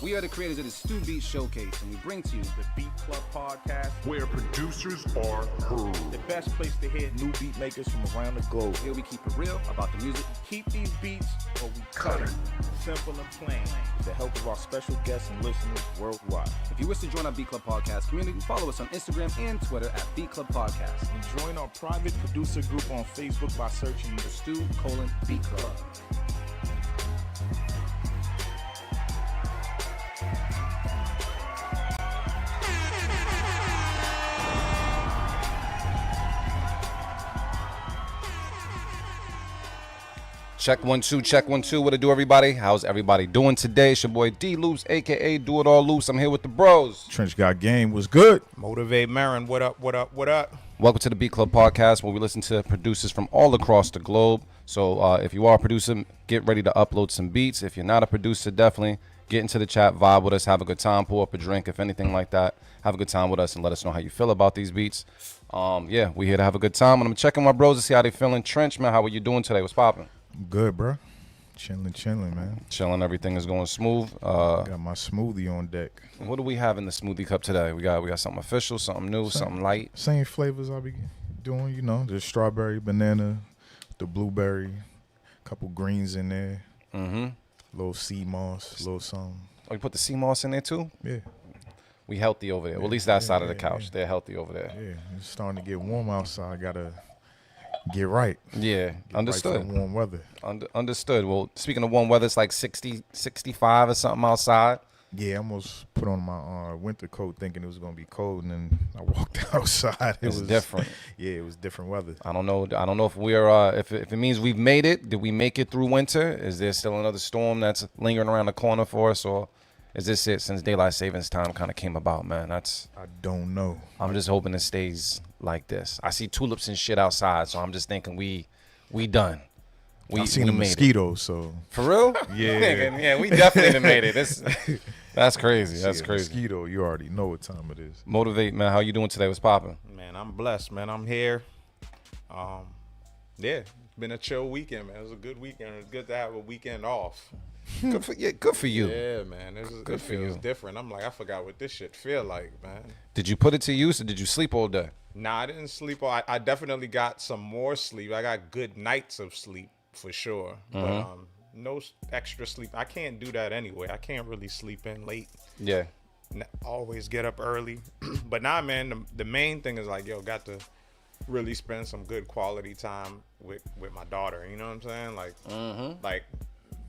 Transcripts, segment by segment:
We are the creators of the Stu Beat Showcase, and we bring to you the Beat Club Podcast, where producers are heard. The best place to hear new beat makers from around the globe. Here we keep it real about the music. Keep these beats or we cut them. Simple and plain. With the help of our special guests and listeners worldwide. If you wish to join our Beat Club Podcast community, follow us on Instagram and Twitter at Beat Club Podcast. And join our private producer group on Facebook by searching the Stu:"Beat Club. Check 1 2, check 1 2. What it do, everybody? How's everybody doing today? It's your boy D Loose, aka Do It All Loose. I'm here with the bros. Trench Got Game was good. Motivate Marin. What up? Welcome to the Beat Club Podcast, where we listen to producers from all across the globe. So if you are a producer, get ready to upload some beats. If you're not a producer, definitely get into the chat, vibe with us, have a good time, pour up a drink, if anything like that. Have a good time with us and let us know how you feel about these beats. Yeah, we're here to have a good time. And I'm checking my bros to see how they feeling. Trench, man, how are you doing today? What's popping? Good, bro. Chilling, man. Chilling, everything is going smooth. Got my smoothie on deck. What do we have in the smoothie cup today? We got something official, something new, something light. Same flavors I'll be doing, you know, the strawberry, banana, the blueberry, couple greens in there. Mm-hmm. Little sea moss, little something. Oh, you put the sea moss in there too? Yeah. We healthy over there. Well, at least that side of the couch. Yeah. They're healthy over there. Yeah, it's starting to get warm outside. Gotta get right. Yeah, understood. Right for the warm weather. Understood. Well, speaking of warm weather, it's like 60, 65 or something outside. Yeah, I almost put on my winter coat thinking it was gonna be cold, and then I walked outside. It was different. Yeah, it was different weather. I don't know if we're if it means we've made it. Did we make it through winter? Is there still another storm that's lingering around the corner for us, or is this it since daylight savings time kind of came about, man? I don't know. I'm just hoping it stays like this. I see tulips and shit outside, so I'm just thinking we done. I've seen the mosquitoes, so. For real? Yeah. Yeah, we definitely done made it. That's crazy. That's crazy. Mosquito, you already know what time it is. Motivate, man. How you doing today? What's popping? Man, I'm blessed, man. I'm here. Yeah, it's been a chill weekend, man. It was a good weekend. It's good to have a weekend off. Good for you. Yeah, man. It feels different. I'm like, I forgot what this shit feel like, man. Did you put it to use or did you sleep all day? Nah, I didn't sleep. I definitely got some more sleep. I got good nights of sleep for sure. But no extra sleep. I can't do that anyway. I can't really sleep in late. Yeah. Always get up early. But nah, man, the main thing is like, got to really spend some good quality time with my daughter. You know what I'm saying? Like, like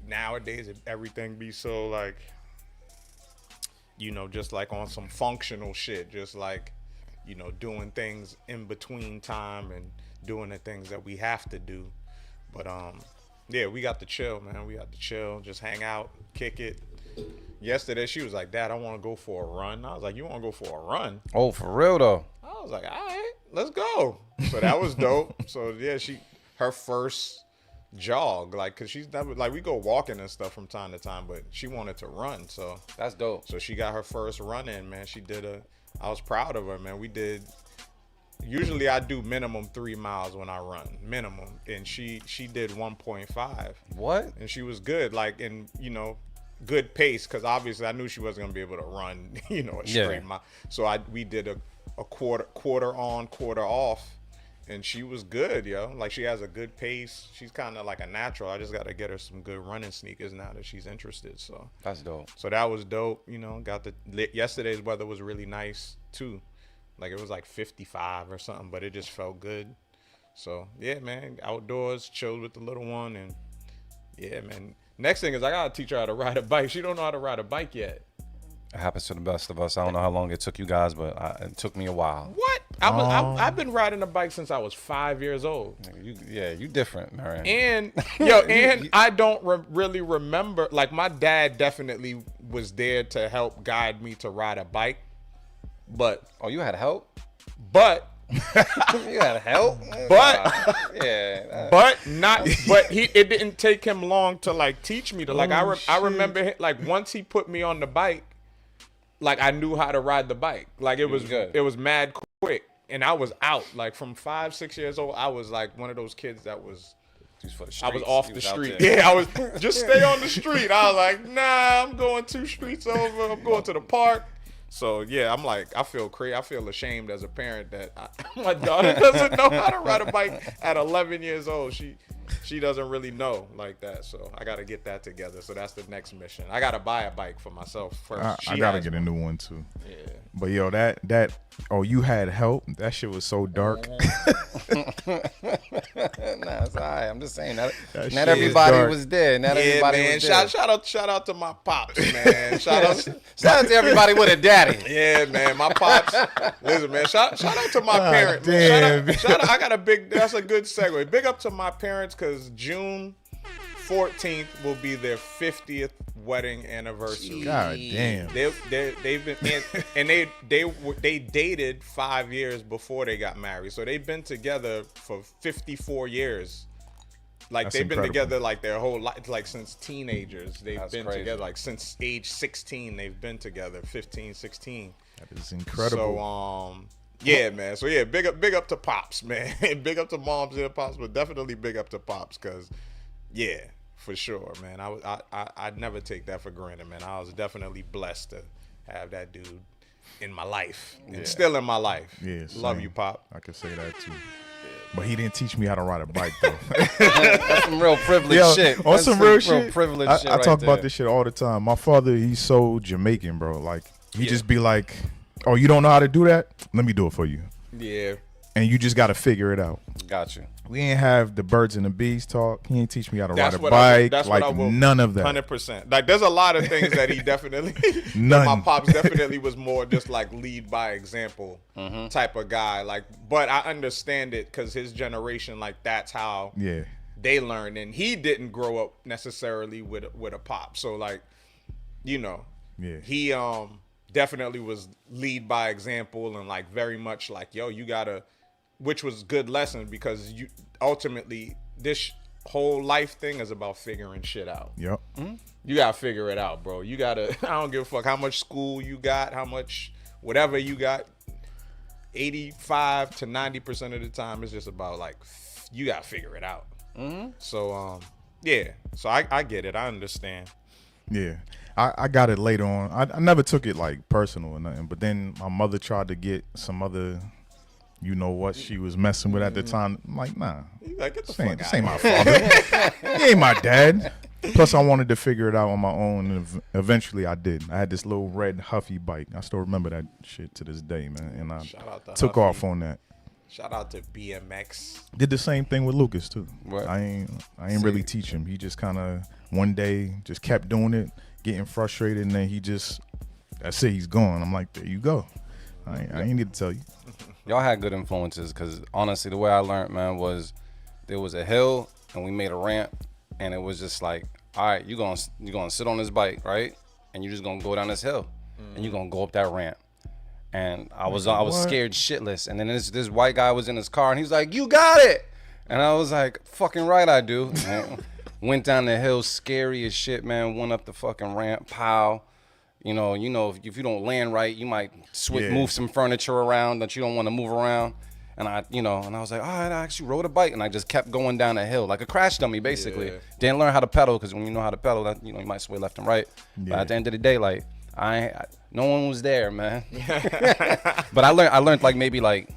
nowadays, if everything be so like, just like on some functional shit, just like, doing things in between time and doing the things that we have to do. But yeah, we got to chill, man. We got to chill, just hang out, kick it. Yesterday, she was like, Dad, I want to go for a run. I was like, you want to go for a run? Oh, for real, though? I was like, all right, let's go. So that was dope. So, yeah, her first jog, like, because she's never, like, we go walking and stuff from time to time, but she wanted to run. So that's dope. So she got her first run in, man. I was proud of her, man. Usually I do minimum 3 miles when I run, minimum. And she did 1.5. What? And she was good, like, in, good pace, because obviously I knew she wasn't going to be able to run, a straight mile. So we did a quarter on, quarter off, and she was good, yo. Like, she has a good pace. She's kind of like a natural. I just got to get her some good running sneakers now that she's interested. So that's dope. So that was dope, yesterday's weather was really nice, too. Like, it was like 55 or something, but it just felt good. So, yeah, man, outdoors, chilled with the little one. And, yeah, man. Next thing is I got to teach her how to ride a bike. She don't know how to ride a bike yet. It happens to the best of us. I don't know how long it took you guys, but it took me a while. What? I've been riding a bike since I was 5 years old. You different, Marion. And, I don't really remember. Like, my dad definitely was there to help guide me to ride a bike. But you had help? But you had help? But yeah. But it didn't take him long to like teach me to like I remember like once he put me on the bike, like I knew how to ride the bike. Like it was good. It was mad quick. And I was out like from 5-6 years old. I was like one of those kids that was Just for the I was streets. off You the was out street. there. Yeah, I was just stay on the street. I was like, nah, I'm going 2 streets over. I'm going to the park. So yeah, I'm like, I feel crazy. I feel ashamed as a parent that my daughter doesn't know how to ride a bike at 11 years old. She doesn't really know like that. So I got to get that together. So that's the next mission. I got to buy a bike for myself first. I gotta get a new one too. Yeah. But yo, that you had help. That shit was so dark. Nah, it's all right. I'm just saying that That not shit everybody dark. was there. Not Yeah, everybody man. was there. Shout out to my pops, man. Shout out to everybody with a daddy. Yeah, man. My pops. Listen, man. Shout out to my parents. damn. Shout out. I got a big. That's a good segue. Big up to my parents because June 14th will be their 50th wedding anniversary. God damn. They've been and they dated 5 years before they got married, so they've been together for 54 years. Like That's they've been incredible. together like their whole life, like since teenagers. They've That's been crazy. together like since age 16. They've been together 15, 16. That is incredible. So yeah, man. So yeah, big up to pops, man. Big up to moms and pops, but definitely big up to pops, cause yeah, for sure, man. I'd never take that for granted, man. I was definitely blessed to have that dude in my life and still in my life. Yeah, Love same. you, Pop. I could say that too. But he didn't teach me how to ride a bike though. That's some real privileged Yo, shit. on That's some real shit. privileged shit I right talk there. about this shit all the time. My father, he's so Jamaican, bro. Like he just be like, "Oh, you don't know how to do that? Let me do it for you." Yeah. And you just got to figure it out. Got you. We ain't have the birds and the bees talk. He ain't teach me how to That's ride a what I bike. that's what Like I will, none of that. 100%. Like there's a lot of things that he definitely None. My pops definitely was more just like lead by example type of guy. Like, but I understand it because his generation, like that's how Yeah. they learned, and he didn't grow up necessarily with a pop. So like, you know, Yeah. he definitely was lead by example and like very much like, yo, you gotta, which was good lesson because you ultimately this whole life thing is about figuring shit out. Yep. You gotta figure it out, bro. You gotta. I don't give a fuck how much school you got, how much whatever you got. 85 to 90% of the time, it's just about like you gotta figure it out. So yeah. So I get it. I understand. Yeah. I got it later on. I never took it like personal or nothing. But then my mother tried to get some other, you know what, she was messing with at the time. I'm like, nah. You like get the This ain't, fuck this out. ain't my father. He ain't my dad. Plus, I wanted to figure it out on my own, and eventually I did. I had this little red Huffy bike. I still remember that shit to this day, man. And I Shout out to took Huffy. off on that. Shout out to BMX. Did the same thing with Lucas too. What? I ain't really teach him. He just kind of one day just kept doing it, getting frustrated, and then he just, that's it. He's gone. I'm like, there you go. I ain't need to tell you. Y'all had good influences because honestly, the way I learned, man, was there was a hill and we made a ramp, and it was just like, all right, you're gonna sit on this bike, right? And you're just gonna go down this hill, and you're gonna go up that ramp. And I was scared shitless. And then this white guy was in his car, and he's like, "You got it!" And I was like, "Fucking right, I do." And went down the hill, scary as shit, man. Went up the fucking ramp, pow. You know, if you don't land right, you might move some furniture around that you don't want to move around. And I was like, all right, I actually rode a bike, and I just kept going down the hill like a crash dummy, basically. Yeah. Didn't learn how to pedal because when you know how to pedal, that you might sway left and right. But Yeah. at the end of the day, like no one was there, man. But I learned like maybe like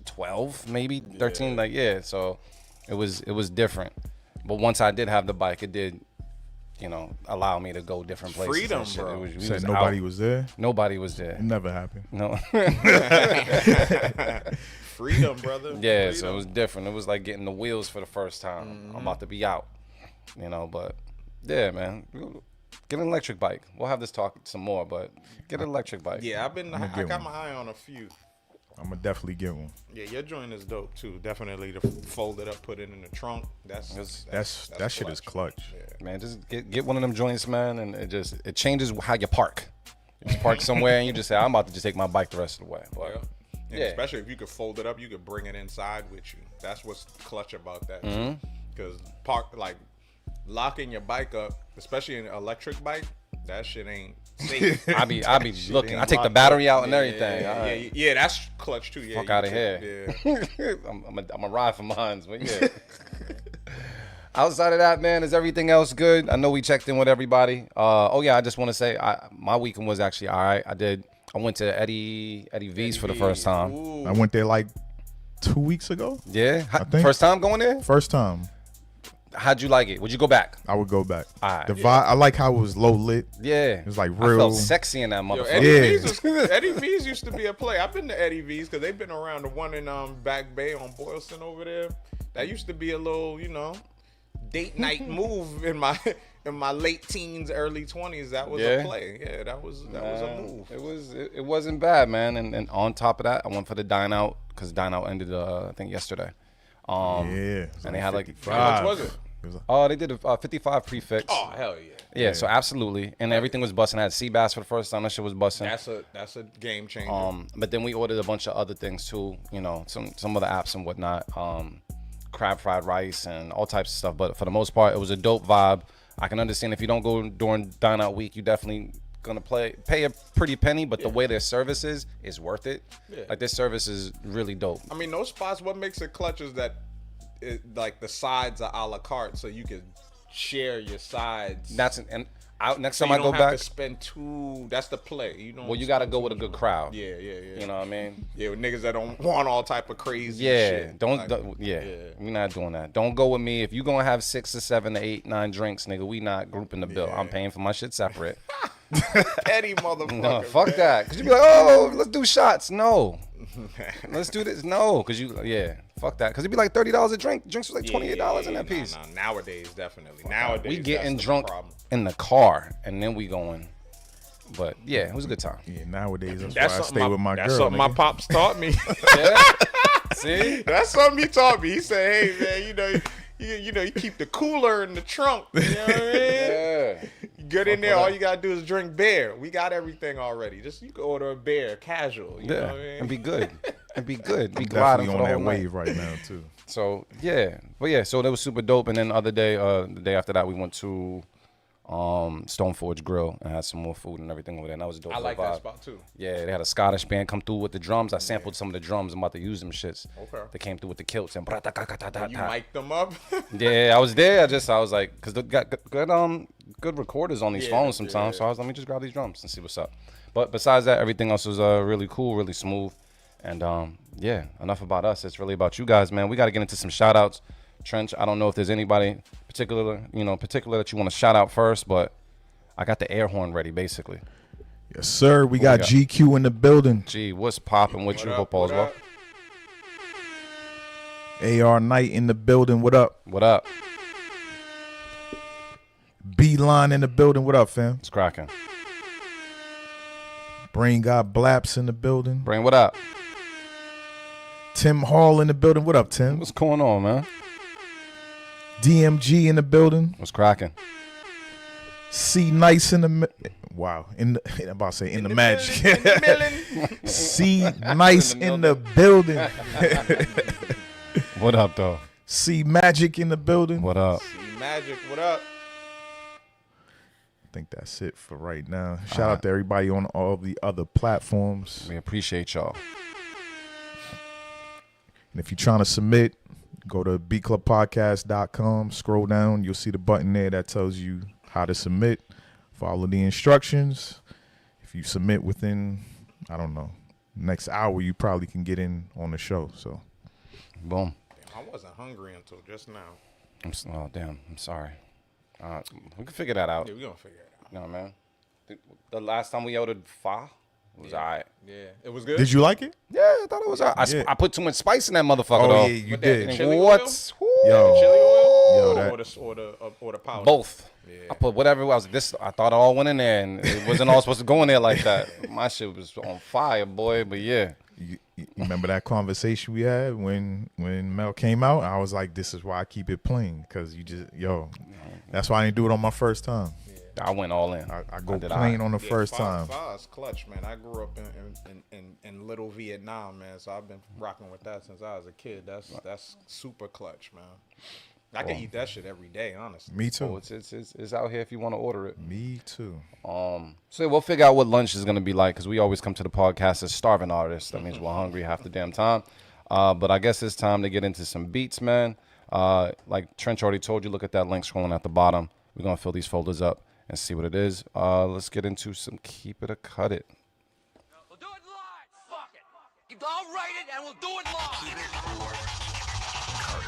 12, maybe 13, like yeah. So it was different. But once I did have the bike, it did, allow me to go different places. Freedom, and shit. bro. We Said was nobody out. was there. Nobody was there. It never happened. No. Freedom, brother. Yeah, Freedom. so it was different. It was like getting the wheels for the first time. I'm about to be out, but yeah, man. Get an electric bike. We'll have this talk some more, but get an electric bike. Yeah, I get got one. my eye on a few. I'm gonna definitely get one. Yeah, your joint is dope too. Definitely to fold it up, put it in the trunk. That shit is clutch. Yeah. Man, just get one of them joints, man, and it changes how you park. You just park somewhere and you just say, I'm about to just take my bike the rest of the way. But, Yeah. And yeah. especially if you could fold it up, you could bring it inside with you. That's what's clutch about that. Because locking your bike up, especially an electric bike, that shit ain't safe. I be looking. ain't I take the locked battery up. out and everything. Yeah, All right. yeah, that's clutch too. Yeah, Fuck you outta can- here. Yeah. I'm a ride for mines, but yeah. Outside of that, man, is everything else good? I know we checked in with everybody. Oh yeah, I just want to say my weekend was actually all right. I went to Eddie V's for the first time. Ooh. I went there like 2 weeks ago. Yeah, I think. first time going there. First time. How'd you like it? Would you go back? I would go back. All right. The vibe, I like how it was low lit. Yeah, It was like I real. felt sexy in that Yo, motherfucker. Eddie V's used to be a play. I've been to Eddie V's because they've been around. The one in Back Bay on Boylston over there. That used to be a little, date night move in my late teens, early 20s. That was a play. Yeah, that was a move. It wasn't bad, man. And on top of that, I went for the dine out because dine out ended I think yesterday. Yeah. And they had like How much was it? they did a 55 prefix. Oh hell yeah. Yeah, so absolutely, and everything was busting. I had sea bass for the first time. That shit was busting. That's a game changer. But then we ordered a bunch of other things too. Some other apps and whatnot. Crab fried rice and all types of stuff. But for the most part, it was a dope vibe. I can understand if you don't go during dine out week, you definitely gonna pay a pretty penny. But the way their service is worth it. Yeah. Like their service is really dope. I mean, those spots. What makes it clutch is that, like the sides are a la carte, so you can share your sides. Next time I go back, you don't have to spend too. That's the play. You got to go with a good crowd. Yeah. You know what I mean? Yeah, with niggas that don't want all type of crazy. Yeah, shit. We're not doing that. Don't go with me if you gonna have 6 or 7 or 8, 9 drinks, nigga. We not grouping the bill. I'm paying for my shit separate. Petty motherfucker. No, fuck that. Cause you be like, oh, let's do shots. No, let's do this. No, cause fuck that. Cause it'd be like $30 a drink. Drinks was like $28 in that piece. No, nowadays, definitely. We getting drunk in the car and then we going. But yeah, it was a good time. Yeah, nowadays that's why I stay with my girl. That's something my pops taught me. See, that's something he taught me. He said, "Hey man, you keep the cooler in the trunk. You know what I mean? Yeah. You get in there, all you gotta do is drink beer. We got everything already. You can order a beer, casual. You know what I mean? And be good. Be good. Be definitely gliding on for the that whole wave night. right now too. So so that was super dope. And then the day after that, we went to Stoneforge Grill and had some more food and everything over there. And that was a dope. I like vibe. that spot too. Yeah, they had a Scottish band come through with the drums. I sampled some of the drums. I'm about to use them shits. Okay. They came through with the kilts and You mic'd them up. yeah, I was there. I was like, because they got good recorders on these phones sometimes. Yeah. So I was, let me just grab these drums and see what's up. But besides that, everything else was really cool, really smooth. And enough about us. It's really about you guys, man. We got to get into some shout outs. Trench, I don't know if there's anybody particular that you want to shout out first, but I got the air horn ready, basically. Yes, sir. We got GQ in the building. Gee, what's popping with you? Hope all's well. AR Knight in the building. What up? What up? B-Line in the building. What up, fam? It's cracking. Brain God Blaps in the building. Brain, what up? Tim Hall in the building. What up, Tim? What's going on, man? DMG in the building. What's cracking? C Nice in the I'm about to say in the magic. C Nice in the building. What up, though? C Magic in the building. What up? Magic, what up? I think that's it for right now. Shout out to everybody on all the other platforms. We appreciate y'all. And if you're trying to submit, go to bclubpodcast.com. Scroll down. You'll see the button there that tells you how to submit. Follow the instructions. If you submit within, I don't know, next hour, you probably can get in on the show. So, boom. Damn, I wasn't hungry until just now. Oh, damn. I'm sorry. We can figure that out. Yeah, we're going to figure it out. You know, man. The last time we ordered pho was all right. Yeah, it was good. did you like it? Yeah, I thought it was all right. Yeah. I put too much spice in that motherfucker, Oh, though. yeah, you What did. that, chili What? Chili oil? Yo, or the powder? Both. Yeah. I put whatever I thought it all went in there, and it wasn't all supposed to go in there like that. My shit was on fire, boy. But yeah. You remember that conversation we had when Mel came out? I was like, this is why I keep it plain, because that's why I didn't do it on my first time. I went all in. I go did plain all on the first time. Pho is clutch, man. I grew up in Little Vietnam, man, so I've been rocking with that since I was a kid. That's super clutch, man. I can eat that shit every day, honestly. Me too. So it's out here if you want to order it. Me too. So we'll figure out what lunch is gonna be like, because we always come to the podcast as starving artists. That means we're hungry half the damn time. But I guess it's time to get into some beats, man. Like Trench already told you, look at that link scrolling at the bottom. We're going to fill these folders up and see what it is. Let's get into some Keep It or Cut It. We'll do it live. Fuck it. I'll write it and we'll do it live. Keep it or cut it.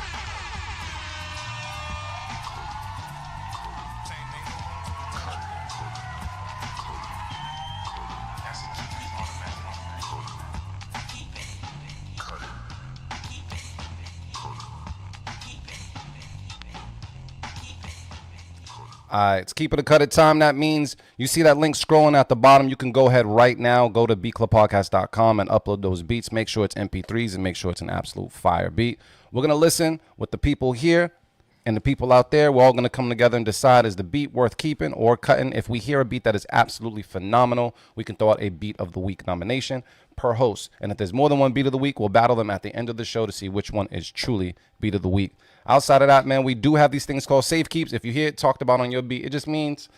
All right, it's Keep It or Cut It time. That means you see that link scrolling at the bottom. You can go ahead right now, go to beatclubpodcast.com and upload those beats. Make sure it's MP3s and make sure it's an absolute fire beat. We're going to listen with the people here and the people out there. We're all going to come together and decide, is the beat worth keeping or cutting? If we hear a beat that is absolutely phenomenal, we can throw out a Beat of the Week nomination per host. And if there's more than one Beat of the Week, we'll battle them at the end of the show to see which one is truly Beat of the Week. Outside of that, man, we do have these things called safe keeps. If you hear it talked about on your beat, it just means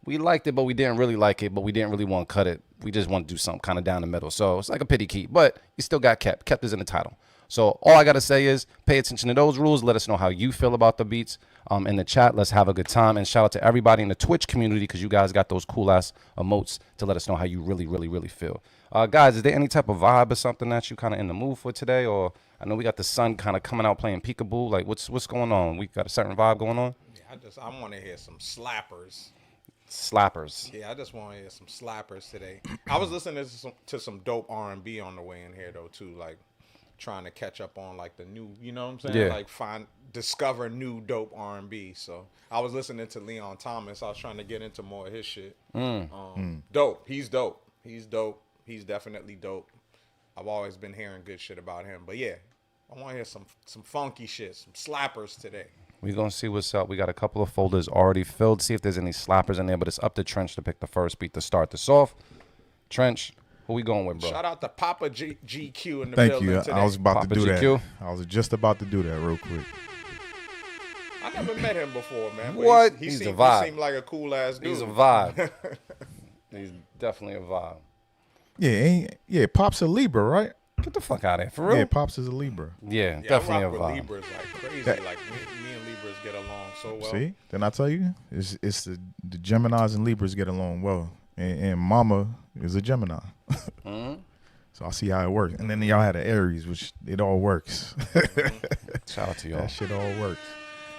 we liked it, but we didn't really like it, but we didn't really want to cut it. We just want to do something kind of down the middle. So it's like a pity keep, but you still got kept. Kept is in the title. So all I got to say is pay attention to those rules. Let us know how you feel about the beats in the chat. Let's have a good time. And shout out to everybody in the Twitch community because you guys got those cool-ass emotes to let us know how you really, really, really feel. Guys, is there any type of vibe or something that you kind of in the mood for today? Or I know we got the sun kind of coming out playing peekaboo. Like, what's going on? We got a certain vibe going on? Yeah, I want to hear some slappers. Slappers. Yeah, I just want to hear some slappers today. I was listening to some dope R&B on the way in here, though, too. Like, trying to catch up on, like, the new, you know what I'm saying? Yeah. Like, discover new dope R&B. So, I was listening to Leon Thomas. I was trying to get into more of his shit. Dope. He's dope. He's dope. He's definitely dope. I've always been hearing good shit about him. But, yeah, I want to hear some funky shit, some slappers today. We're going to see what's up. We got a couple of folders already filled. See if there's any slappers in there. But it's up to Trench to pick the first beat to start this off. Trench, who we going with, bro? Shout out to Papa GQ in the Thank building you. today. I was about Papa to do GQ. that. I was just about to do that real quick. I never met him before, man. But What? He He's a seemed, vibe. He seemed like a cool-ass dude. He's a vibe. He's definitely a vibe. Yeah, Pop's a Libra, right? Get the fuck out of here, for real? Yeah, Pops is a Libra. Yeah, Yeah, definitely I a rock with vibe. Libras like crazy. Like me and Libras get along so well. See? Then I tell you, it's the Geminis and Libras get along well. And Mama is a Gemini. So I see how it works. And then y'all had an Aries, which it all works. Shout out to y'all. That shit all works.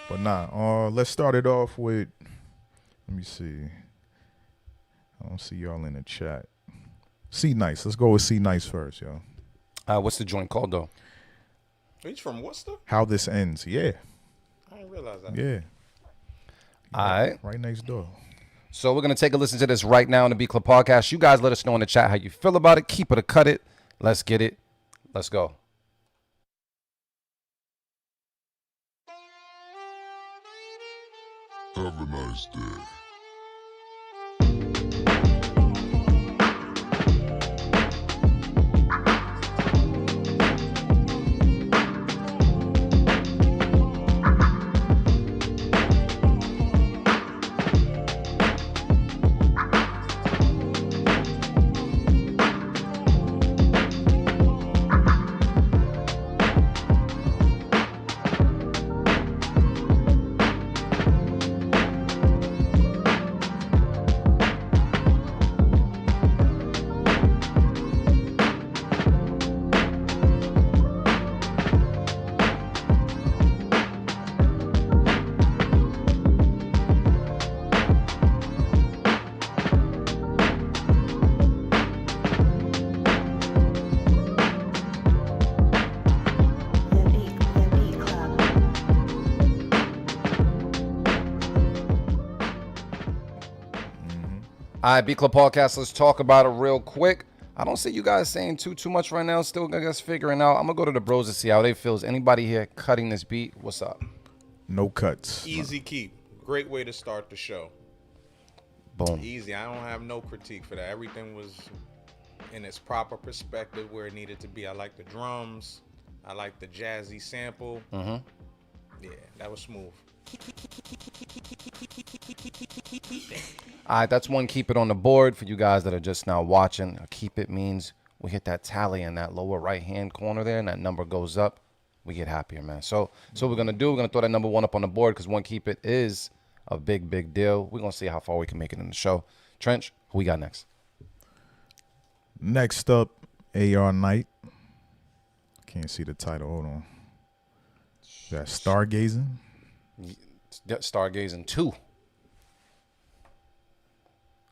But nah, let's start it off with, let me see. I don't see y'all in the chat. C Nice. Let's go with C Nice first, y'all. What's the joint called, though? He's from Worcester? How This Ends. Yeah. I didn't realize that. Yeah. All right. Right next door. So we're going to take a listen to this right now in the Beat Club Podcast. You guys let us know in the chat how you feel about it. Keep it or cut it. Let's get it. Let's go. Have a nice day. All right, Beat Club Podcast, let's talk about it real quick. I don't see you guys saying too much right now. Still, I guess, figuring out. I'm going to go to the bros to see how they feel. Is anybody here cutting this beat? What's up? No cuts. Easy keep. Great way to start the show. Boom. Easy. I don't have no critique for that. Everything was in its proper perspective where it needed to be. I like the drums. I like the jazzy sample. Yeah, that was smooth. All right, that's one keep it on the board for you guys that are just now watching. A keep it means we hit that tally in that lower right-hand corner there, and that number goes up. we get happier, man. So what we're gonna do, we're gonna throw that number 1 up on the board because one keep it is a big deal. We're gonna see how far we can make it in the show. Trench, who we got next? Next up, AR Knight. Can't see the title. Hold on. That Stargazing. Stargazing 2. All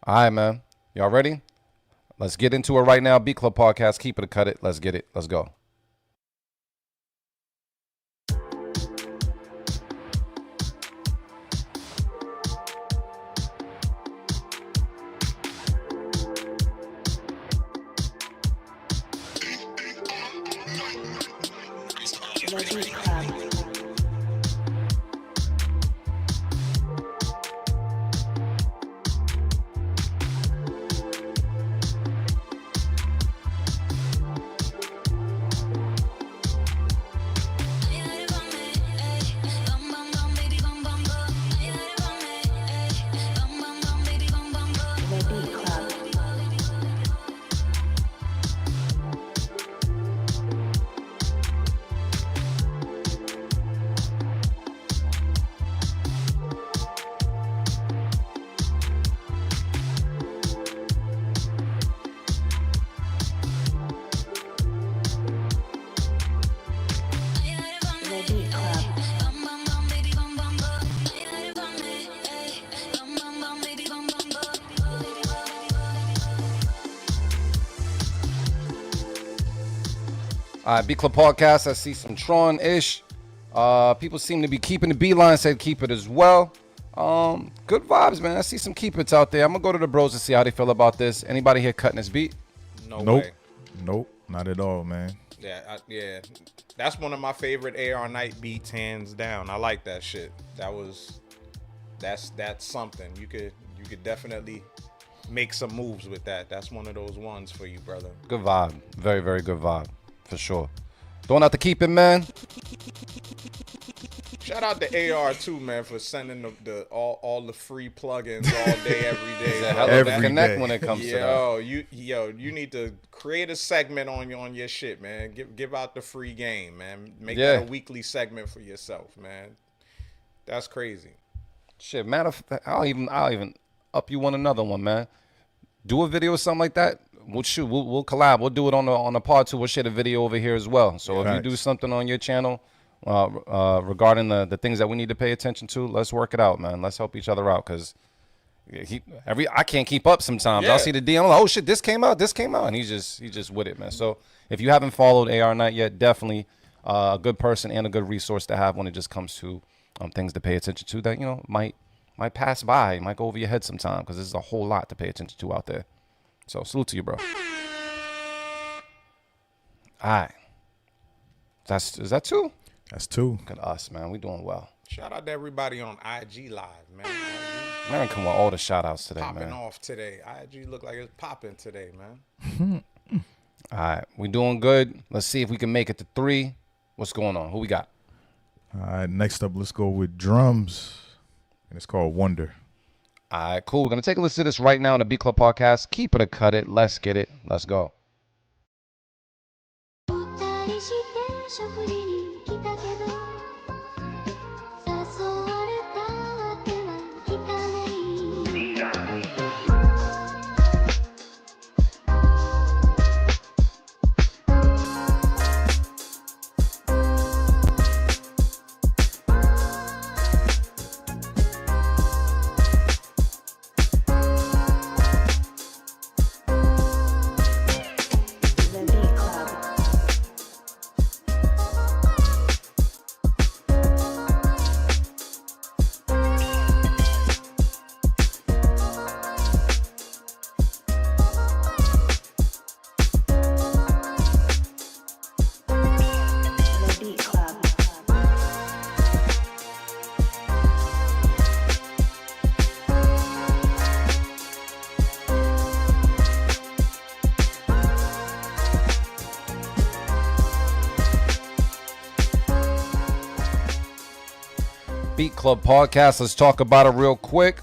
right, man. Y'all ready? Let's get into it right now. Beat Club Podcast. Keep it or cut it. Let's get it. Let's go. All right, Beat Club Podcast. I see some Tron-ish. People seem to be keeping the beeline. Said keep it as well. Good vibes, man. I see some keep it's out there. I'm gonna go to the bros and see how they feel about this. Anybody here cutting this beat? No Nope. way. Nope. Not at all, man. Yeah, yeah. That's one of my favorite AR Knight beats, hands down. I like that shit. That's something. You could definitely make some moves with that. That's one of those ones for you, brother. Good vibe. Very, very good vibe. For sure. Throwing out the keep it, man. Shout out to AR too, man, for sending all the free plugins all day, every day. It's a hell of a Every connect day. when it comes to that. You need to create a segment on your shit, man. Give out the free game, man. Make Yeah. that a weekly segment for yourself, man. That's crazy. Shit, matter of fact, I'll even up you another one, man. Do a video or something like that. We'll shoot. We'll collab. We'll do it on the part 2. We'll share the video over here as well. So if you do something on your channel regarding the things that we need to pay attention to, let's work it out, man. Let's help each other out because I can't keep up sometimes. Yeah. I'll see the DM. I'm like, oh shit, this came out, and he's just with it, man. So if you haven't followed AR Knight yet, definitely a good person and a good resource to have when it just comes to things to pay attention to that might pass by, might go over your head sometime because there's a whole lot to pay attention to out there. So salute to you, bro. All right. Is that 2? That's 2. Look at us, man. We doing well. Shout out to everybody on IG Live, man. Man, come on, all the shout outs today, Popping man. off today. IG look like it's popping today, man. All right. We doing good. Let's see if we can make it to 3. What's going on? Who we got? All right, next up, let's go with drums. And it's called Wonder. All right, cool. We're going to take a listen to this right now on the Beat Club Podcast. Keep it or cut it. Let's get it. Let's go. おたりして食事に来たけど誘われたわけは聞かないBeat Club Podcast. Let's talk about it real quick.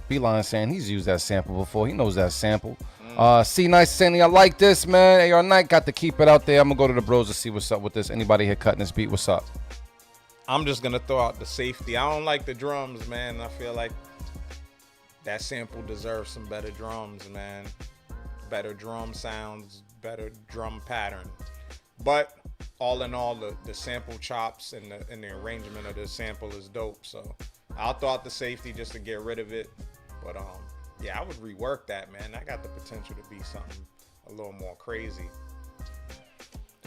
Beeline saying he's used that sample before. He knows that sample. C Nice saying, I like this, man. AR Knight got to keep it out there. I'm gonna go to the bros to see what's up with this. Anybody here cutting this beat? What's up? I'm just gonna throw out the safety. I don't like the drums, man. I feel like that sample deserves some better drums, man. Better drum sounds, better drum pattern. But all in all, the sample chops and the arrangement of the sample is dope. So I'll throw out the safety just to get rid of it. But yeah, I would rework that, man. That got the potential to be something a little more crazy.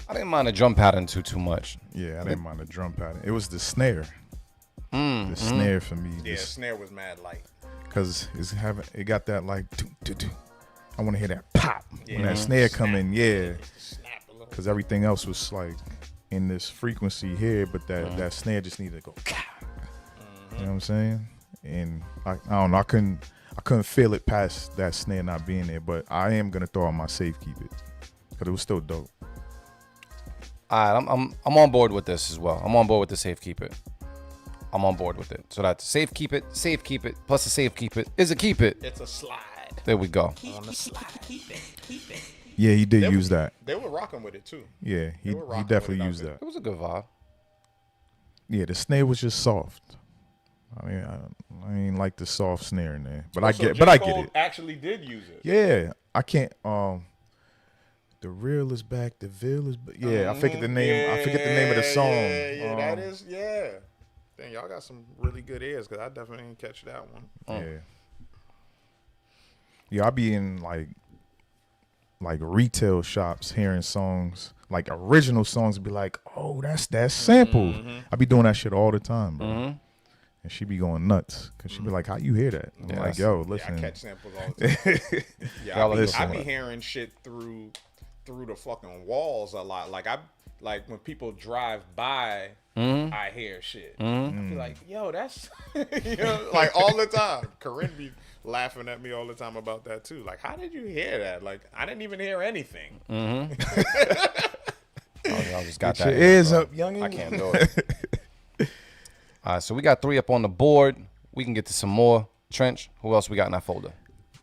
I didn't mind the drum pattern too much. Yeah, I didn't mind the drum pattern. It was the snare. The snare for me. Yeah, snare was mad light. Cause it got that like do. I want to hear that pop when that snare come in. Yeah, Snap a little. cause everything else was like in this frequency here, but that snare just needed to go. You know what I'm saying? And I don't know. I couldn't feel it past that snare not being there. But I am gonna throw out my safe keep it, cause it was still dope. All right, I'm on board with this as well. I'm on board with the safe keep it. I'm on board with it. So that's safe keep it, plus a safe keep it is a keep it. It's a slide. There we go. On the slide. Yeah, he did use that. They were rocking with it too. Yeah, he were rocking definitely with it out used there. that. It was a good vibe. Yeah, the snare was just soft. I mean, I ain't like the soft snare in there, but I get it. Actually, did use it. Yeah, I can't. The real is back. The veil is. Yeah, I forget the name. I forget the name of the song. Yeah, that is. Yeah. Dang, y'all got some really good ears because I definitely didn't catch that one. Yeah. Yeah, I be in like retail shops hearing songs, like original songs, be like, oh, that's that sample. I be doing that shit all the time, bro. And she be going nuts because she be like, how you hear that? I'm like, yo, listen. Yeah, I catch samples all the time. Yeah, listen. I be hearing shit through the fucking walls a lot. Like when people drive by, I hear shit. I be like, yo, that's like all the time. Corinne be laughing at me all the time about that too. Like, how did you hear that? Like, I didn't even hear anything. I just got Get that. your ears up, youngin'. I can't do it. All right, so we got 3 up on the board. We can get to some more. Trench, who else we got in that folder?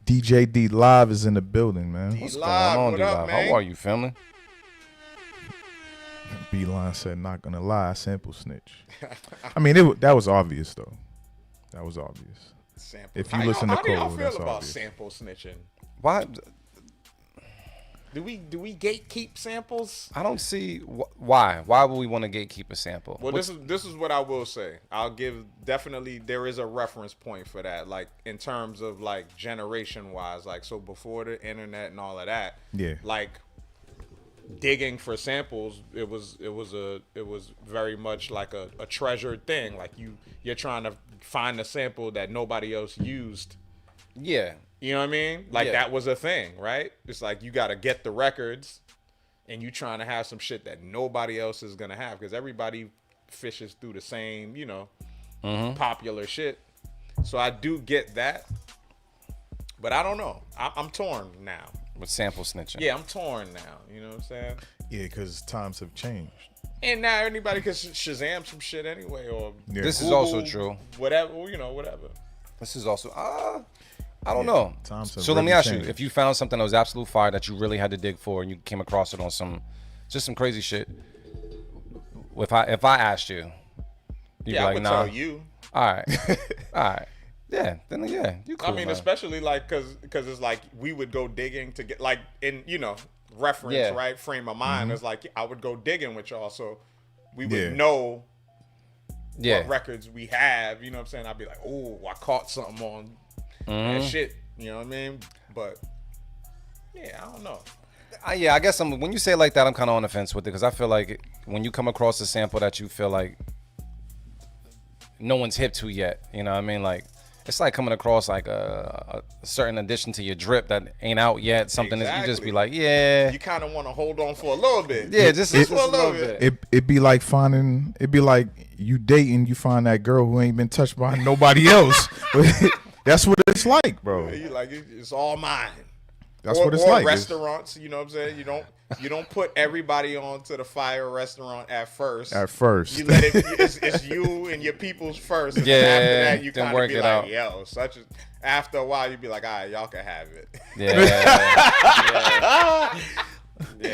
DJ D Live is in the building, man. What's Going on, what D-Live? up, man? How are you, family? Beeline said, not gonna lie, sample snitch. I mean, that was obvious, though. That was obvious. Sample. If you listen to how do y'all Cole, feel that's about obvious. sample snitching? Why? Do we gatekeep samples? I don't see why. Why would we want to gatekeep a sample? Well, this is what I will say. I'll give definitely there is a reference point for that, like in terms of like generation wise, like so before the internet and all of that. Yeah. Like digging for samples, it was very much like a treasured thing. Like you're trying to find a sample that nobody else used. Yeah. You know what I mean? Like Yeah. that was a thing, right? It's like you got to get the records and you trying to have some shit that nobody else is going to have because everybody fishes through the same, popular shit. So I do get that. But I don't know. I'm torn now. With sample snitching. Yeah, I'm torn now. You know what I'm saying? Yeah, because times have changed. And now anybody can Shazam some shit anyway or Yeah. This is Google, also true. Whatever, whatever. This is also I don't know. times have So let me really ask changed. you, if you found something that was absolute fire that you really had to dig for and you came across it on some crazy shit, if I asked you, you'd be Yeah, I like, would nah. tell you. All right. All right. Yeah, then yeah, you cool, I mean, man. especially like because it's like we would go digging to get like in reference, Yeah. right? Frame of mind is like I would go digging with y'all, so we would Yeah. know Yeah. what records we have. You know what I'm saying? I'd be like, oh, I caught something on that shit. You know what I mean? But yeah, I don't know. Yeah, I guess when you say it like that, I'm kind of on the fence with it because I feel like when you come across a sample that you feel like no one's hip to yet, you know what I mean? Like, it's like coming across like a certain addition to your drip that ain't out yet, something that you just be Exactly. like, yeah. You kind of want to hold on for a little bit. Yeah, just for a little bit. It'd be like you dating, you find that girl who ain't been touched by nobody else. That's what it's like, bro. You like it's all mine. That's or, what it's or like. restaurants, you know what I'm saying? You don't put everybody onto the fire restaurant at first. At first. You let it's you and your people's first. And Yeah, then after that, you then kind work of be it like, out. yo, after a while, you'd be like, all right, y'all can have it. Yeah.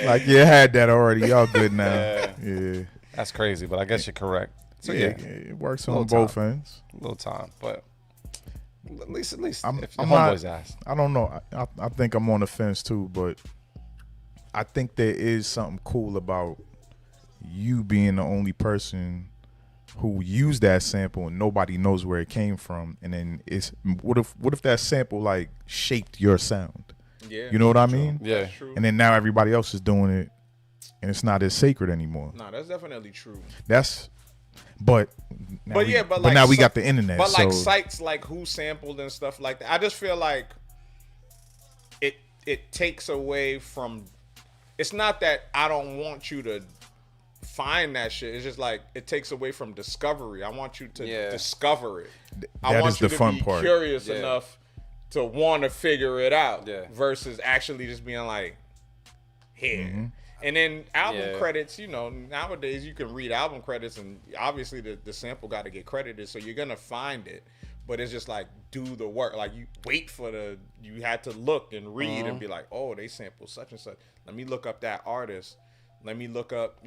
Like, you had that already. Y'all good now. Yeah. That's crazy, but I guess you're correct. So yeah, yeah, it works Little on both time. ends. a little time, but at least if your I'm homeboys not- ask. I don't know. I think I'm on the fence too, but I think there is something cool about you being the only person who used that sample and nobody knows where it came from. And then what if that sample like shaped your sound? Yeah, You know what I mean? Yeah. that's true. And then now everybody else is doing it, and it's not as sacred anymore. No, that's definitely true. But now we got the internet. But like so sites like Who Sampled and stuff like that, I just feel like it takes away from. It's not that I don't want you to find that shit. It's just like it takes away from discovery. I want you to discover it. I that want is you the to fun be part. curious enough to want to figure it out versus actually just being like, here. Mm-hmm. And then album credits, nowadays you can read album credits and obviously the sample got to get credited, so you're going to find it. But it's just like, do the work. Like, you wait you had to look and read and be like, oh, they sample such and such. Let me look up that artist. Let me look up,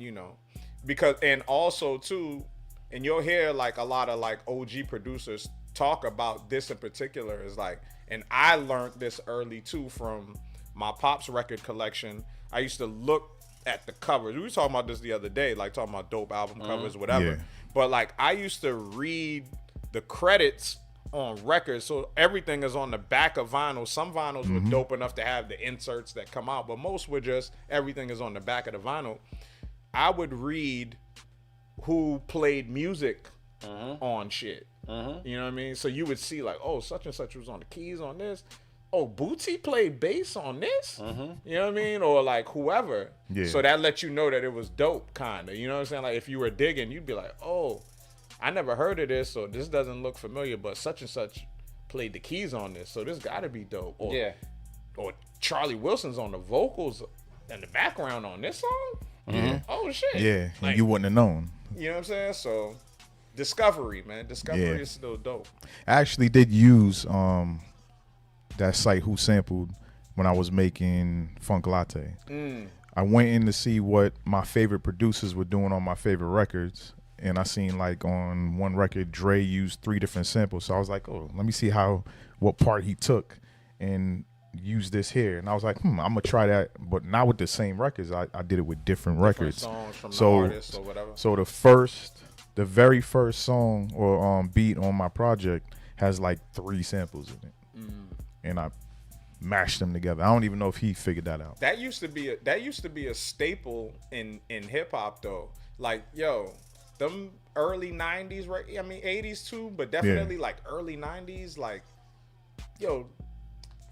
because, and also too, and you'll hear like a lot of like OG producers talk about this in particular is like, and I learned this early too from my Pop's record collection. I used to look at the covers. We were talking about this the other day, like talking about dope album covers, whatever. Yeah. But like I used to read the credits on records, so everything is on the back of vinyl. Some vinyls were dope enough to have the inserts that come out, but most were just everything is on the back of the vinyl. I would read who played music on shit. You know what I mean? So you would see like, oh, such and such was on the keys on this. Oh, Bootsy played bass on this. You know what I mean? Or like whoever. Yeah. So that lets you know that it was dope, kind of. You know what I'm saying? Like if you were digging, you'd be like, oh, I never heard of this, so this doesn't look familiar, but such and such played the keys on this, so this got to be dope. Or, or Charlie Wilson's on the vocals and the background on this song. Oh shit. yeah, Like, and you wouldn't have known. you know what I'm saying? So discovery, man. Discovery Yeah. is still dope. I actually did use that site Who Sampled when I was making Funk Latte. I went in to see what my favorite producers were doing on my favorite records, and I seen like on one record Dre used 3 different samples. So I was like, oh, let me see what part he took and use this here. And I was like, I'm gonna try that, but not with the same records. I did it with different records. Songs from So- the artist or whatever. So the very first song or beat on my project has like 3 samples in it, and I mashed them together. I don't even know if he figured that out. That used to be a staple in hip hop though. Like, yo, them early 90s, right? I mean 80s too, but definitely like early 90s, like, yo,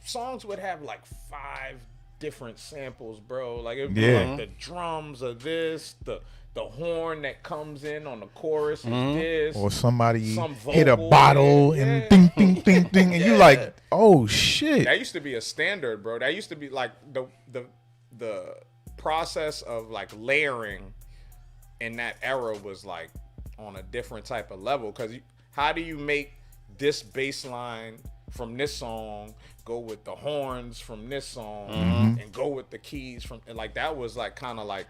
songs would have like 5 different samples, bro. Like it'd be like the drums of this, the horn that comes in on the chorus is this, Or somebody some hit a vocal, bottle yeah. and ding, ding, ding, ding, and you like, oh shit. That used to be a standard, bro. That used to be like the process of like layering in that era was like on a different type of level. Because how do you make this bass line from this song go with the horns from this song and go with the keys from, and like that was like kind of like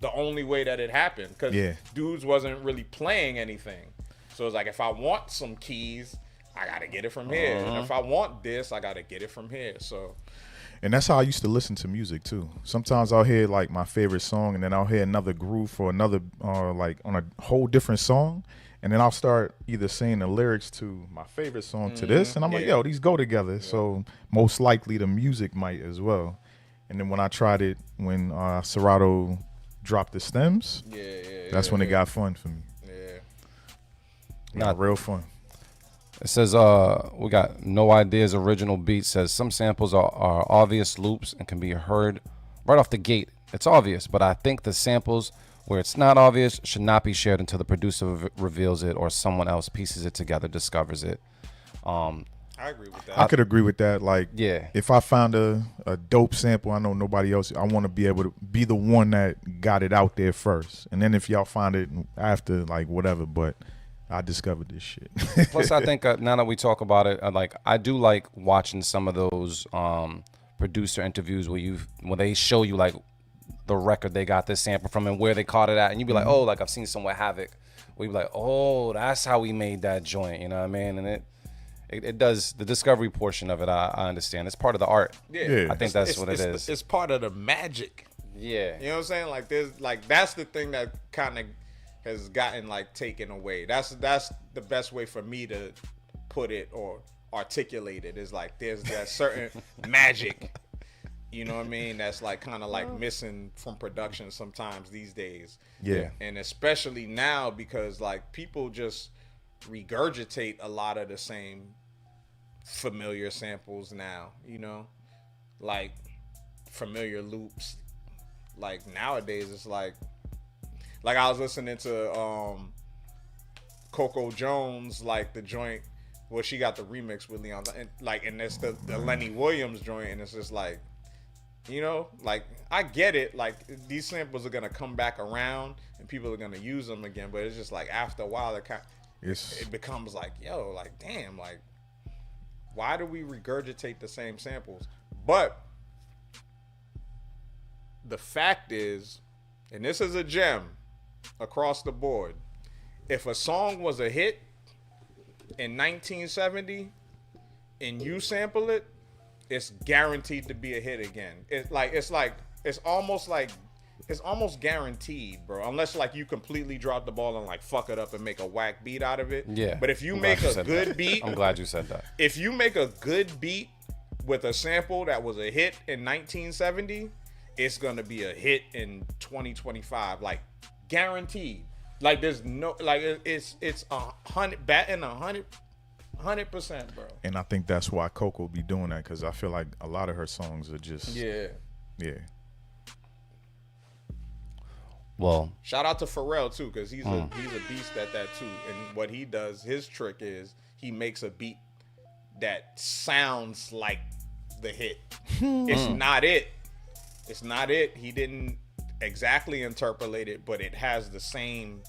the only way that it happened, because dudes wasn't really playing anything. So it's like, if I want some keys, I gotta get it from here. And if I want this, I gotta get it from here. So, And that's how I used to listen to music too. Sometimes I'll hear like my favorite song, and then I'll hear another groove or another like on a whole different song, and then I'll start either saying the lyrics to my favorite song to this, and I'm like, yo, these go together. So most likely the music might as well. And then when I tried it, when Serato dropped the stems, that's when it got fun for me. Got real fun. It says, we got No Ideas original beat. Says some samples are obvious loops and can be heard right off the gate. It's obvious, but I think the samples where it's not obvious should not be shared until the producer reveals it or someone else pieces it together, discovers it. I I agree with that. I could agree with that. Like, Yeah. if I found a dope sample, I know nobody else, I want to be able to be the one that got it out there first. And then if y'all find it after, like, whatever, but I discovered this shit. Plus, I think now that we talk about it, I do like watching some of those producer interviews where they show you like the record they got this sample from and where they caught it at, and you be like, oh, like I've seen some with Havoc. We be like, oh, that's how we made that joint. You know what I mean? And it does the discovery portion of it. I understand. It's part of the art. Yeah. I think that's what it is. It's part of the magic. Yeah. You know what I'm saying? Like that's the thing that kind of has gotten like taken away. That's the best way for me to put it or articulate it, is like there's that certain magic, you know what I mean, that's like kind of like missing from production sometimes these days. Yeah. And especially now, because like people just regurgitate a lot of the same familiar samples now, you know, like familiar loops. Like nowadays it's like I was listening to Coco Jones, like the joint where she got the remix with Leon, and it's the Lenny Williams joint, and it's just like, you know, like I get it, like these samples are gonna come back around and people are gonna use them again, but it's just like after a while it becomes like, yo, like damn, like why do we regurgitate the same samples? But the fact is, and this is a gem across the board, if a song was a hit in 1970 and you sample it, it's guaranteed to be a hit again. It's almost guaranteed, bro. Unless like you completely drop the ball and like fuck it up and make a whack beat out of it. Yeah. But if you make a good beat, I'm glad you said that. if you make a good beat with a sample that was a hit in 1970, it's gonna be a hit in 2025, like guaranteed. Like there's no, like it's 100 batting 100%, bro. And I think that's why Coco be doing that, because I feel like a lot of her songs are just Yeah. Well, Shout out to Pharrell too, because he's a beast at that too. And what he does, his trick is he makes a beat that sounds like the hit. It's not it. It's not it. He didn't exactly interpolate it, but it has the same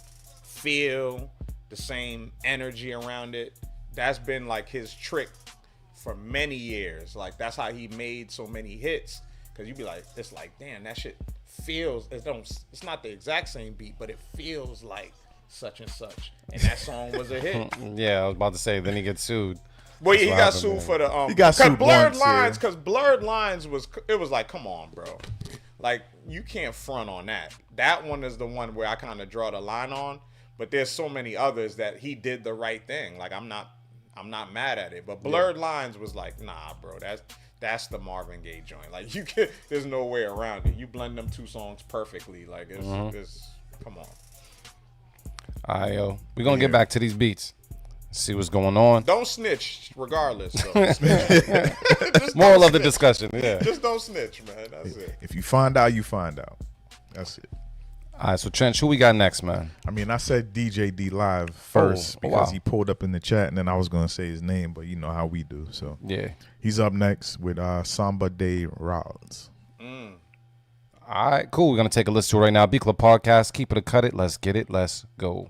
feel, the same energy around it. That's been like his trick for many years. Like that's how he made so many hits. Cause you be like, it's like, damn, that shit feels, it's not the exact same beat, but it feels like such and such. And that song was a hit. yeah, I was about to say, then he gets sued. Well, yeah, he That's got what sued happened, for the He got sued Blurred once, Lines, yeah. because Blurred Lines was like, come on, bro, like you can't front on that. That one is the one where I kind of draw the line on, but there's so many others that he did the right thing. Like I'm not mad at it, but Blurred Lines was like, nah, bro, that's the Marvin Gaye joint. Like you can, there's no way around it. You blend them two songs perfectly. Like it's come on. All right, yo, we're gonna get back to these beats. See what's going on. Don't snitch, regardless. Though. Moral of the discussion, yeah. Just don't snitch, man. That's it. If you find out, you find out. That's it. All right, so Trench, who we got next, man? I mean, I said DJ D Live first because wow. he pulled up in the chat, and then I was gonna say his name, but you know how we do. So Yeah. he's up next with Samba de Rods. All right, cool. We're gonna take a listen to it right now. B Club Podcast. Keep it or cut it. Let's get it. Let's go.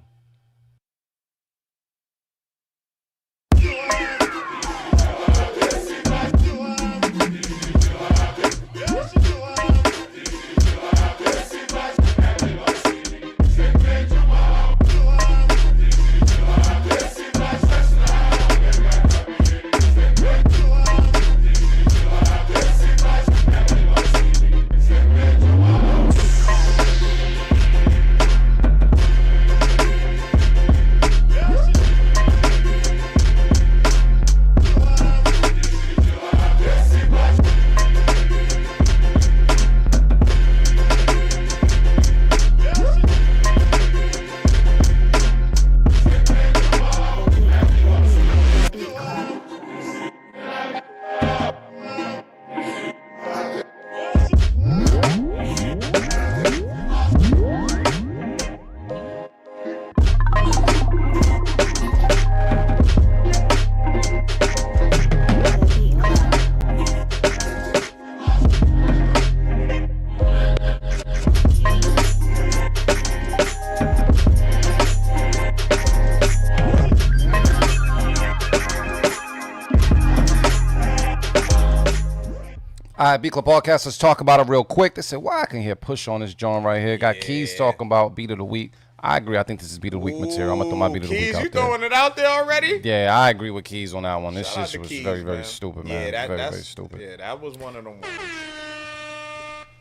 All right, Beat Club Podcast, let's talk about it real quick. They said, why I can hear Push on this joint right here. Got Keys talking about Beat of the Week. I agree. I think this is Beat of the Week material. I'm going to throw my Beat of the Week Keys, out you there. throwing it out there already? Yeah, I agree with Keys on that one. This Shout out shit to was Keys, very, very man. stupid, Yeah, man. that's Very stupid. Yeah, that was one of them ones.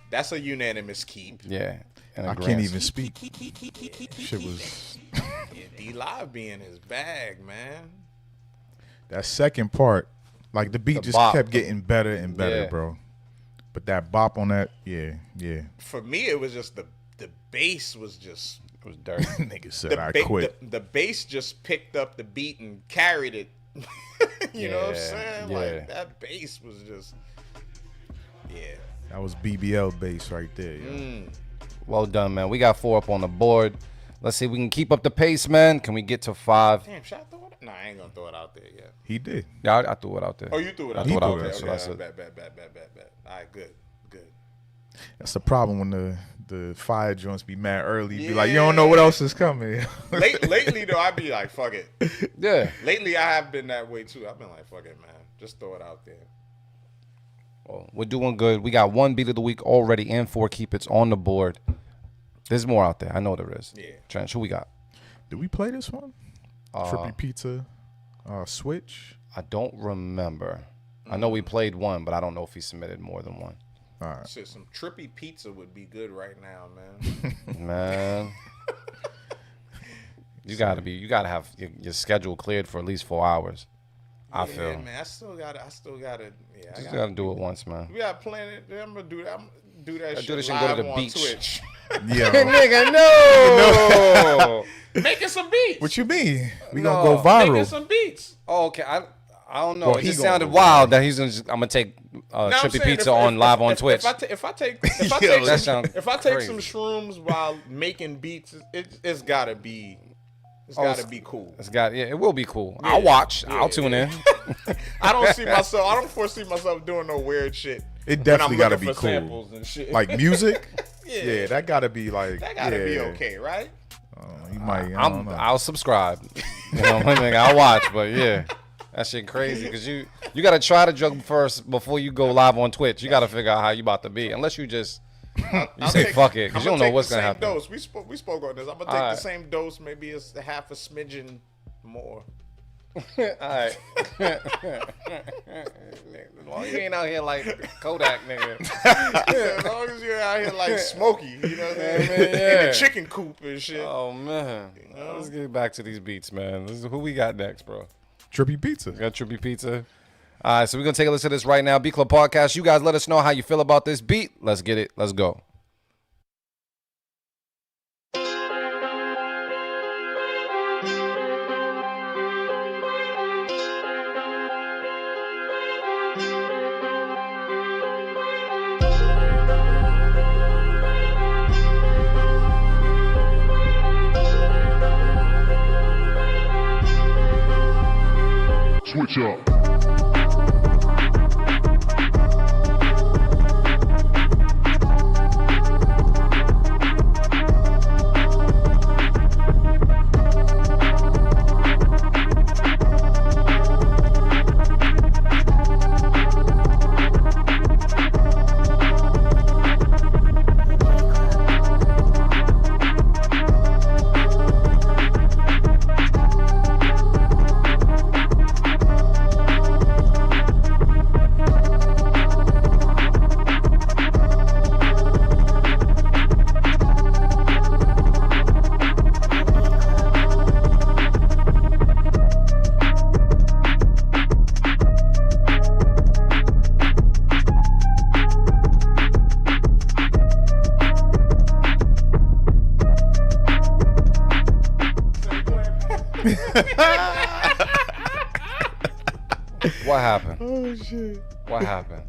That's a unanimous keep. Yeah. And I can't even speak. Shit was Yeah, D Live being his bag, man. that second part. Like the beat The just bop. kept getting better and better, Yeah. bro. But that bop on that, yeah. For me, it was just the bass was just It was dirty. Nigga said the I ba- quit. The bass just picked up the beat and carried it. You know what I'm Yeah, saying? yeah. Like that bass was just That was BBL bass right there. Yo. Well done, man. We got 4 up on the board. Let's see if we can keep up the pace, man. Can we get to 5? Damn, should I throw it? Nah, I ain't gonna throw it out there yet. He did. Yeah, I threw it out there. Oh, you threw it out I threw it there. out Okay, there. So okay, that's it. bet. All right, good. That's the problem when the fire joints be mad early. You be like, you don't know what else is coming. Lately though, I be like, fuck it. Yeah. Lately, I have been that way too. I've been like, fuck it, man. Just throw it out there. Well, we're doing good. We got 1 Beat of the Week already and 4 Keep It's on the board. There's more out there. I know there is. Yeah. Trench, who we got? Did we play this one? Trippy Pizza, Switch. I don't remember. I know we played one, but I don't know if he submitted more than one. All right. Shit, some trippy pizza would be good right now, man. Man. You gotta have your schedule cleared for at least 4 hours. I feel. Man, I still gotta. Yeah, Just gotta do it once, man. We gotta plan it. I'm gonna do that. I'm gonna do that shit do this shit and go live to the on beach. Twitch. Yeah. Nigga, no. Making some beats. What you mean? We No. gonna go Making viral. some beats. Oh, okay. I don't know. Well, it he just gonna sounded go wild that I'm gonna take Now, I'm Trippy saying, Pizza on live on Twitch. If I take Yo, that some, sounds if I take crazy. some shrooms while making beats, it's gotta be. It's gotta be cool. It will be cool. I'll watch. I'll tune in. I don't foresee myself doing no weird shit. It definitely when I'm gotta looking be for cool. samples and shit. Like music. Yeah. That gotta be like. That gotta be yeah. okay, right? You might. I don't know. I'll subscribe. You know, I'll watch. But yeah, that shit crazy because you gotta try the drug first before you go live on Twitch. You gotta figure out how you about to be. Unless you just say fuck it because you don't know what's gonna happen. Dose. We spoke on this. I'm gonna take the same dose. Maybe it's half a smidgen more. All right. As long as you ain't out here like Kodak, nigga. As long as you're out here like Smokey, you know what I'm saying? Yeah. In the chicken coop and shit. Oh man, let's get back to these beats, man. Who we got next, bro? Trippy Pizza. We got Trippy Pizza. All right, so we're gonna take a listen to this right now. Beat Club Podcast. You guys let us know how you feel about this beat. Let's get it. Let's go. Switch up. What happened? Oh shit. What happened?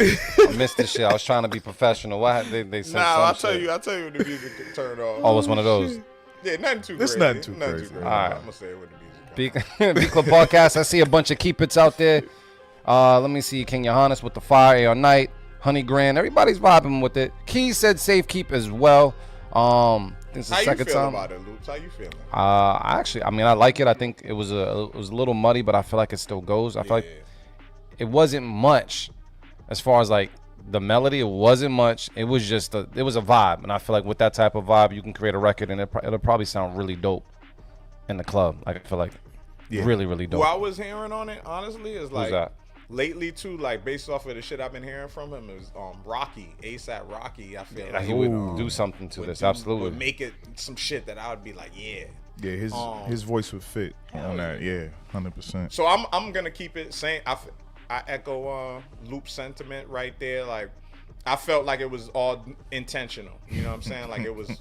I missed this shit. I was trying to be professional. What they said? I'll some tell shit. you when the music turned off. Oh, it's one of those. Yeah, nothing too It's crazy. nothing too crazy. All right. I'm gonna say it when the music comes. Beat Club Podcast. I see a bunch of keep it's out there. Let me see. King Johannes with the Fire AR Night. Honey Grand. Everybody's vibing with it. Keys said safe keep as well. This is the How you second feel time. about it, Loops? How you feeling? I like it. I think it was a little muddy, but I feel like it still goes. I feel like it wasn't much as far as like the melody, it wasn't much. It was just it was a vibe, and I feel like with that type of vibe, you can create a record, and it'll probably sound really dope in the club. Like, I feel like really, really dope. What I was hearing on it, honestly, is like that? lately too, like based off of the shit I've been hearing from him, is Rocky, ASAP Rocky. I feel like he would do something to this. Absolutely, would make it some shit that I would be like, yeah. Yeah, his voice would fit on that. Yeah, 100%. So I'm gonna keep it same. I echo Loop's sentiment right there. Like, I felt like it was all intentional. You know what I'm saying? Like, it was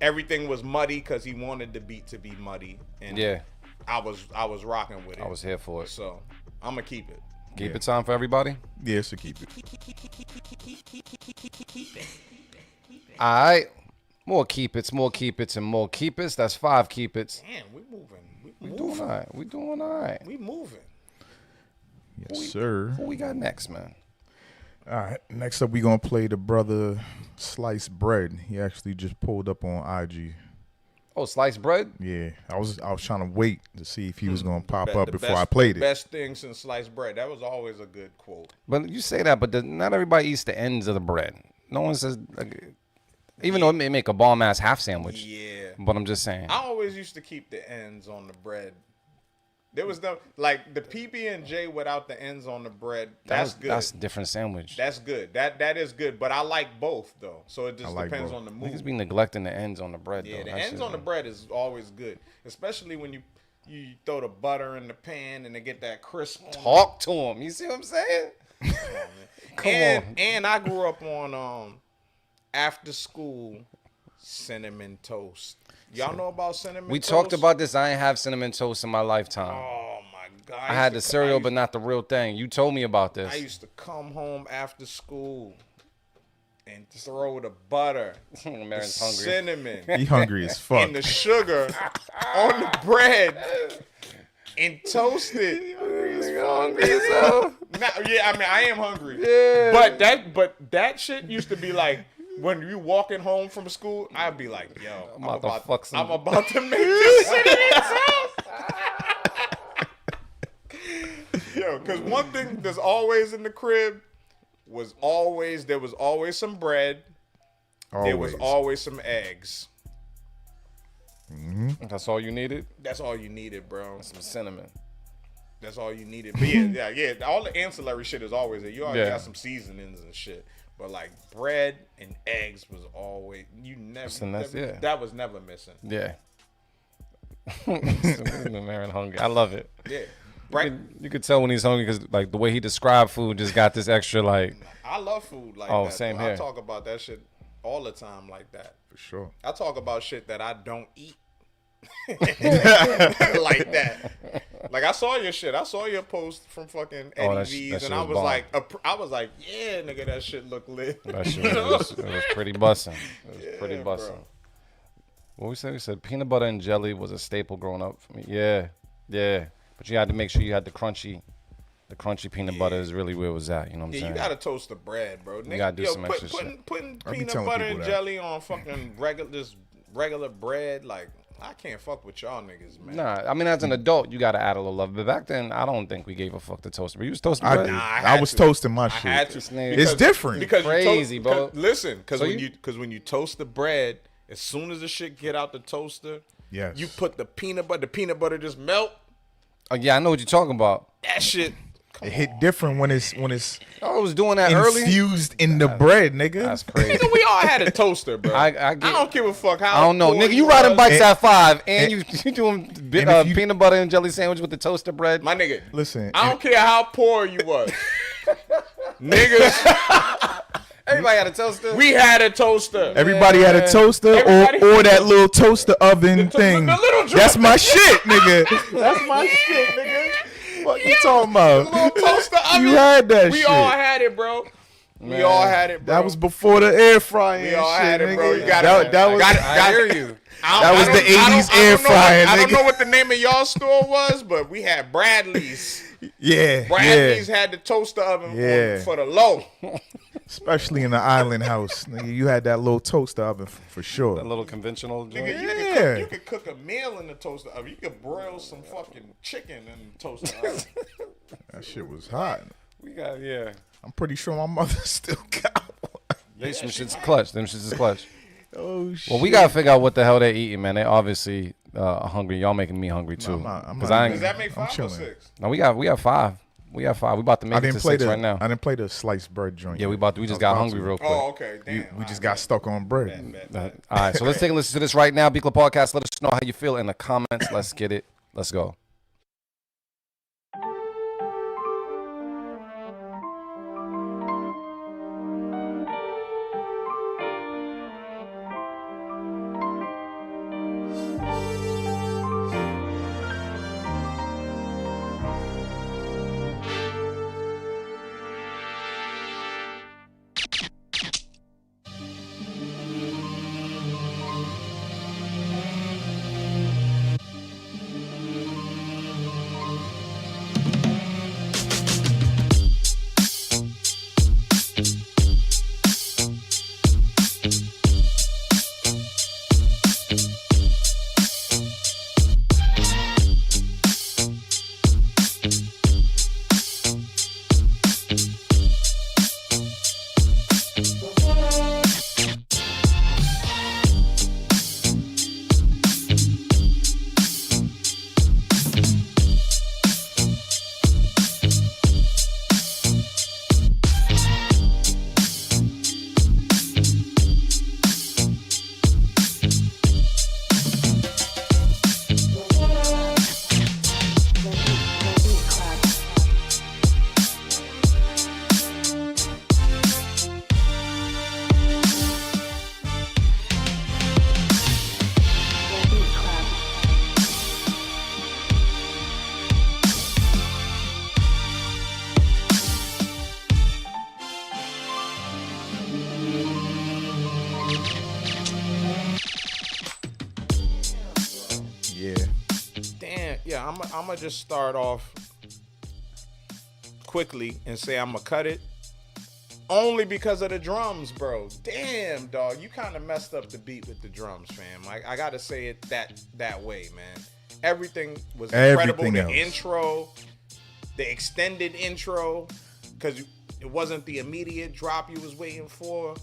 everything was muddy because he wanted the beat to be muddy, and I was rocking with it. I was here for it. So I'm gonna keep it. Keep it time for everybody. Yeah, so keep it. All right. More keep it's, and more keep it's. That's 5 keep it's. Damn, we moving. We doing all right. We doing all right. We moving. Yes, sir. Who we got next, man? All right. Next up, we gonna play the brother Sliced Bread. He actually just pulled up on IG. Oh, sliced bread? Yeah, I was trying to wait to see if he was gonna pop up before I played it. Best thing since sliced bread. That was always a good quote. But you say that, but not everybody eats the ends of the bread. No one says, even though it may make a bomb ass half sandwich. Yeah. But I'm just saying. I always used to keep the ends on the bread. There was no, like, the PB&J without the ends on the bread. That's good. That's a different sandwich. That's good. That is good. But I like both though. So it just depends on the mood. Niggas be neglecting the ends on the bread. Yeah, though. the That ends shit, on the bread is always good, especially when you throw the butter in the pan and they get that crisp. Talk to him. You see what I'm saying? Come on. And I grew up on after school cinnamon toast. Y'all know about cinnamon We toast? talked about this. I ain't have cinnamon toast in my lifetime. Oh my God. I had the cereal, but not the real thing. You told me about this. I used to come home after school and throw the butter, the Marin's hungry. cinnamon, He hungry as fuck. and the sugar on the bread and toast it. Yeah, I mean, I am hungry. Yeah. But that shit used to be like, when you walking home from school, I'd be like, yo, I'm about to make this cinnamon toast. Yo, because one thing that's always in the crib there was always some bread. There was always some eggs. Mm-hmm. That's all you needed? That's all you needed, bro. Some cinnamon. That's all you needed. But yeah. All the ancillary shit is always there. You always got some seasonings and shit. But like bread and eggs was always that was never missing. Yeah. Marin hungry. I love it. Yeah. Right. You could tell when he's hungry because like the way he described food just got this extra like. I love food like that. Oh, same here. I talk about that shit all the time like that. For sure. I talk about shit that I don't eat. Like that. Like I saw your shit. I saw your post from fucking Eddie V's, and I was like, yeah, nigga, that shit look lit. That shit was pretty bussin'. It was pretty bussin'. Bro. What we said? We said peanut butter and jelly was a staple growing up for me. Yeah. But you had to make sure you had the crunchy peanut butter is really where it was at. You know what I'm saying? You gotta toast the bread, bro. You gotta do some extra shit. Putting peanut butter and jelly on fucking regular bread, like. I can't fuck with y'all niggas, man. Nah, I mean, as an adult, you got to add a little love. But back then, I don't think we gave a fuck to toast. But you was toasting bread? I was toasting my shit. I had to. It's different. Because crazy, bro. Listen, because when you toast the bread, as soon as the shit get out the toaster, you put the peanut butter just melt. Oh, yeah, I know what you're talking about. That shit. It hit different when it's I was doing that early. Infused in the bread, nigga. That's crazy. Nigga, we all had a toaster, bro. I don't give a fuck how. I don't know, nigga. You riding bikes at 5 and you doing peanut butter and jelly sandwich with the toaster bread. My nigga, listen. I don't care how poor you was, niggas. Everybody had a toaster. We had a toaster. Everybody had a toaster or that little toaster oven thing. The little That's my shit, nigga. That's my shit, nigga. What you talking about? The little toaster oven. You had that shit. We all had it, bro. We all had it, bro. That was before the air fryer. We all had it, bro. You got it. I hear you. That was the 80s air fryer, nigga. I don't know what the name of y'all store was, but we had Bradley's. Yeah. Bradley's had the toaster oven for the low. Especially in the island house. Nigga, you had that little toaster oven for sure. That little conventional joint. Nigga, you could cook a meal in the toaster oven. You could broil some fucking chicken in the toaster oven. That shit was hot. We got, yeah. I'm pretty sure my mother still got one. Them shits is clutch. Them shits is clutch. Oh, shit. Well, we got to figure out what the hell they're eating, man. They obviously hungry. Y'all making me hungry, too. I'm Because not- I ain't. Does that make I'm 5 or chilling. 6? No, we got 5. We got 5. We about to make it to 6 right now. I didn't play the sliced bread joint. Yeah, we yet. just I was got about hungry to. real quick. Oh, okay. Damn. We just got stuck on bread. All right, so let's take a listen to this right now. Beat Club Podcast. Let us know how you feel in the comments. Let's get it. Let's go. Yeah. Damn. Yeah, I'm gonna just start off quickly and say I'm gonna cut it. Only because of the drums, bro. Damn, dog. You kind of messed up the beat with the drums, fam. I gotta say it that way, man. Everything was incredible. Everything The else. intro, the extended intro, because it wasn't the immediate drop you was waiting for.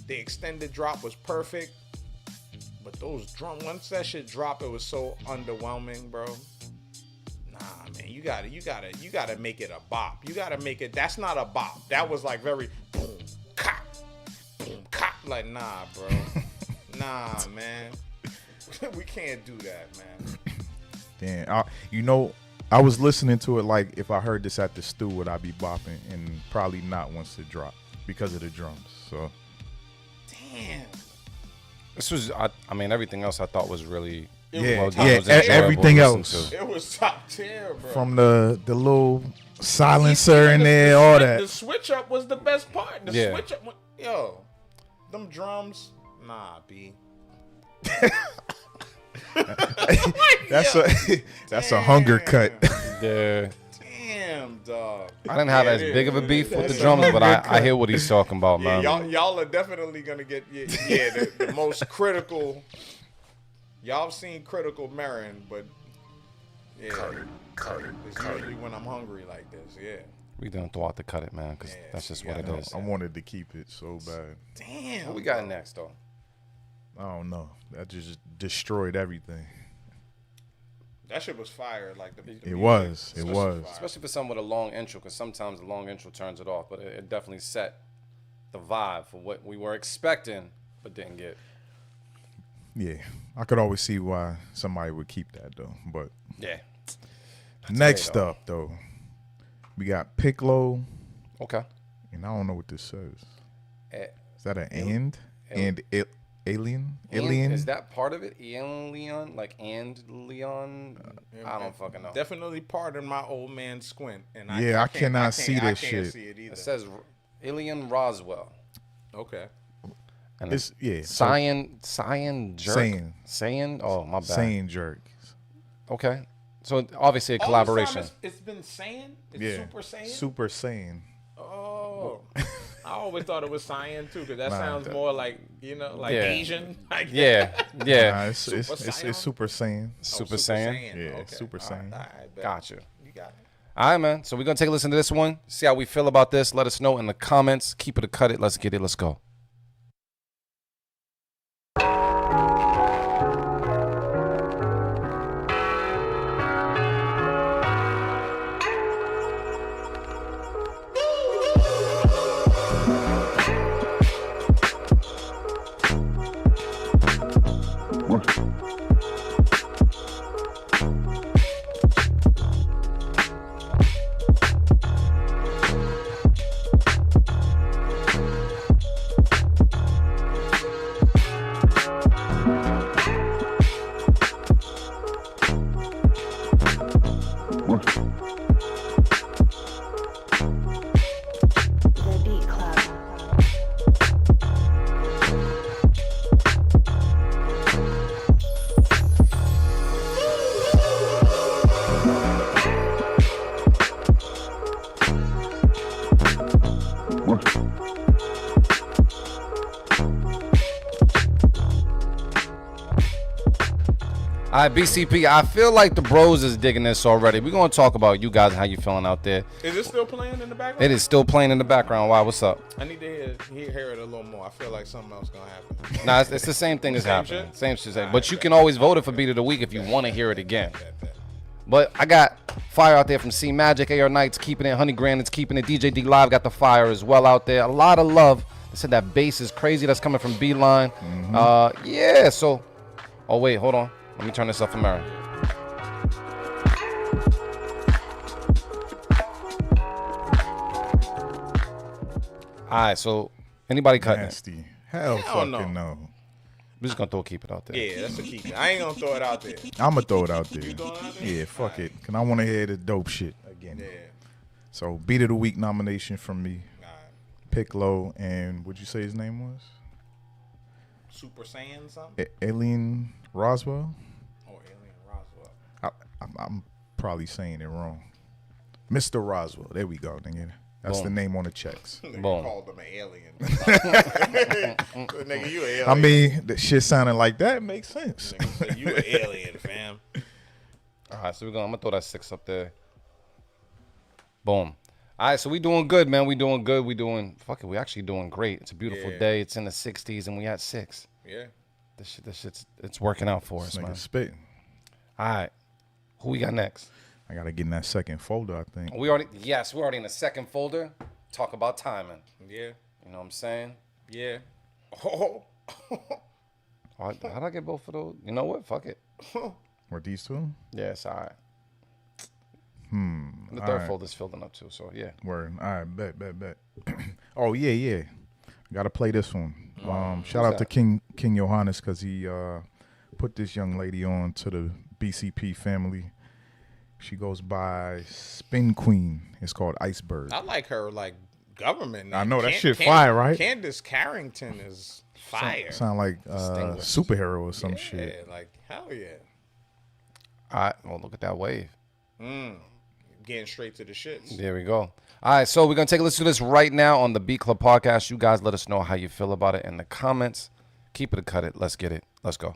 The extended drop was perfect. But those drums, once that shit dropped, it was so underwhelming, bro. Nah, man, you gotta make it a bop. You gotta make it. That's not a bop. That was like very boom, cop, boom, cop. Like, nah, bro. Nah, man. We can't do that, man. Damn. I was listening to it like if I heard this at the stew, would I be bopping? And probably not once it dropped because of the drums. So. Damn. This was, I mean, everything else I thought was really Yeah, well done. yeah, It was enjoyable everything to listen else. to. It was top tier, bro. From the little silencer in there, all that. The switch up was the best part. The Yeah. switch up, yo, them drums, nah, B. That's a hunger cut. Yeah. Damn, dog. I didn't have as big of a beef with the drums, but I hear what he's talking about, Yeah, man. y'all are definitely gonna get the most critical. Y'all have seen critical Marin, but yeah, it's usually when I'm hungry like this. Yeah. We don't throw out to cut it, man, because Yeah, that's just you what it gotta- is. I wanted to keep it so bad. Damn. What we got next, though? I don't know. That just destroyed everything. That shit was fire. Like the It music, was. It especially was. fire. Especially for someone with a long intro, because sometimes the long intro turns it off, but it definitely set the vibe for what we were expecting, but didn't get. Yeah. I could always see why somebody would keep that, though. But Yeah. next though. up, though, we got Piccolo. Okay. And I don't know what this says. Eh, Is that an and? Alien? and Alien? is that part of it? Leon? Like and Leon? I don't fucking know. Definitely pardon my old man squint. And Yeah, I can't- cannot see I this can't shit. See it either. It says Alien Roswell. Okay. And It's, yeah. Cyan Jerk? Saiyan. Saiyan? Oh, my bad. Saiyan jerk. Okay. So obviously a collaboration. It's been Saiyan? It's Yeah. Super Saiyan? Super Saiyan. Oh. I always thought it was Saiyan too, because that Nah, sounds that- more like, like Yeah. Asian. Like Yeah. Yeah. Nah, it's Super Saiyan? Super Saiyan. Super Saiyan? Yeah, Super Saiyan. All right, bet. Gotcha. You got it. All right, man. So we're going to take a listen to this one. See how we feel about this. Let us know in the comments. Keep it or cut it. Let's get it. Let's go. The Beat Club. All right, BCP, I feel like the bros is digging this already. We're going to talk about you guys and how you feeling out there. Is it still playing in the background? It is still playing in the background. Why? What's up? I need to hear it a little more. I feel like something else gonna happen. Nah, it's the same thing that's Same happening. shit? Same shit. Alright, But you bet. can always vote it for Beat of the Week if you want to hear it again. Bet. But I got fire out there from C Magic, AR Knights keeping it, Honey Grand is keeping it, DJ D Live got the fire as well out there. A lot of love. They said that bass is crazy. That's coming from Beeline. Yeah, so. Oh, wait, hold on. Let me turn this up for Mary. All right, so anybody cutting it? Nasty. Hell Hell no. fucking no. We're just going to keep it out there. Yeah, that's a keep. I ain't gonna throw it out there. I'm going to throw it out there. throwing it out there? Yeah, fuck it. Because I want to hear the dope shit again. Yeah. So, Beat of the Week nomination from me. Alright. Piccolo and what'd you say his name was? Super Saiyan something? Alien Roswell? Oh, Alien Roswell. I'm probably saying it wrong. Mr. Roswell. There we go, nigga. That's the Boom. name on the checks. Nigga Boom. called him an alien. Nigga, you an alien. I mean, the shit sounding like that makes sense. Nigga said, you an alien, fam. All right, so I'm going to throw that 6 up there. Boom. All right, so we doing good, man. We doing good. We actually doing great. It's a beautiful Yeah. day. It's in the 60s, and we at 6. Yeah. This shit's it's working out for us, This man. nigga spitting. All right, who we got next? I got to get in that second folder, I think. We're already in the second folder. Talk about timing. Yeah. You know what I'm saying? Yeah. Oh. How'd I get both of those? You know what? Fuck it. Were these two? Yeah, it's all right. The all third right. folder's filling up too, so yeah. Word. All right, bet. Oh, yeah. Got to play this one. Shout out to that? King Johannes because he put this young lady on to the BCP family. She goes by Spin Queen. It's called Iceberg. I like her, like, government name. I know, that shit fire, right? Candace Carrington is fire. Sound like Distinguished. superhero or some Yeah, shit. like, hell yeah. All right. Well, look at that wave. Getting straight to the shits. There we go. All right, so we're going to take a listen to this right now on the Beat Club podcast. You guys let us know how you feel about it in the comments. Keep it or cut it. Let's get it. Let's go.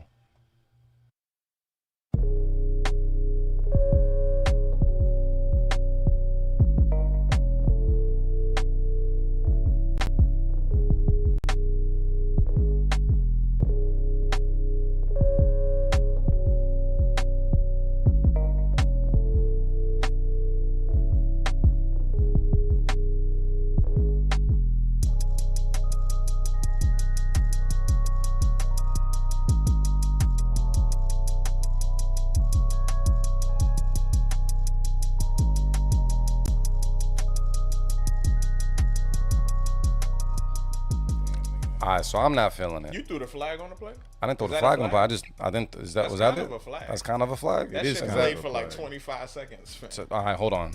All right, so I'm not feeling it. You threw the flag on the play? I didn't throw Is the that a flag on the flag? play. I didn't. Was that kind it? of a flag. That's kind of a flag. That It is shit kind played of for a like flag. 25 seconds. fam. So, all right, hold on.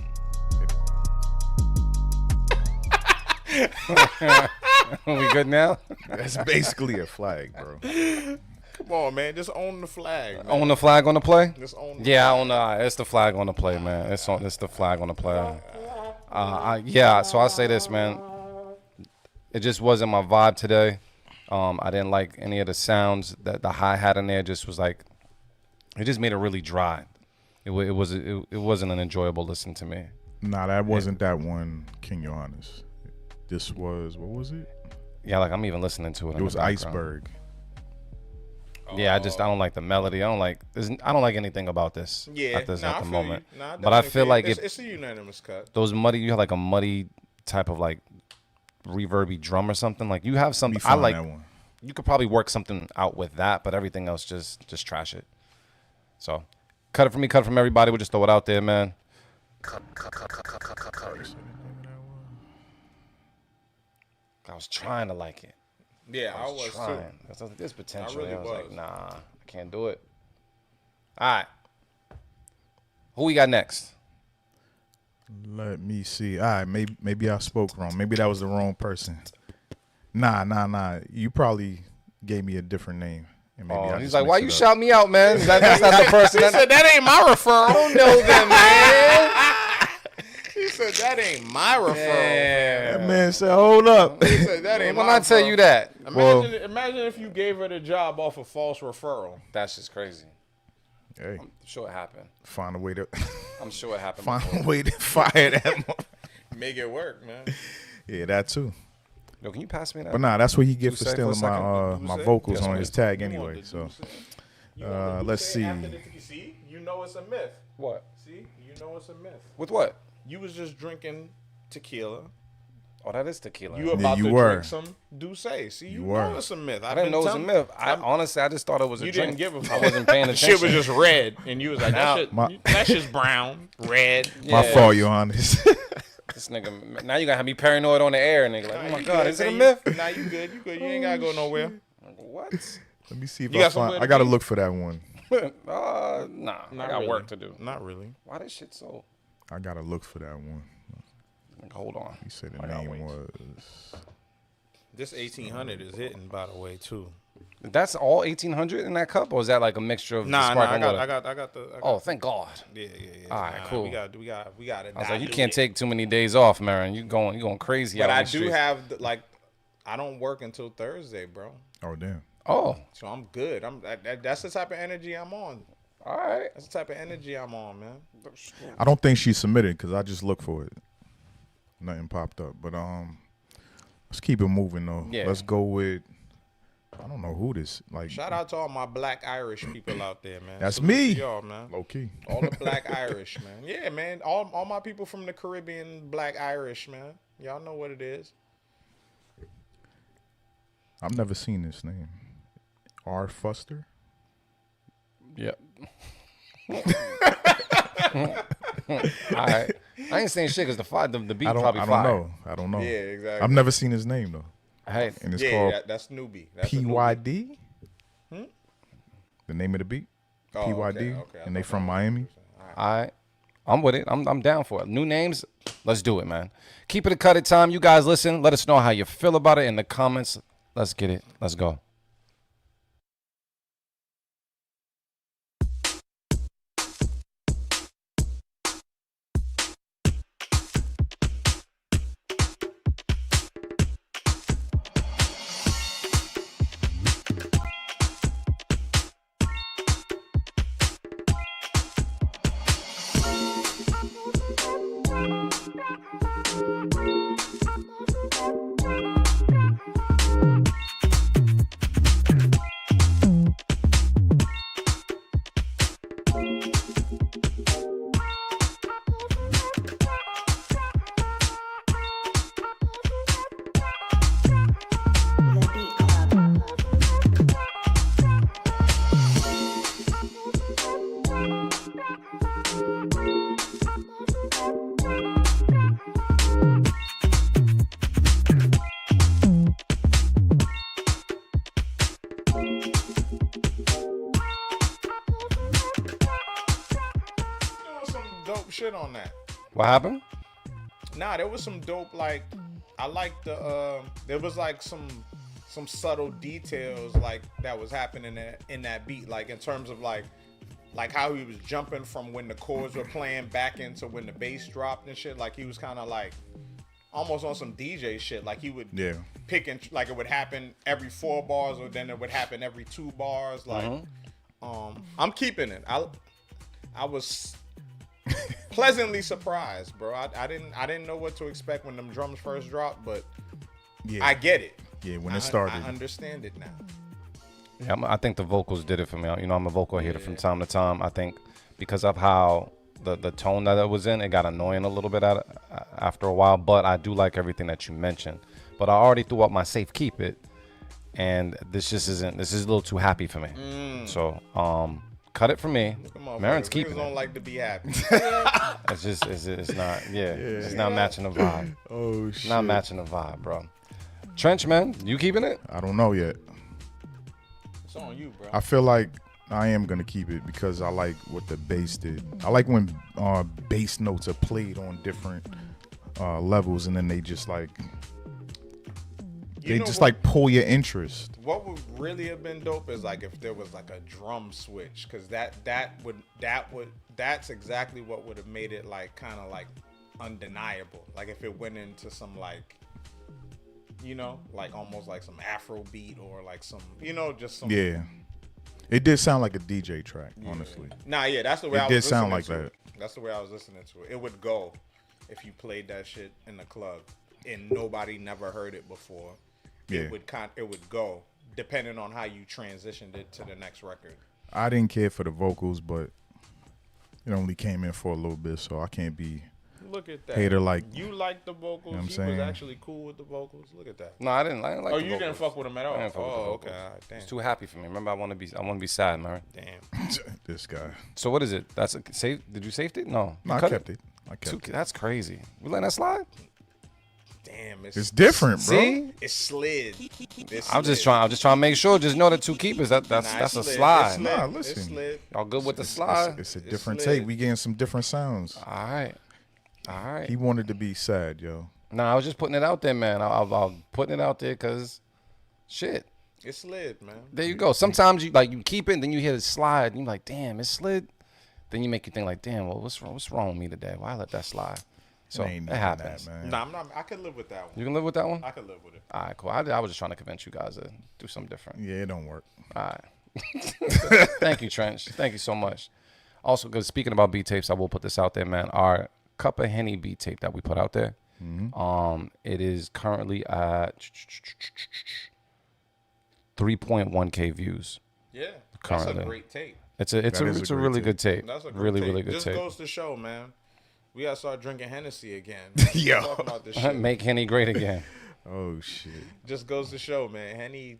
We good now? That's basically a flag, bro. Come on, man. Just own the flag. Man. Own the flag on the play? Just own the Yeah, I flag. own the. It's the flag on the play, man. It's the flag on the play. Yeah. So I say this, man. It just wasn't my vibe today. I didn't like any of the sounds. That the hi-hat in there just was like, it just made it really dry. It wasn't an enjoyable listen to me. Nah, that wasn't that one, King Johannes. This was, what was it? Yeah, like I'm even listening to it. It was Iceberg. Yeah, I don't like the melody. I don't like anything about this. Yeah, at the I feel moment. you. Nah, But I definitely feel like you. if It's a unanimous cut. those muddy, you have like a muddy type of like reverby drum or something. Like you have something. Me I find like. that one. You could probably work something out with that, but everything else just trash it. So, cut it from me, cut it from everybody. We'll just throw it out there, man. I was trying to like it. Yeah, I was trying. too. There's potential. I really I was like, was. nah, I can't do it. All right. Who we got next? Let me see. All right, maybe I spoke wrong. Maybe that was the wrong person. Nah. You probably gave me a different name. And maybe I He's just like, why you mixed it up. shout me out, man? That's not the person. He said that ain't my referral. I don't know them, man. He said that ain't my referral. That man said, hold up. He said that ain't When my I tell referral. you that, Imagine if you gave her the job off a false referral. that's just crazy. Hey, I'm sure it happened. find a way to I'm sure it happened. find before. a way to fire that mother- Make it work, man. Yeah, that too. Yo, can you pass me that? But nah, that's what he get for say for a stealing my second? my vocals Yes, on please. his tag You want anyway. the So Duce? You want the let's Duce see. after you see, you know it's a myth. What? See, you know it's a myth. With what? You was just drinking tequila. Oh, that is tequila. You about you to were. drink some Douce. See, you were. know it's a myth. I didn't know it was a myth. Honestly, I just thought it was a You drink. didn't give a fuck. I wasn't paying The attention. shit was just red, and you was like, Now- that's just brown, red. My Yeah. fault, Johannes. This nigga, now you gotta have me paranoid on the air, nigga. Like, oh my You god, good, is it a man. myth? Nah, you good. You good. You ain't gotta go nowhere. Like, what? Let me see if You I got find. somewhere to I gotta be? look for that one. Nah, I got really. work to do. Not really. Why this shit so? I gotta look for that one. Like, hold on. He said the I gotta name wait. was. This 1800 is hitting, by the way, too. That's all 1800 in that cup, or is that like a mixture of Nah, sparkling water? I got the. Oh, thank God. Yeah. All right, cool. We got it. I was like, you can't take too many days off, man. You going crazy. But out I in the do streets. have I don't work until Thursday, bro. Oh damn. Oh, So I'm good. That's the type of energy I'm on. all right. That's the type of energy I'm on, man. I don't think she submitted because I just looked for it. Nothing popped up, but let's keep it moving though. Yeah. Let's go with. I don't know who this like. Shout out to all my black Irish people out there, man. That's Salute me. to y'all, man. Low key. All the black Irish, man. Yeah, man. All my people from the Caribbean, black Irish, man. Y'all know what it is. I've never seen this name. R. Fuster. Yep. All right. I ain't saying shit because the beat I don't probably fire. know. I don't know. Yeah, exactly. I've never seen his name though, Hey, and it's Yeah, called that's newbie. That's a newbie. PYD. The name of the beat. Oh, PYD, okay. I and they thought from Miami. all right. I'm with it. I'm down for it. New names. Let's do it, man. Keep it a cut at time. You guys listen. Let us know how you feel about it in the comments. Let's get it. Let's go. The Beat Club. There was some dope shit on that. What happened? Nah, there was some dope, like, I like there was like some subtle details like that was happening in that beat, like in terms of like how he was jumping from when the chords were playing back into when the bass dropped and shit. Like he was kind of like almost on some DJ shit. Like he would pick and like it would happen every 4 bars, or then it would happen every 2 bars. Like I'm keeping it. I was pleasantly surprised, bro. I didn't know what to expect when them drums first dropped, but Yeah, I get it. yeah. When it started, I understand it now. Yeah, I think the vocals did it for me. You know, I'm a vocal hater from time to time. I think because of how the tone that it was in, it got annoying a little bit after a while. But I do like everything that you mentioned. But I already threw up my safe keep it, and this just isn't. This is a little too happy for me. So cut it for me. Marin's keeping it. Don't like to be happy. It's just it's not. Yeah, it's not matching the vibe. oh shit, Not matching the vibe, bro. Trench, man, you keeping it? I don't know yet. It's on you, bro. I feel like I am gonna keep it because I like what the bass did. I like when bass notes are played on different levels, and then they just like like pull your interest. What would really have been dope is like if there was like a drum switch, because that's exactly what would have made it like kind of like undeniable. Like if it went into some like, you know, like almost like some Afro beat or like some, you know, just some. Yeah, it did sound like a DJ track, honestly. Nah, yeah, that's the way I was It did listening sound like to that. it. That's the way I was listening to it. It would go if you played that shit in the club and nobody never heard it before. Yeah. It would go depending on how you transitioned it to the next record. I didn't care for the vocals, but it only came in for a little bit, so I can't be Look at that. hater like. You like the vocals. You know what I'm He saying? was actually cool with the vocals. Look at that. No, I didn't like. Oh, the you didn't vocals. fuck with him at all. I didn't fuck with the Oh, vocals. okay. All right, damn. It's too happy for me. Remember, I want to be sad, man. Damn. This guy. So what is it? That's a save. Did you save it? No. No, You I cut kept it. I kept it. That's crazy. We letting that slide? Damn. It's different, bro. See, It slid. I'm just trying to make sure. Just know the two keepers. That's a slide. Nah, It listen. slid. Y'all good with the slide? It's a different slid. take. We getting some different sounds. All right. He wanted to be sad, yo. Nah, I was just putting it out there, man. I'm putting it out there because, shit. It slid, man. There you go. Sometimes you keep it, and then you hear it slide, and you're like, damn, it slid. Then you make you think like, damn, well, what's wrong with me today? Why I let that slide? So Ain't it none of happens. that, man. Nah, I'm not. I could live with that one. You can live with that one? I could live with it. All right, cool. I was just trying to convince you guys to do something different. Yeah, it don't work. All right. Thank you, Trench. Thank you so much. Also, because speaking about beat tapes, I will put this out there, man. Our Cup of Henny beat tape that we put out there, it is currently at 3.1K views. Yeah, Currently. that's a great tape. It's That is a a great really tape. good tape. That's a great really tape. really good Just tape. goes to show, man. We gotta start drinking Hennessy again. Yo. Talk about this shit. Make Henny great again. Oh shit. Just goes to show, man. Henny.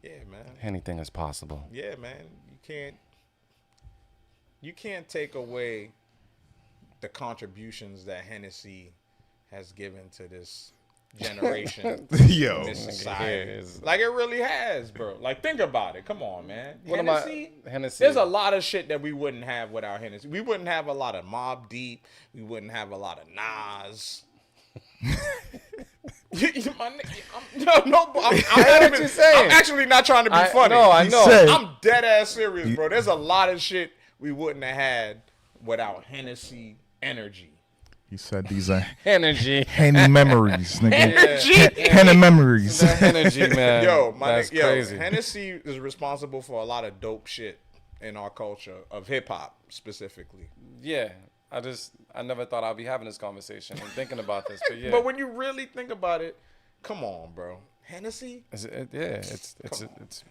Yeah, man. Anything is possible. Yeah, man. You can't take away the contributions that Hennessy has given to this generation, Yo. this society. is- Like it really has, bro. Like think about it. Come on, man. What am I- Hennessy. There's a lot of shit that we wouldn't have without Hennessy. We wouldn't have a lot of Mobb Deep. We wouldn't have a lot of Nas. I'm actually not trying to be funny. No, I know. said- I'm dead ass serious, bro. There's a lot of shit we wouldn't have had without Hennessy energy. He said these are Energy. Henny memories, nigga. Energy. Henny memories. The energy, man. Yo, That's crazy. Hennessy is responsible for a lot of dope shit in our culture of hip hop specifically. Yeah. I never thought I'd be having this conversation and thinking about this, but yeah. But when you really think about it, come on, bro. Hennessy? It's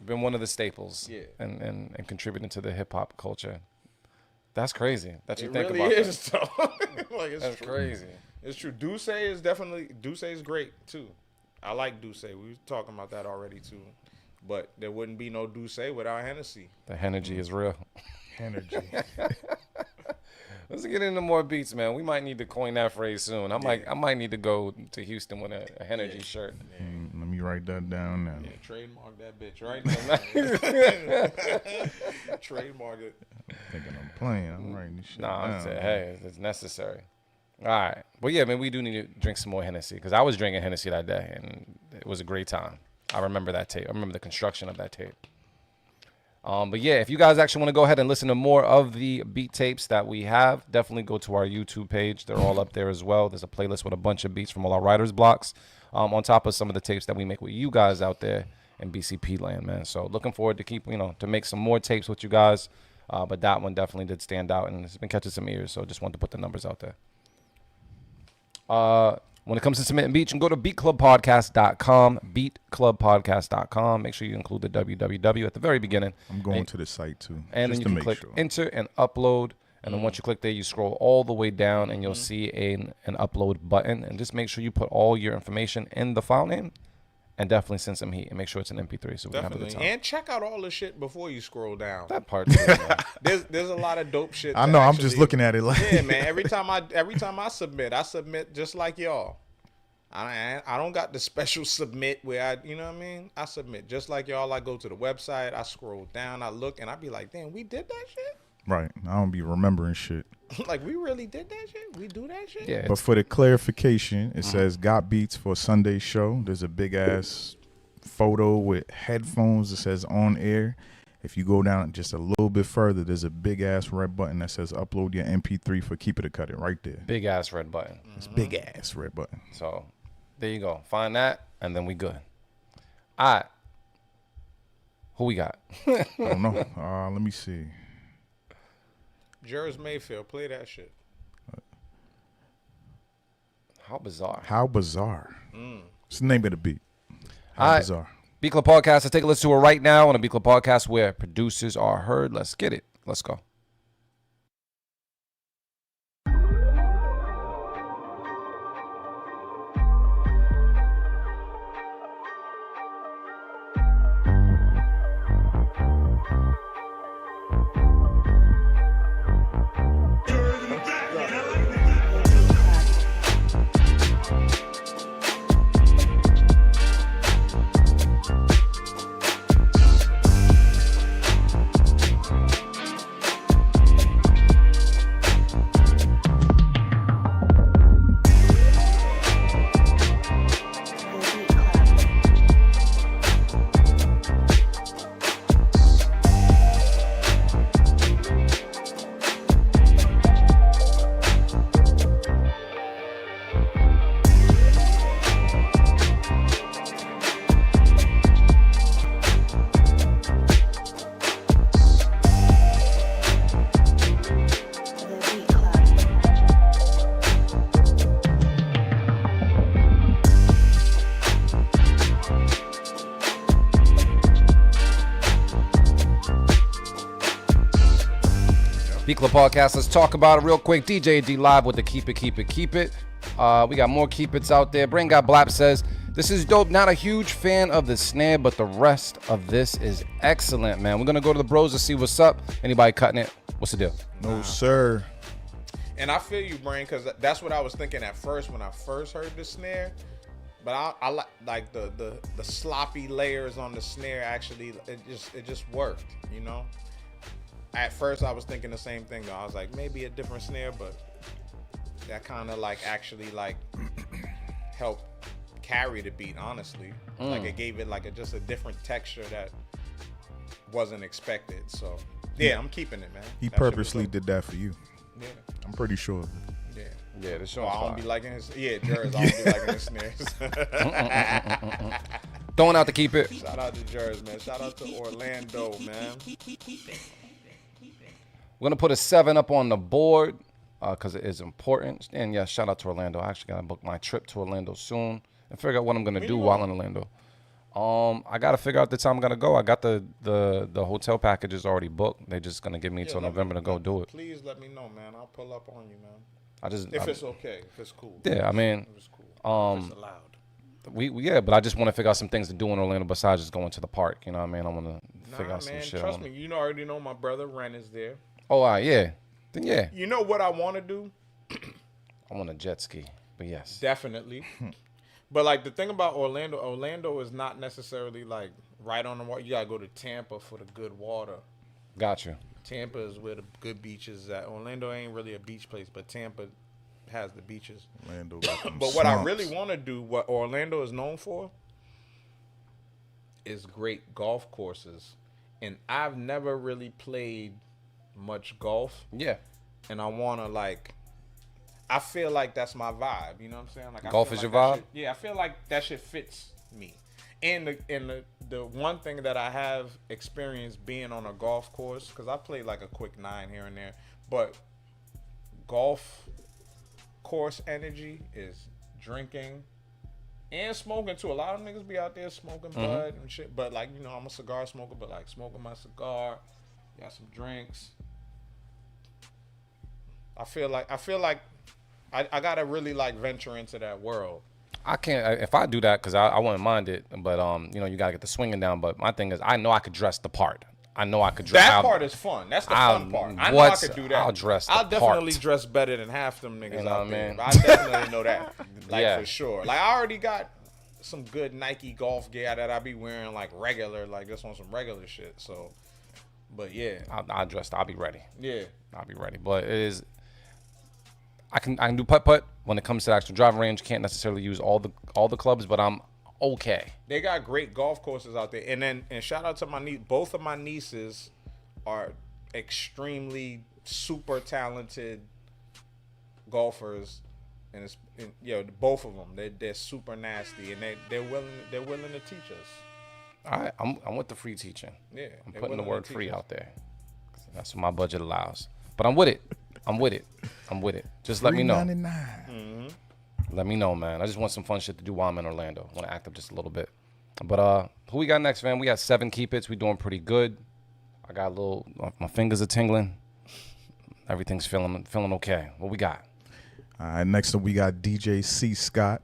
been one of the staples. Yeah. And contributing to the hip hop culture. That's crazy that you It think really about is, that. though. Like, it's That's true. crazy. It's true. Duce is great too. I like Duce. We were talking about that already too. But there wouldn't be no Duce without Hennessy. The energy is real. Energy. Let's get into more beats, man. We might need to coin that phrase soon. I might need to go to Houston with a energy shirt. Let me write that down now. Yeah, trademark that bitch right now. Trademark it. Thinking I'm playing. I'm writing this shit Nah, I'm down. saying, hey, it's necessary. All right. But yeah, man, we do need to drink some more Hennessy because I was drinking Hennessy that day and it was a great time. I remember that tape. I remember the construction of that tape. But yeah, if you guys actually want to go ahead and listen to more of the beat tapes that we have, definitely go to our YouTube page. They're all up there as well. There's a playlist with a bunch of beats from all our writers' blocks, on top of some of the tapes that we make with you guys out there in BCP land, man. So looking forward to to make some more tapes with you guys. But that one definitely did stand out, and it's been catching some ears. So just wanted to put the numbers out there. When it comes to submitting beats, you can go to beatclubpodcast.com, beatclubpodcast.com. Make sure you include the www at the very beginning. I'm going to the site too. And just then you to can make click sure. enter and upload. And then once you click there, you scroll all the way down and you'll see an upload button. And just make sure you put all your information in the file name and definitely send some heat and make sure it's an MP3 so we can have a good Definitely. time. And check out all the shit before you scroll down. That part too, man. There's a lot of dope shit. I to know. I'm actually- just looking at it like. Yeah, man. Every time I submit just like y'all. I don't got the special submit where you know what I mean? I submit just like y'all. I go to the website, I scroll down, I look, and I be like, damn, we did that shit? Right. I don't be remembering shit. Like, we really did that shit? We do that shit? Yeah. But for the clarification, it says got beats for Sunday show. There's a big ass photo with headphones that says on air. If you go down just a little bit further, there's a big ass red button that says upload your MP3 for Keep It or Cut It right there. Big ass red button. It's big ass red button. So there you go. Find that and then we good. All right. Who we got? I don't know. Let me see. Jerris Mayfield, play that shit. How bizarre. How bizarre. It's the name of the beat. How All right. bizarre. B Club Podcast. Let's take a listen to it right now on a B Club Podcast where producers are heard. Let's get it. Let's go. The Beat Club. The Beat Club. B Club Podcast. Let's talk about it real quick. DJ D Live with the Keep It, Keep It, Keep It. We got more Keep It's out there. Brain God Blap says, this is dope. Not a huge fan of the snare, but the rest of this is excellent, man. We're going to go to the bros to see what's up. Anybody cutting it? What's the deal? No, sir. And I feel you, Brain, because that's what I was thinking at first when I first heard the snare. But I like the sloppy layers on the snare. Actually, it just worked, you know. At first, I was thinking the same thing though. I was like, maybe a different snare, but that kind of like actually like helped carry the beat. Honestly, like it gave it like just a different texture that wasn't expected. So yeah, I'm keeping it, man. He That shit was purposely dope. did that for you. Yeah. I'm pretty sure. Yeah. Yeah, this So show. I don't be liking his. Yeah, Jerris, I don't be liking his snares. Throwing out the Keep It. Shout out to Jerris, man. Shout out to Orlando, man. We're going to put a 7 up on the board because it is important. And yeah, shout out to Orlando. I actually got to book my trip to Orlando soon and figure out what I'm going to do while in Orlando. I got to figure out the time I'm going to go. I got the hotel packages already booked. They're just going to give me until November to go do it. Please let me know, man. I'll pull up on you, man. If It's okay, if it's cool. Yeah, I mean, If it's cool. If it's allowed. yeah, but I just want to figure out some things to do in Orlando besides just going to the park. You know what I mean? I want to figure out some Man, shit. trust me. You already know my brother Ren is there. Oh, yeah. Then yeah, You know what I want to do? I want a jet ski. But yes. Definitely. But like the thing about Orlando is not necessarily like right on the water. You gotta go to Tampa for the good water. Got you. Tampa is where the good beaches at. Orlando ain't really a beach place, but Tampa has the beaches. Orlando got them But what I swamps. really want to do, what Orlando is known for, is great golf courses. And I've never really played much golf. Yeah. And I want to I feel like that's my vibe. You know what I'm saying? Like Golf I feel is like your that vibe? shit- yeah, I feel like that shit fits me. And the one thing that I have experienced being on a golf course, because I played like a quick 9 here and there, but golf course energy is drinking and smoking too. A lot of niggas be out there smoking bud and shit. But like, you know, I'm a cigar smoker, but like smoking my cigar, got some drinks. I feel like I gotta really like venture into that world. I can't if I do that because I wouldn't mind it, but you know, you gotta get the swinging down. But my thing is, I know I could dress the part. I know I could dress. That part is fun. That's the fun part. I know I could do that. I'll dress the I'll definitely part. dress better than half them niggas You know out what I there. mean? I definitely know that. Like Yeah. for sure. Like I already got some good Nike golf gear that I be wearing like regular, like just on some regular shit. So, but yeah, I'll dress. I'll be ready. yeah. I'll be ready. But it is. I can do putt when it comes to the actual driving range. Can't necessarily use all the clubs, but I'm okay. They got great golf courses out there. And shout out to my niece. Both of my nieces are extremely super talented golfers, and both of them they're super nasty, and they're willing to teach us. I'm with the free teaching. Yeah, I'm they're putting the willing to word teach free us. out there. That's what my budget allows. But I'm with it. Just let me know. $3.99. Let me know, man. I just want some fun shit to do while I'm in Orlando. Want to act up just a little bit. But who we got next, man? We got 7 keep its. We doing pretty good. I got a little. My fingers are tingling. Everything's feeling okay. What we got? All right, next up we got DJ C. Scott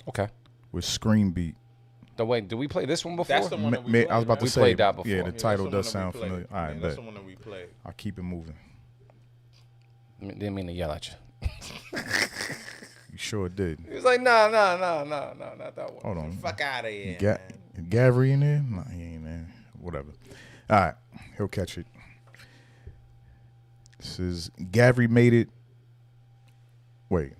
Okay. with Scream Beat. Wait, did we play this one before? That's the one that we played. I was about to We say, played that before. yeah, Yeah, the that's title the does one that sound we played. familiar. All right, That's bet. the one that we played. I'll keep it moving. Didn't mean to yell at you. You sure did. He was like, nah, not that one. Hold on. Fuck out of here. Gavry in there? Nah, he ain't there. Whatever. All right, he'll catch it. This is Gavry made it. Wait,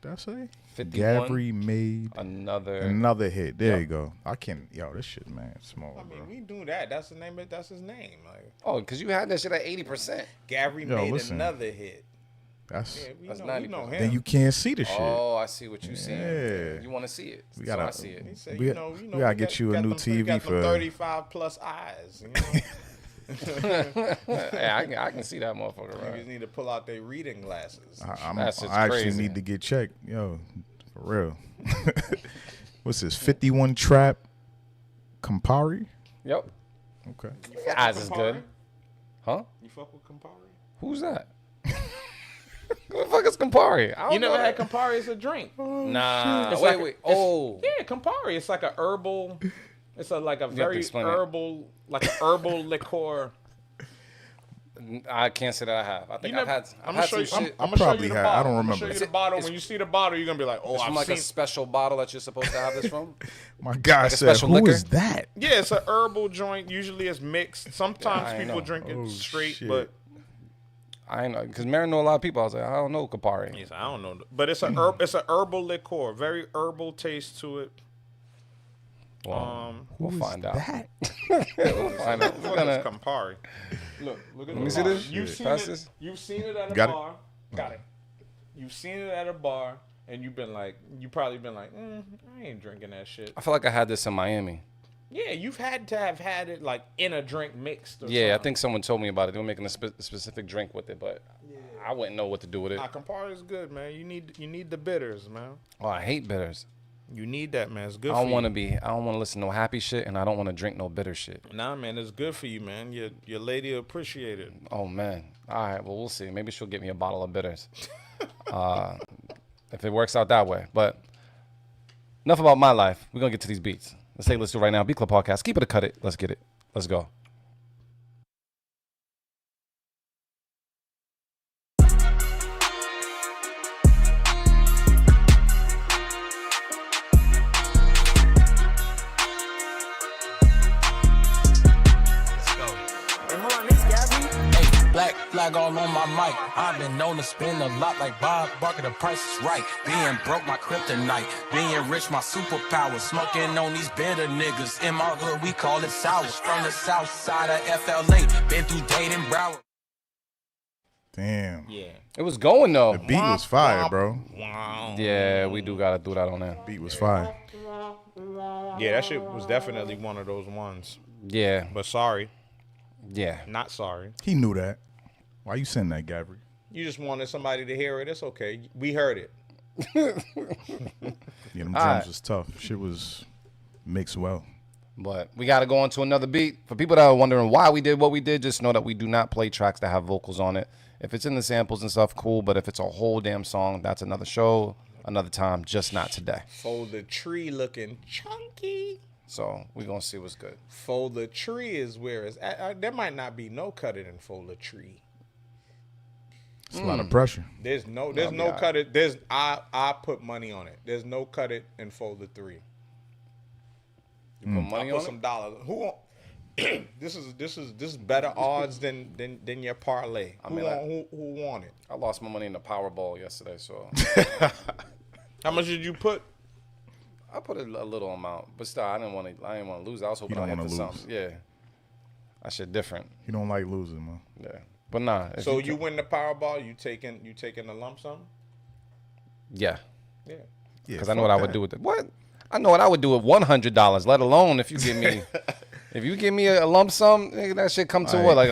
what did I say? 51. Gavry made Another hit. There you go. I can't. Yo, this shit, man, small, I bro. mean, we do that. That's the name. That's his name. Like Oh, because you had that shit at 80%. Gary Yo, made listen. another hit. That's Yeah, we That's know 90%. him. then you can't see the shit. Oh, I see what you see. Yeah. You want to see it. We So gotta- I see it. He said, we you know, we gotta get you a new them, TV got for. them 35 plus eyes. You know? Yeah, I can see that motherfucker, Niggas right? need to pull out their reading glasses. That's just I actually crazy. need to get checked. Yo, for real. What's this? 51 Trap Campari? Yep. Okay. Your eyes is good. Huh? You fuck with Campari? Who's that? Who the fuck is Campari? I don't You never know had that. Campari as a drink? Nah. It's Wait, like a- wait. Oh. Yeah, Campari. It's like a herbal. It's like a to very explain it. herbal, like a herbal liqueur. I can't say that I have. I think You I've never- had. I'm I've gonna had show some you. shit. I'm gonna show probably you the had- bottle. I don't I'm gonna show remember. you the bottle. It's- When you see the bottle, you're gonna be like, "Oh, It's from I've like seen." a special bottle that you're supposed to have this from. My guy a said, special "Who liquor? is that?" Yeah, it's a herbal joint. Usually it's mixed. Sometimes I ain't people know. drink it Oh, straight, shit. but I ain't know because Mary know a lot of people. I was like, I don't know Campari. yes, I don't know. But it's a herb. It's a herbal liqueur. Very herbal taste to it. Well, we'll find out. That? We'll find out. We're What gonna. is Campari? Look at Let me see this. You've seen Pass it. this. You've seen it at a Got it? bar. Got it. You've seen it at a bar, and you've probably been like, I ain't drinking that shit. I feel like I had this in Miami. Yeah, you've had to have had it like in a drink mixed. Or Yeah, I something. think someone told me about it. They were making a specific drink with it, but I wouldn't know what to do with it. Nah, Campari is good, man. You need the bitters, man. Oh, I hate bitters. You need that, man. It's good. I don't for want to you. be. I don't want to listen to no happy shit, and I don't want to drink no bitter shit. Nah, man, it's good for you, man. Your lady will appreciate it. Oh man. All right. Well, we'll see. Maybe she'll get me a bottle of bitters. If it works out that way. But enough about my life. We're gonna get to these beats. Let's do it right now. Beat Club Podcast. Keep it or cut it. Let's get it. Let's go. Black flag all on my mic. I've been known to spend a lot like Bob Barker. The price is right. Being broke, my kryptonite. Being rich, my superpower. Smoking on these bitter niggas. In my hood, we call it sours. From the south side of FLA. Been through Dayton, Broward. Damn. Yeah. It was going though. The beat was fire, bro. Wow. Yeah, we do gotta do that on there. Beat was fire. Yeah, that shit was definitely one of those ones. Yeah. But sorry, Yeah. not sorry. He knew that. Why you send that, Gabri? You just wanted somebody to hear it. It's okay. We heard it. Yeah, them drums was tough. Shit was mixed well. But we got to go on to another beat. For people that are wondering why we did what we did, just know that we do not play tracks that have vocals on it. If it's in the samples and stuff, cool. But if it's a whole damn song, that's another show, another time, just not today. Fold the tree looking chunky. So we're going to see what's good. Fold the tree is where it's at. There might not be no cutting in fold the tree. It's a lot of pressure. There's no cut it. I put money on it. There's no cut it and fold the 3. You put money I on put some dollars. Who? This is better odds than your parlay. Who won it? I lost my money in the Powerball yesterday, so How much did you put? I put a little amount, but still, I didn't want to lose. I was hoping You I don't hit wanna for lose. something. Yeah, that shit different. He don't like losing, man. Yeah, but nah. if So you can- win the Powerball, you taking a lump sum? Yeah, Yeah. because I know what I would do with it. What? I know what I would do with $100. Let alone if you give me, if you give me a lump sum, nigga, that shit come to what, like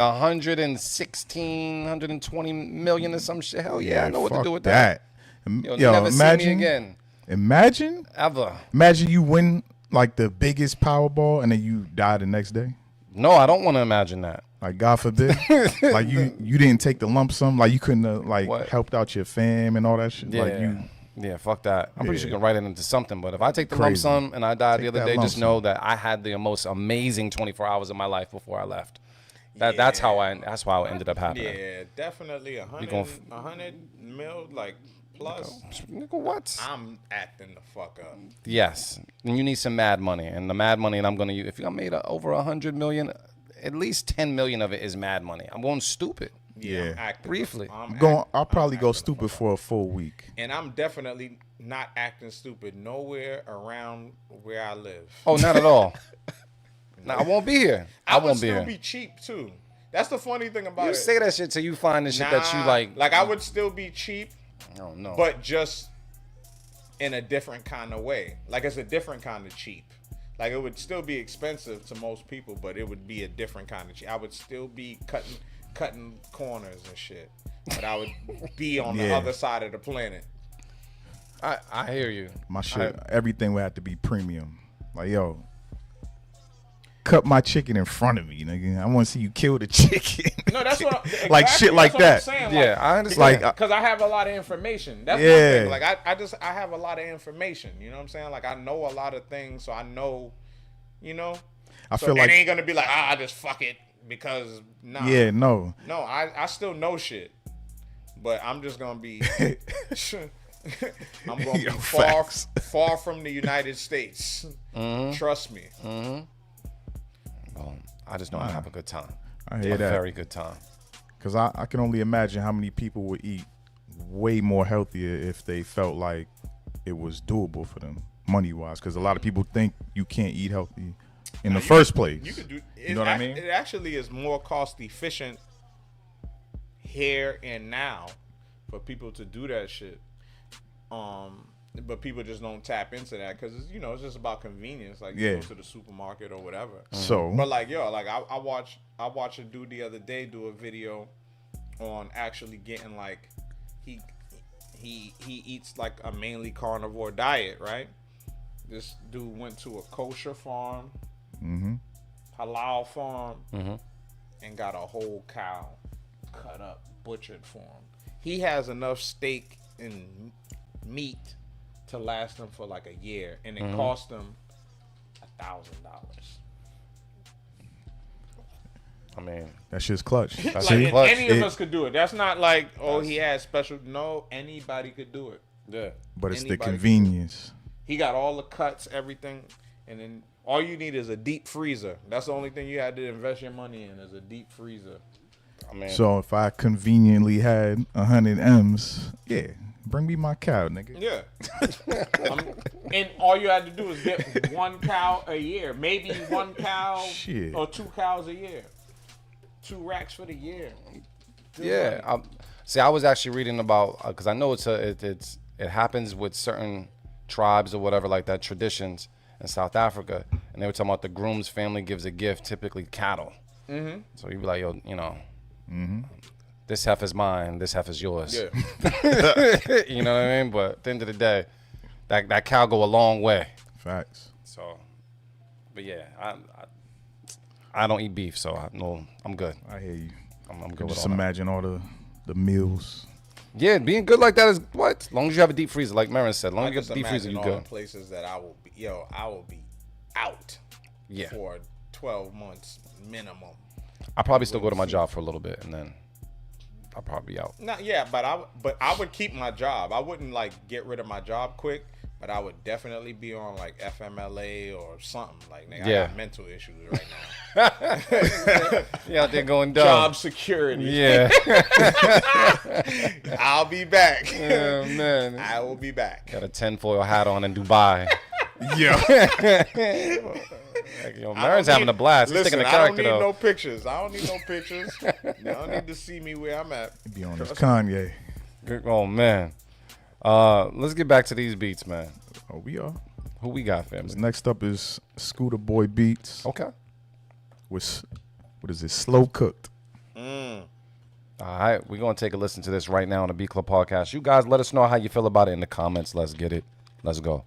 116, 120 million or some shit. Hell yeah, I know what to fuck do with that. You'll Yo, never see me imagine again, Imagine ever. you win like the biggest Powerball and then you die the next day. No, I don't want to imagine that. Like God forbid, like you didn't take the lump sum, like you couldn't have like What? helped out your fam and all that shit. Yeah, Like you, yeah, fuck that. I'm pretty sure you can write it into something. But if I take the lump Crazy. sum and I die the Take other that day, lump just sum. know that I had the most amazing 24 hours of my life before I left. That's how I. That's why it ended up happening. Yeah, definitely 100, gon' 100 mil, like plus. Nigga, what? I'm acting the fuck up. Yes, and you need some mad money, and the mad money, and I'm gonna use. If I made over 100 million, at least 10 million of it is mad money. I'm going stupid. Yeah. I'm acting, Briefly. I'll probably go stupid for a full week. And I'm definitely not acting stupid nowhere around where I live. Oh, not at all. No, I won't be here. I would won't be still here. be cheap too. That's the funny thing about You it. say that shit till you find the shit that you like. Like I would still be cheap, Oh no. but just in a different kind of way. Like it's a different kind of cheap. Like it would still be expensive to most people, but it would be a different kind of cheap. I would still be cutting corners and shit, but I would be on the Yeah. other side of the planet. I hear you. My shit, everything would have to be premium. Like yo, cut my chicken in front of me, nigga. I want to see you kill the chicken. No, that's what. Exactly, Like shit like that's that. what I'm saying. Yeah, I understand. Like, Because I have a lot of information. That's my Yeah. thing. Like I have a lot of information. You know what I'm saying? Like I know a lot of things, so I know. You know. I So feel it like ain't gonna be like I just fuck it because nah. yeah, no. No, I still know shit, but I'm just gonna be. I'm gonna be Yo, far facts. far from the United States. Trust me. Well, I just know I have a good time. I hear A that. very good time. Because I can only imagine how many people would eat way more healthier if they felt like it was doable for them money wise. Because a lot of people think you can't eat healthy in the first place. You could do. You know what I mean? It actually is more cost efficient here and now for people to do that shit. But people just don't tap into that because it's just about convenience. Like you Yeah. go to the supermarket or whatever. So, But like I watched a dude the other day do a video on actually getting like he eats like a mainly carnivore diet, right? This dude went to a kosher farm, halal farm, and got a whole cow cut up, butchered for him. He has enough steak and meat to last him for like a year, and it cost him $1,000. I mean, that shit's clutch. That's Like it. Clutch. any of us could do it. That's not like he had special. No, anybody could do it. yeah. But it's the Anybody can do it. convenience. He got all the cuts, everything, and then all you need is a deep freezer. That's the only thing you had to invest your money in is a deep freezer. I mean, So if I conveniently had 100 M's, yeah, bring me my cow, nigga. Yeah. And all you had to do is get one cow a year, maybe one cow Shit. or 2 cows a year. 2 racks for the year. yeah. I was actually reading about because I know it happens with certain tribes or whatever like that, traditions, in South Africa, and they were talking about the groom's family gives a gift, typically cattle. Mm-hmm. So you'd be like, yo, you know, this half is mine, this half is yours. Yeah. You know what I mean? But at the end of the day, that cow go a long way. Facts. So, but yeah, I don't eat beef, so I'm good. I hear you. I'm good with Just all that. imagine all the meals. Yeah, being good like that is what? As long as you have a deep freezer, like Marin said. As long I as you just have a deep freezer, imagine you all the good. places that I will be out Yeah. for 12 months minimum. I'll probably still go to my job for a little bit, and then I'll probably be out. But I would keep my job. I wouldn't like get rid of my job quick, but I would definitely be on like FMLA or something. Like, nigga, Yeah. I got mental issues right now. Yeah, out there going dumb. Job security. Yeah. I'll be back. Yeah, man. I will be back. Got a tinfoil hat on in Dubai. Yeah. Like, yo, Marin's having a blast. He's Listen, taking the I don't character need though. no pictures. I don't need no pictures. You don't need to see me where I'm at. Be on this Kanye. Oh man. Let's get back to these beats, man. Oh, we are. Who we got, family? Next up is Scooter Boy Beats. Okay. With, what is it? Slow Cooked. All right, we're going to take a listen to this right now on the Beat Club Podcast. You guys let us know how you feel about it in the comments. Let's get it. Let's go.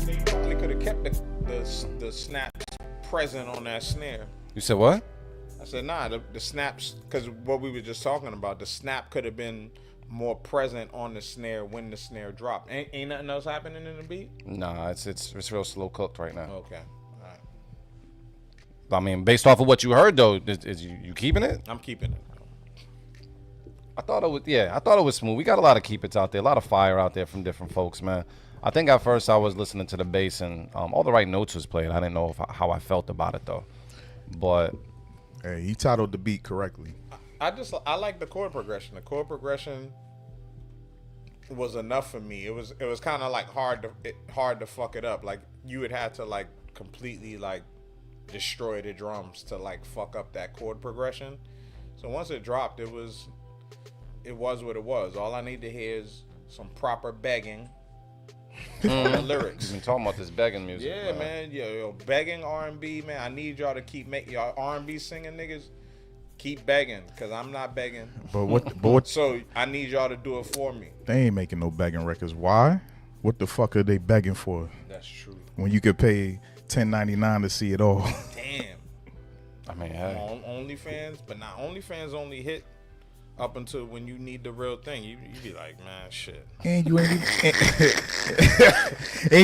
They probably could have kept the snaps present on that snare. You said what? I said, nah, the snaps, because what we were just talking about, the snap could have been more present on the snare when the snare dropped. Ain't nothing else happening in the beat? Nah, it's real slow cooked right now. Okay. All right. I mean, based off of what you heard though, is you keeping it? I'm keeping it. I thought it was smooth. We got a lot of keep it's out there, a lot of fire out there from different folks, man. I think at first I was listening to the bass and all the right notes was played. I didn't know how I felt about it though, but Hey, he titled the beat correctly. I like the chord progression. The chord progression was enough for me. It was kind of like hard to fuck it up. Like you would have to like completely like destroy the drums to like fuck up that chord progression. So once it dropped, it was what it was. All I need to hear is some proper begging on the lyrics. you've been talking about this begging music. Yeah, man. Yo, begging R&B, man. I need y'all to keep making y'all R&B singing niggas. Keep begging, cause I'm not begging. But what? So I need y'all to do it for me. They ain't making no begging records. Why? What the fuck are they begging for? That's true. When you could pay $10.99 to see it all. Damn. I mean, hey. On OnlyFans, but not OnlyFans only hit up until when you need the real thing. You be like, man, shit. And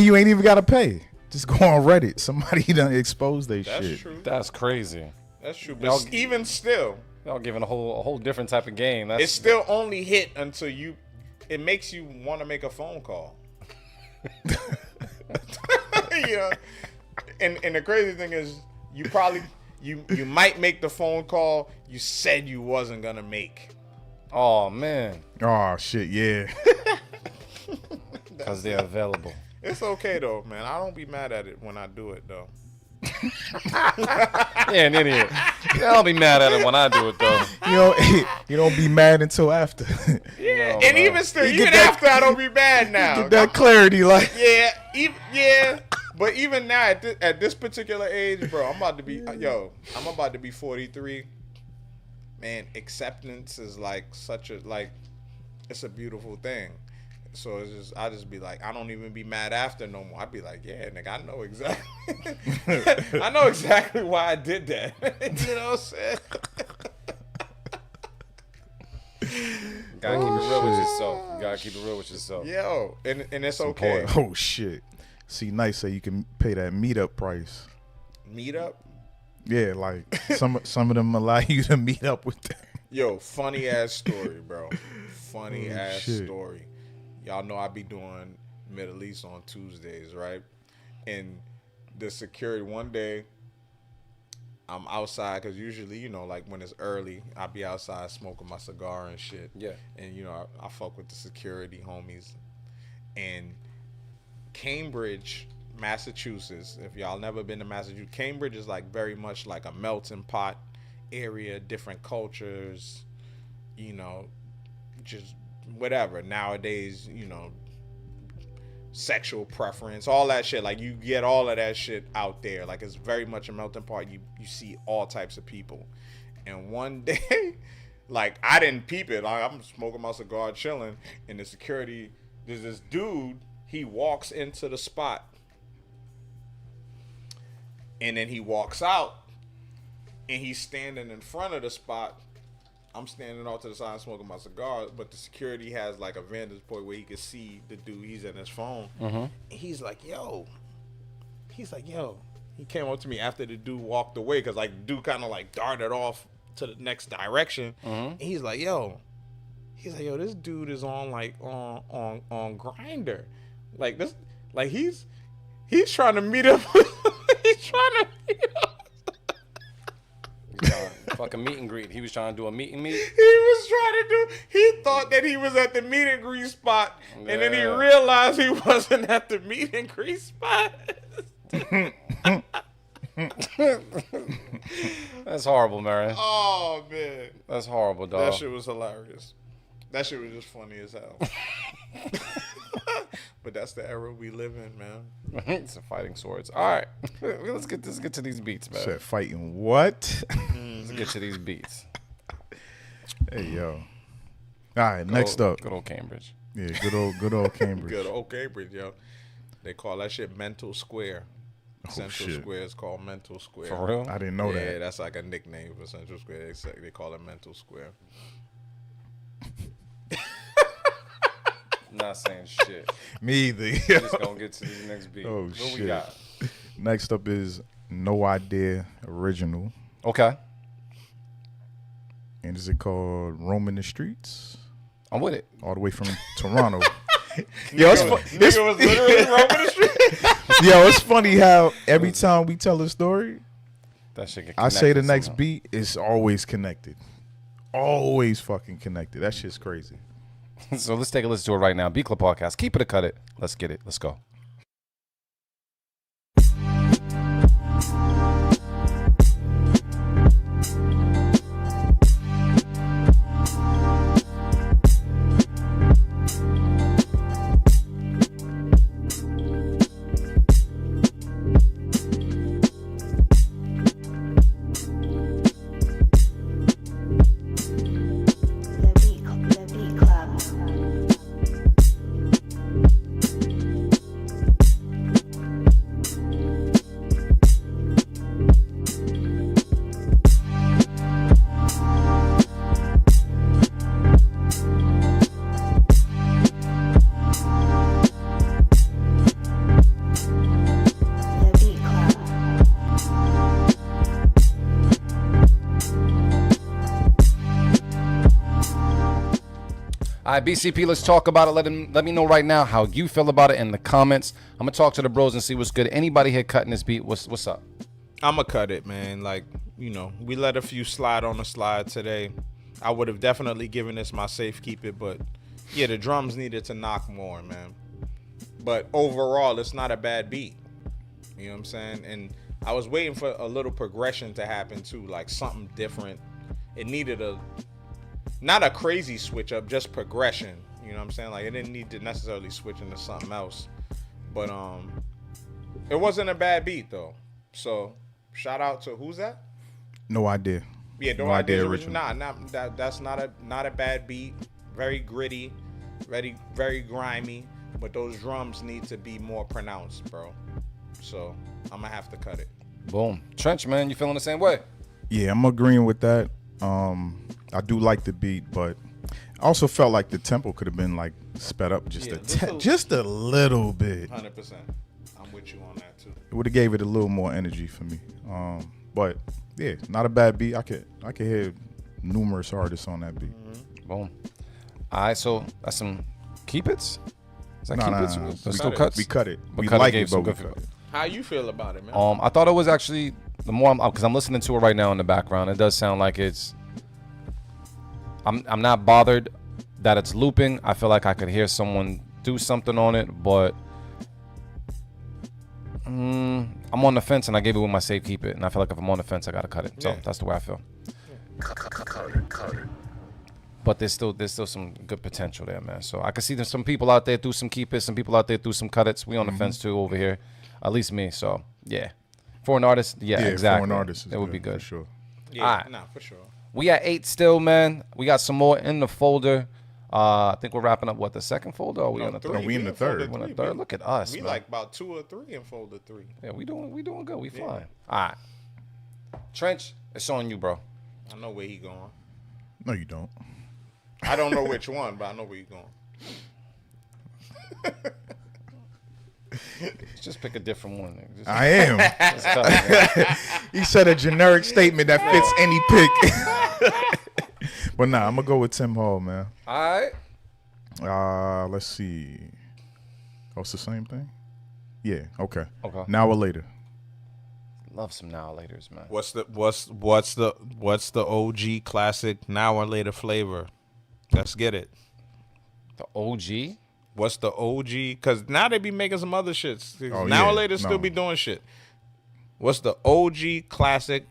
you ain't even gotta pay. Just go on Reddit. Somebody done expose they That's shit. true. That's crazy. That's true. Y'all- But even still, Y'all giving a whole different type of game. That's it's still only hit until it makes you want to make a phone call. You know? And the crazy thing is, you probably you might make the phone call you said you wasn't gonna make. oh man, Oh shit, yeah. because they're available. It's okay though, man. I don't be mad at it when I do it though. Yeah, an idiot. Yeah, I'll be mad at it when I do it though. You don't be mad until after. Yeah, No, and no. even still, You even get that- after I don't be mad now. Get that clarity, like. Yeah. But even now, at this particular age, bro, I'm about to be 43. man, acceptance is like such a it's a beautiful thing. So it's just I just be like, I don't even be mad after no more. I'd be like, yeah, nigga, I know exactly I know exactly why I did that. You know what I'm saying? Gotta keep it real with yourself. You gotta keep it real with yourself. Yo, and it's okay. Oh shit. See, nice say you can pay that meetup price. Meetup? Yeah, like some of them allow you to meet up with them. Yo, funny ass story, bro. Funny ass story. Y'all know I be doing Middle East on Tuesdays, right? And the security, one day, I'm outside because usually, you know, like when it's early, I be outside smoking my cigar and shit. Yeah. And, you know, I fuck with the security homies. And Cambridge, Massachusetts, if y'all never been to Massachusetts, Cambridge is like very much like a melting pot area, different cultures, you know, just whatever. Nowadays, you know, sexual preference, all that shit. Like you get all of that shit out there. Like it's very much a melting pot. You see all types of people. And one day, like I didn't peep it. Like, I'm smoking my cigar, chilling, and the security, there's this dude. He walks into the spot, and then he walks out, and he's standing in front of the spot. I'm standing off to the side smoking my cigar, but the security has like a vantage point where he can see the dude. He's in his phone. And he's like, yo. He came up to me after the dude walked away because like the dude kind of like darted off to the next direction. And he's like, yo, this dude is on like on Grindr. Like this, like he's trying to meet up. He's trying to meet up. Fucking meet and greet. He was trying to do a meet and meet. He thought that he was at the meet and greet spot, and then he realized he wasn't at the meet and greet spot. That's horrible, man. Oh man, that's horrible, dog. That shit was hilarious. That shit was just funny as hell. But that's the era we live in, man. It's a fighting swords. All right, let's get to these beats, man. Said fighting what? Let's get to these beats. Hey yo. All right, next up. Good old Cambridge. Yeah, good old Cambridge. Good old Cambridge, yo. They call that shit Mental Square. Central Square is called Mental Square. For real? I didn't know that. Yeah, that's like a nickname for Central Square. They call it Mental Square. Not saying shit. Me either. Just gonna get to the next beat. Oh, what shit. we got? Next up is No Idea Original. Okay. And is it called Roaming the Streets? I'm with it. All the way from Toronto. Yo, it's was literally roaming the street. Yo, it's funny how every time we tell a story, that shit get I say the next somehow. beat is always connected. Always fucking connected. That shit's crazy. So let's take a listen to it right now. Beat Club Podcast. Keep it or cut it. Let's get it. Let's go. The Beat Club. The Beat Club. All right, BCP, let's talk about it. Let me know right now how you feel about it in the comments. I'm gonna talk to the bros and see what's good. Anybody here cutting this beat? What's up? I'ma cut it, man. Like, you know, we let a few slide on the slide today. I would have definitely given this my safe keep it, but yeah, the drums needed to knock more, man. But overall, it's not a bad beat. You know what I'm saying? And I was waiting for a little progression to happen too, like something different. It needed not a crazy switch up, just progression. You know what I'm saying? Like it didn't need to necessarily switch into something else. But it wasn't a bad beat though. So shout out to who's that? No Idea. Yeah, No Idea Original. That's not a bad beat. Very gritty, very grimy. But those drums need to be more pronounced, bro. So I'm gonna have to cut it. Boom. Trench, man, you feeling the same way? Yeah, I'm agreeing with that. I do like the beat, but I also felt like the tempo could have been like sped up just a little bit. 100%. I'm with you on that too. It would have gave it a little more energy for me. But yeah, not a bad beat. I could hear numerous artists on that beat. Boom. All right, so that's some keep its. Is that Nah, keep nah, its? nah. That's still cuts. We cut it. But We cut it like gave it, some but we good cut it. How you feel about it, man? I thought it was actually the more because I'm listening to it right now in the background. It does sound like it's. I'm not bothered that it's looping. I feel like I could hear someone do something on it, but I'm on the fence, and I gave it with my save keep it, and I feel like if I'm on the fence, I gotta cut it. So that's the way I feel. Cut it. But there's still some good potential there, man. So I can see there's some people out there do some keep it, some people out there do some cut it's. We on the fence too over here, at least me. So yeah, for an artist, yeah, exactly. For an artist, it would be good. for sure. Yeah, All right. nah, for sure. We at 8 still, man. We got some more in the folder. I think we're wrapping up what, the second folder? Or are we on the third? No, we in the third. We're in the third. Look at us, We man. like about 2 or 3 in folder 3. Yeah, we doing good. We flying. All right, Trench, it's on you, bro. I know where he going. No, you don't. I don't know which one, but I know where he going. Just pick a different one. Nigga. Just, I am. just cut it, man. He said a generic statement that fits any pick. But nah, I'm gonna go with Tim Hall, man. All right. Let's see. Oh, it's the same thing? Yeah, okay. Okay. Now or later. Love some now laters, man. What's the OG classic now or later flavor? Let's get it. The OG. What's the OG? Because now they be making some other shits. Oh, now yeah, or later still no. be doing shit. What's the OG classic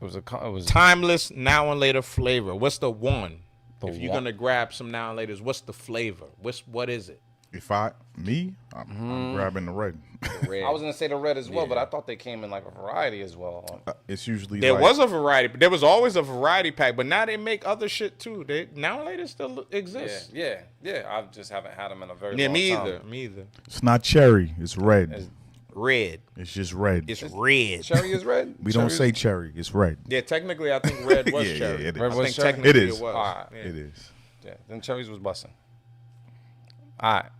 It was timeless now and later flavor? What's the one? If you're one. gonna grab some now and laters, what's the flavor? What is it? If I'm grabbing the red. Red. I was gonna say the red as well, but I thought they came in like a variety as well. It's usually There like, was a variety, but there was always a variety pack. But now they make other shit too. They now and later still exist. Yeah. I just haven't had them in a very Yeah, long me time. either. Me either. It's not cherry. It's red. Red. It's just red. It's red. Cherry is red. We don't say cherry. It's red. Yeah, technically, I think red was Yeah, cherry. yeah, it is. Red I was think cherry? technically It is. It was. Alright. Yeah. It is. Yeah, then cherries was busting. All right.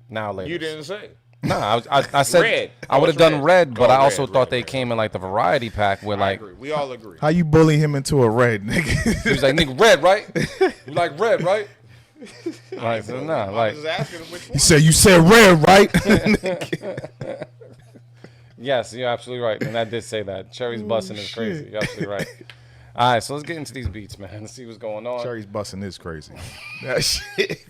Now later. You didn't say. No, I said Red. I would have What's done red? red, but Oh, I also red, thought red, they red. came in like the variety pack where I like agree. We all agree. How you bully him into a red, nigga? he was like, nigga, red, right? You like red, right? Like, so, nah, I like was just asking him which He one. said you said red, right? yes, you're absolutely right. And I did say that. Cherry's busting is crazy. You're absolutely right. All right, so let's get into these beats, man. Let's see what's going on. Cherry's busting is crazy. That shit.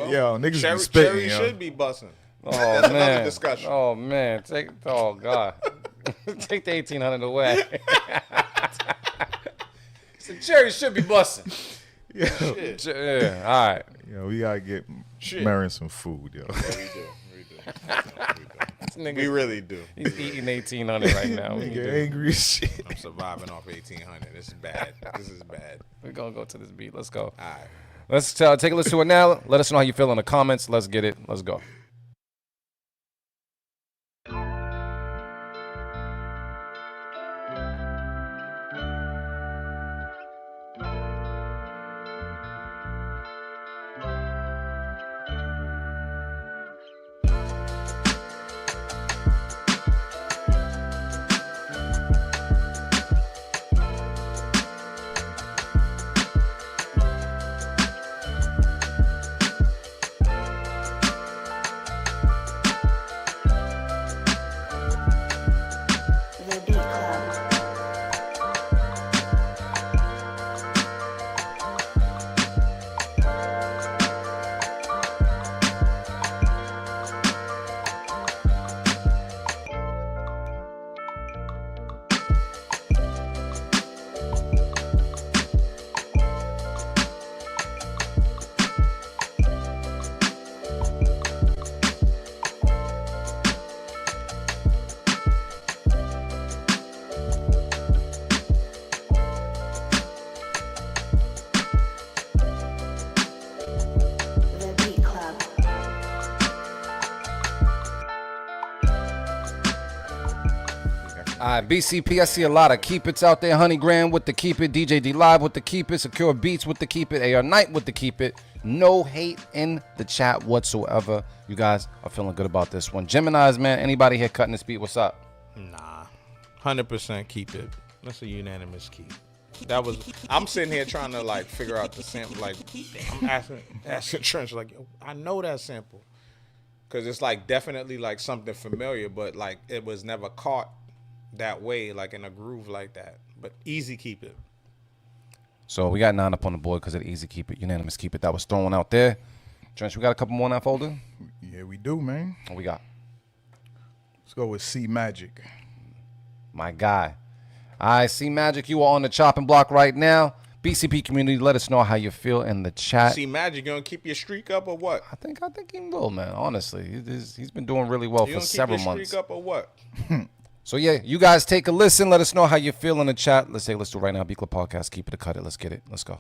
Yo, niggas Cherry, be spitting, cherry yo. should be busting. Oh That's man. another discussion. Oh man. Oh god. Take the 1800 away. So Cherry should be busting. Yeah. All right. Yo, we gotta get Shit. Marion some food, yo. We really do. He's eating 1800 right now. We Nigga angry as shit. I'm surviving off 1800. This is bad. This is bad. We're gonna go to this beat. Let's go. All right. Let's take a listen to it now. Let us know how you feel in the comments. Let's get it. Let's go. All right, BCP, I see a lot of Keep It's out there. Honey Graham with the Keep It. DJ D Live with the Keep It. Secure Beats with the Keep It. AR Knight with the Keep It. No hate in the chat whatsoever. You guys are feeling good about this one. Gemini's, man, anybody here cutting this beat? What's up? Nah, 100% keep it. That's a unanimous keep. I'm sitting here trying to like figure out the sample. Like I'm asking Trench, like, yo, I know that sample. Cause it's like definitely like something familiar, but like it was never caught that way, like in a groove like that. But easy keep it. So we got 9 up on the board because of the easy keep it, unanimous keep it. That was thrown out there. Trench, we got a couple more in that folder? Yeah, we do, man. What we got? Let's go with C Magic. My guy. All right, C Magic, you are on the chopping block right now. BCP community, let us know how you feel in the chat. See, Magic, gonna keep your streak up or what? I think he will, man. Honestly, he's been doing really well for several months. Keep your streak up or what? So yeah, you guys take a listen. Let us know how you feel in the chat. Let's do it right now. B Club Podcast. Keep it or cut it. Let's get it. Let's go.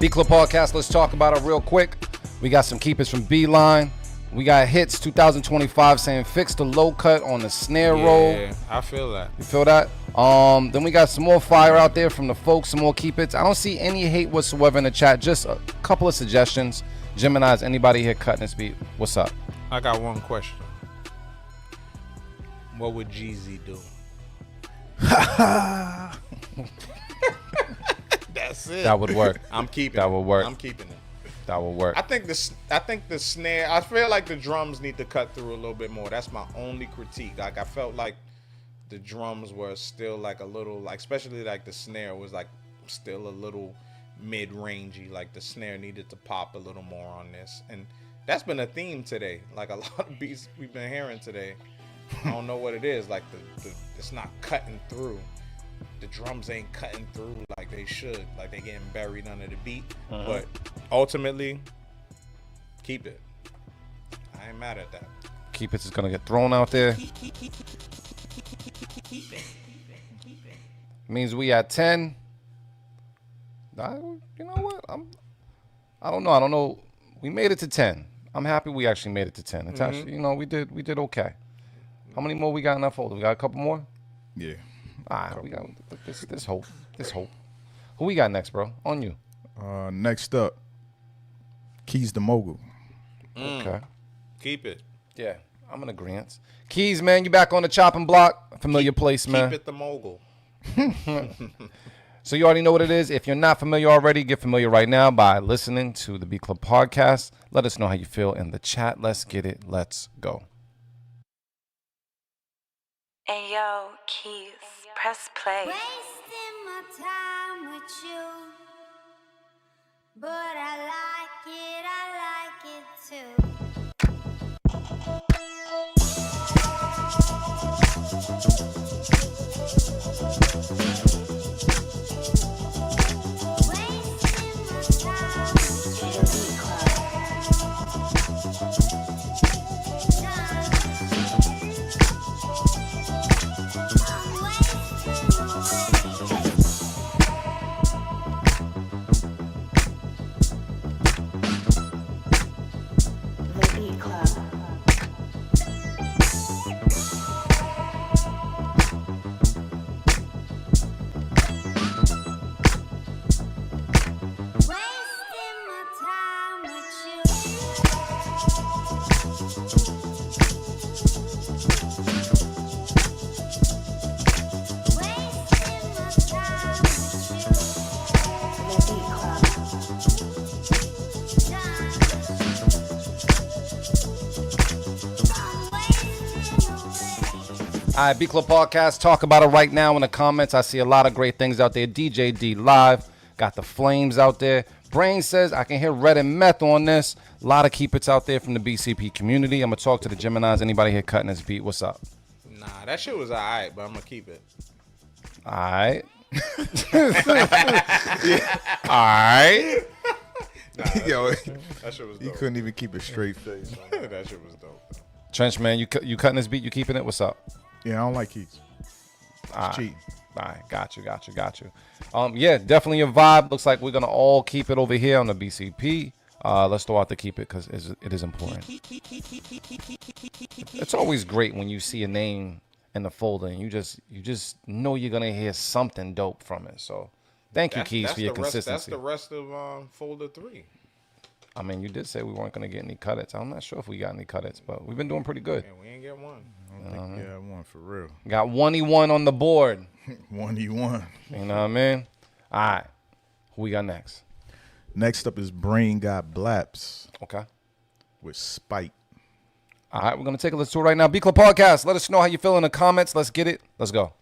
B Club Podcast, let's talk about it real quick. We got some keepers from Beeline. We got hits 2025 saying fix the low cut on the snare roll. Yeah, I feel that. You feel that? Then we got some more fire out there from the folks, some more keep its. I don't see any hate whatsoever in the chat. Just a couple of suggestions. Gemini's, anybody here cutting this beat? What's up? I got one question. What would Jeezy do? That's it. That would work. I'm keeping that it. would work. I'm keeping it. That will work. I think the snare. I feel like the drums need to cut through a little bit more. That's my only critique. Like I felt like the drums were still like a little, like especially like the snare was like still a little mid-rangey. Like the snare needed to pop a little more on this, and that's been a theme today. Like a lot of beats we've been hearing today. I don't know what it is. Like the it's not cutting through. The drums ain't cutting through like they should. Like they getting buried under the beat. But ultimately, keep it. I ain't mad at that. Keep it is gonna get thrown out there. Means we at 10. You know what? I don't know. We made it to 10. I'm happy we actually made it to 10. It's actually, we did okay. How many more we got in that folder? We got a couple more? Yeah. All right, we got this hope. Who we got next, bro? On you. Next up, Keys the Mogul. Okay. Keep it. Yeah, I'm in agreement. Keys, man, you back on the chopping block. Familiar place, man. Keep it the mogul. So you already know what it is. If you're not familiar already, get familiar right now by listening to the B Club Podcast. Let us know how you feel in the chat. Let's get it. Let's go. Hey yo, Keys, press play. Wasting my time with you, but I like it too. All right, B Club Podcast. Talk about it right now in the comments. I see a lot of great things out there. DJ D Live. Got the Flames out there. Brain says I can hear Red and Meth on this. A lot of keep-its out there from the BCP community. I'm going to talk to the Geminis. Anybody here cutting this beat? What's up? Nah, that shit was all right, but I'm going to keep it. All right. All right. Nah, Yo, that shit was dope. he couldn't even keep a straight face. That shit was dope. Trench, man, you cutting this beat? You keeping it? What's up? Yeah, I don't like keys. It's cheating. All right, got you. Yeah, definitely a vibe. Looks like we're gonna all keep it over here on the BCP. Let's throw out the keep it because it is important. It's always great when you see a name in the folder and you just know you're gonna hear something dope from it. So thank you, Keys, for your consistency. That's the rest of folder 3. I mean, you did say we weren't gonna get any cut-its. I'm not sure if we got any cut-its, but we've been doing pretty good. Yeah, we ain't get one. I don't think we had one for real. Got 1E1 on the board. 1E1. You know what I mean? All right. Who we got next? Next up is Brain Got Blaps Okay. with Spite. All right, we're going to take a listen to it right now. B Club Podcast. Let us know how you feel in the comments. Let's get it. Let's go.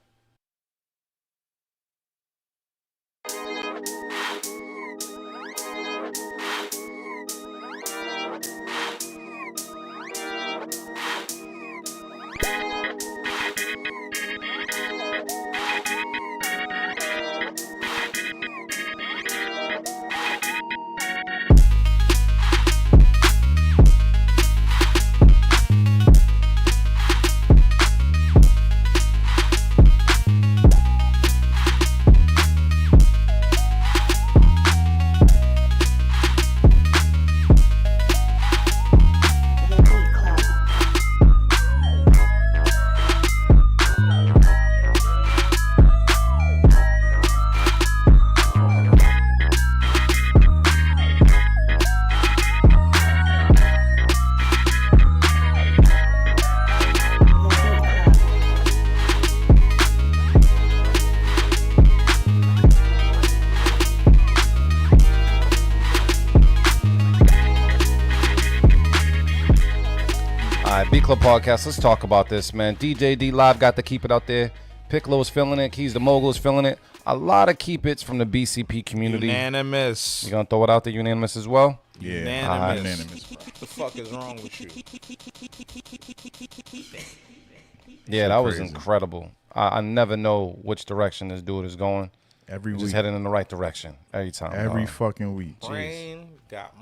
B Club Podcast. Let's talk about this, man. DJ D Live got to keep it out there. Piccolo's feeling it. Keys the Mogul is feeling it. A lot of keep-its from the BCP community. Unanimous. You gonna throw it out there unanimous as well? Yeah. Unanimous. What the fuck is wrong with you? Yeah, that was incredible. I never know which direction this dude is going. Every week. Just heading in the right direction every time. Every fucking week. Brain got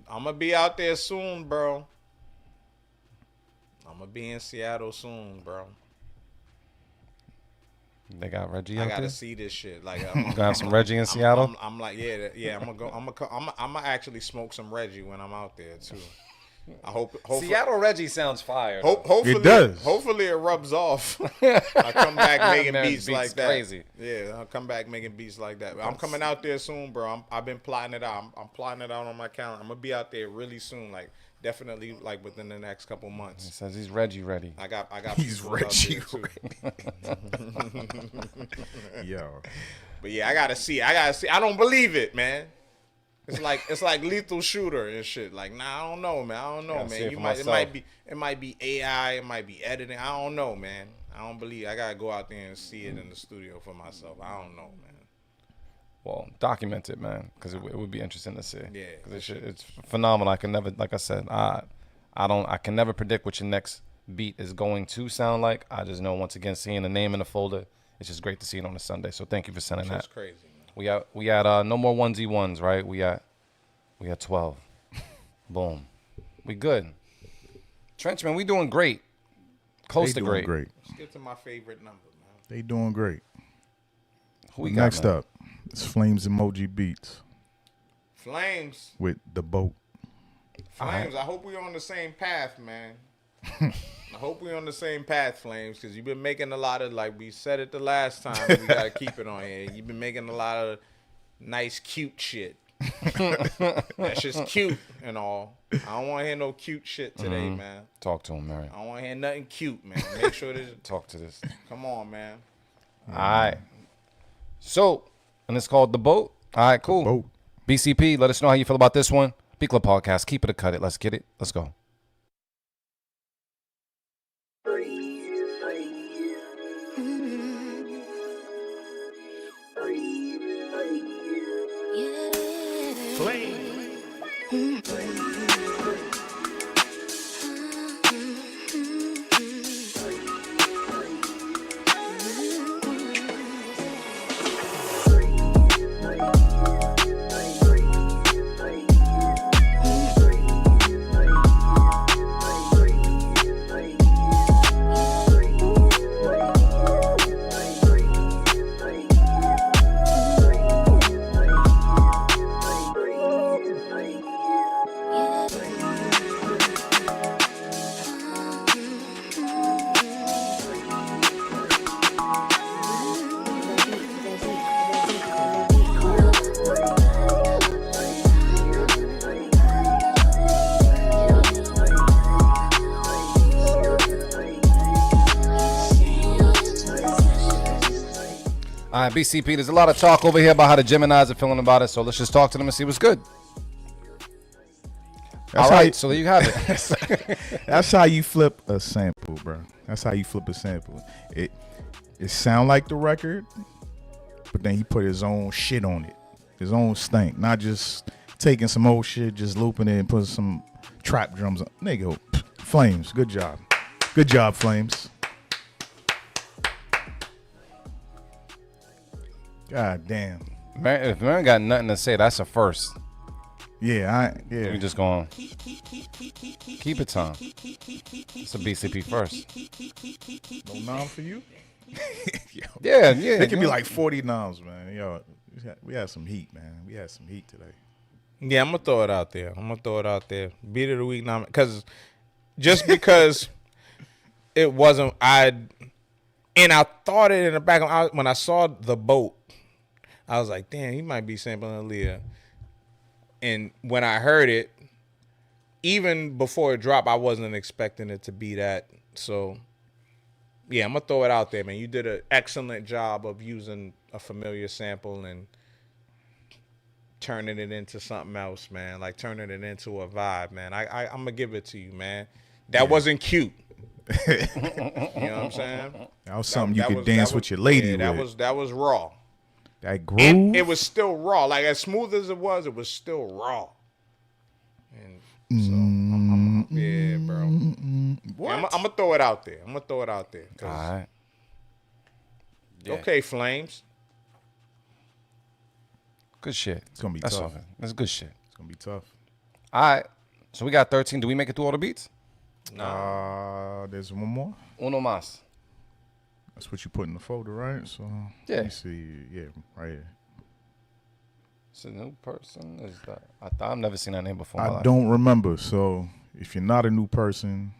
I'm gonna be out there soon, bro. I'm gonna be in Seattle soon, bro. They got Reggie I out gotta there? see this shit. Like, gonna have some Reggie in Seattle? I'm like, yeah. I'm gonna actually smoke some Reggie when I'm out there too. I hope Seattle Reggie sounds fire. Hopefully it does. Hopefully it rubs off. I come back making beats like that. Crazy. Yeah, I'll come back making beats like that. I'm coming out there soon, bro. I've been plotting it out. I'm plotting it out on my calendar. I'm gonna be out there really soon, like definitely like within the next couple months. He says he's Reggie ready. I got. He's people out Reggie there, too. Yo. But yeah, I gotta see. I don't believe it, man. It's like Lethal Shooter and shit. Like, nah, I don't know, man. I don't know, Gotta see man. it It might be AI, it might be editing. I don't know, man. I don't believe. I gotta go out there and see it in the studio for myself. I don't know, man. Well, document it, man, because it would be interesting to see. Yeah, because it's phenomenal. I can never, like I said, I can never predict what your next beat is going to sound like. I just know, once again, seeing the name in the folder, it's just great to see it on a Sunday. So thank you for sending that. That's crazy, man. We had no more 1Z1s, right? We had 12. Boom. We good. Trenchman, we doing great. Close to great. Let's get to my favorite number, man. They doing great. Who we got next man? up? It's Flames Emoji Beats Flames. with The Boat. Flames, I hope we're on the same path, man. I hope we're on the same path, Flames, because you've been making a lot of, like we said it the last time, we got to keep it on here. You've been making a lot of nice, cute shit. That shit's cute and all. I don't want to hear no cute shit today, man. Talk to him, Mary. I don't want to hear nothing cute, man. Make sure this. Talk to this. Come on, man. All right. So, and it's called The Boat. All right, cool. Boat. BCP, let us know how you feel about this one. B Club Podcast, keep it or cut it. Let's get it. Let's go. All right, BCP, there's a lot of talk over here about how the Geminis are feeling about it, so let's just talk to them and see what's good. All right, so there you have it. That's how you flip a sample, bro. That's how you flip a sample. It sound like the record, but then he put his own shit on it, his own stank, not just taking some old shit, just looping it and putting some trap drums on. Nigga, Flames, good job. Good job, Flames. God damn. Man, if man got nothing to say, that's a first. Yeah, We just going keep it time. It's a BCP first. No nom for you? Yeah. It could be like 40 noms, man. Yo, we had some heat, man. We had some heat today. Yeah, I'm gonna throw it out there. Beat of the week nom, because it wasn't. I thought it in the back when I saw The Boat. I was like, damn, he might be sampling Aaliyah. And when I heard it, even before it dropped, I wasn't expecting it to be that. So, yeah, I'm going to throw it out there, man. You did an excellent job of using a familiar sample and turning it into something else, man. Like turning it into a vibe, man. I'm going to give it to you, man. That wasn't cute. You know what I'm saying? That was something you could dance with your lady with. That was raw. That groove. And it was still raw. Like as smooth as it was still raw. And so yeah, bro. What? Yeah, I'm gonna throw it out there. All right. Yeah. Okay, Flames. Good shit. It's gonna be That's tough. all. That's good shit. It's gonna be tough. All right. So we got 13. Do we make it through all the beats? There's one more. Uno más. That's what you put in the folder, right? So Yeah. let me see. Yeah, right here. It's a new person. Is that? I've never seen that name before. in my I life. don't remember. So if you're not a new person,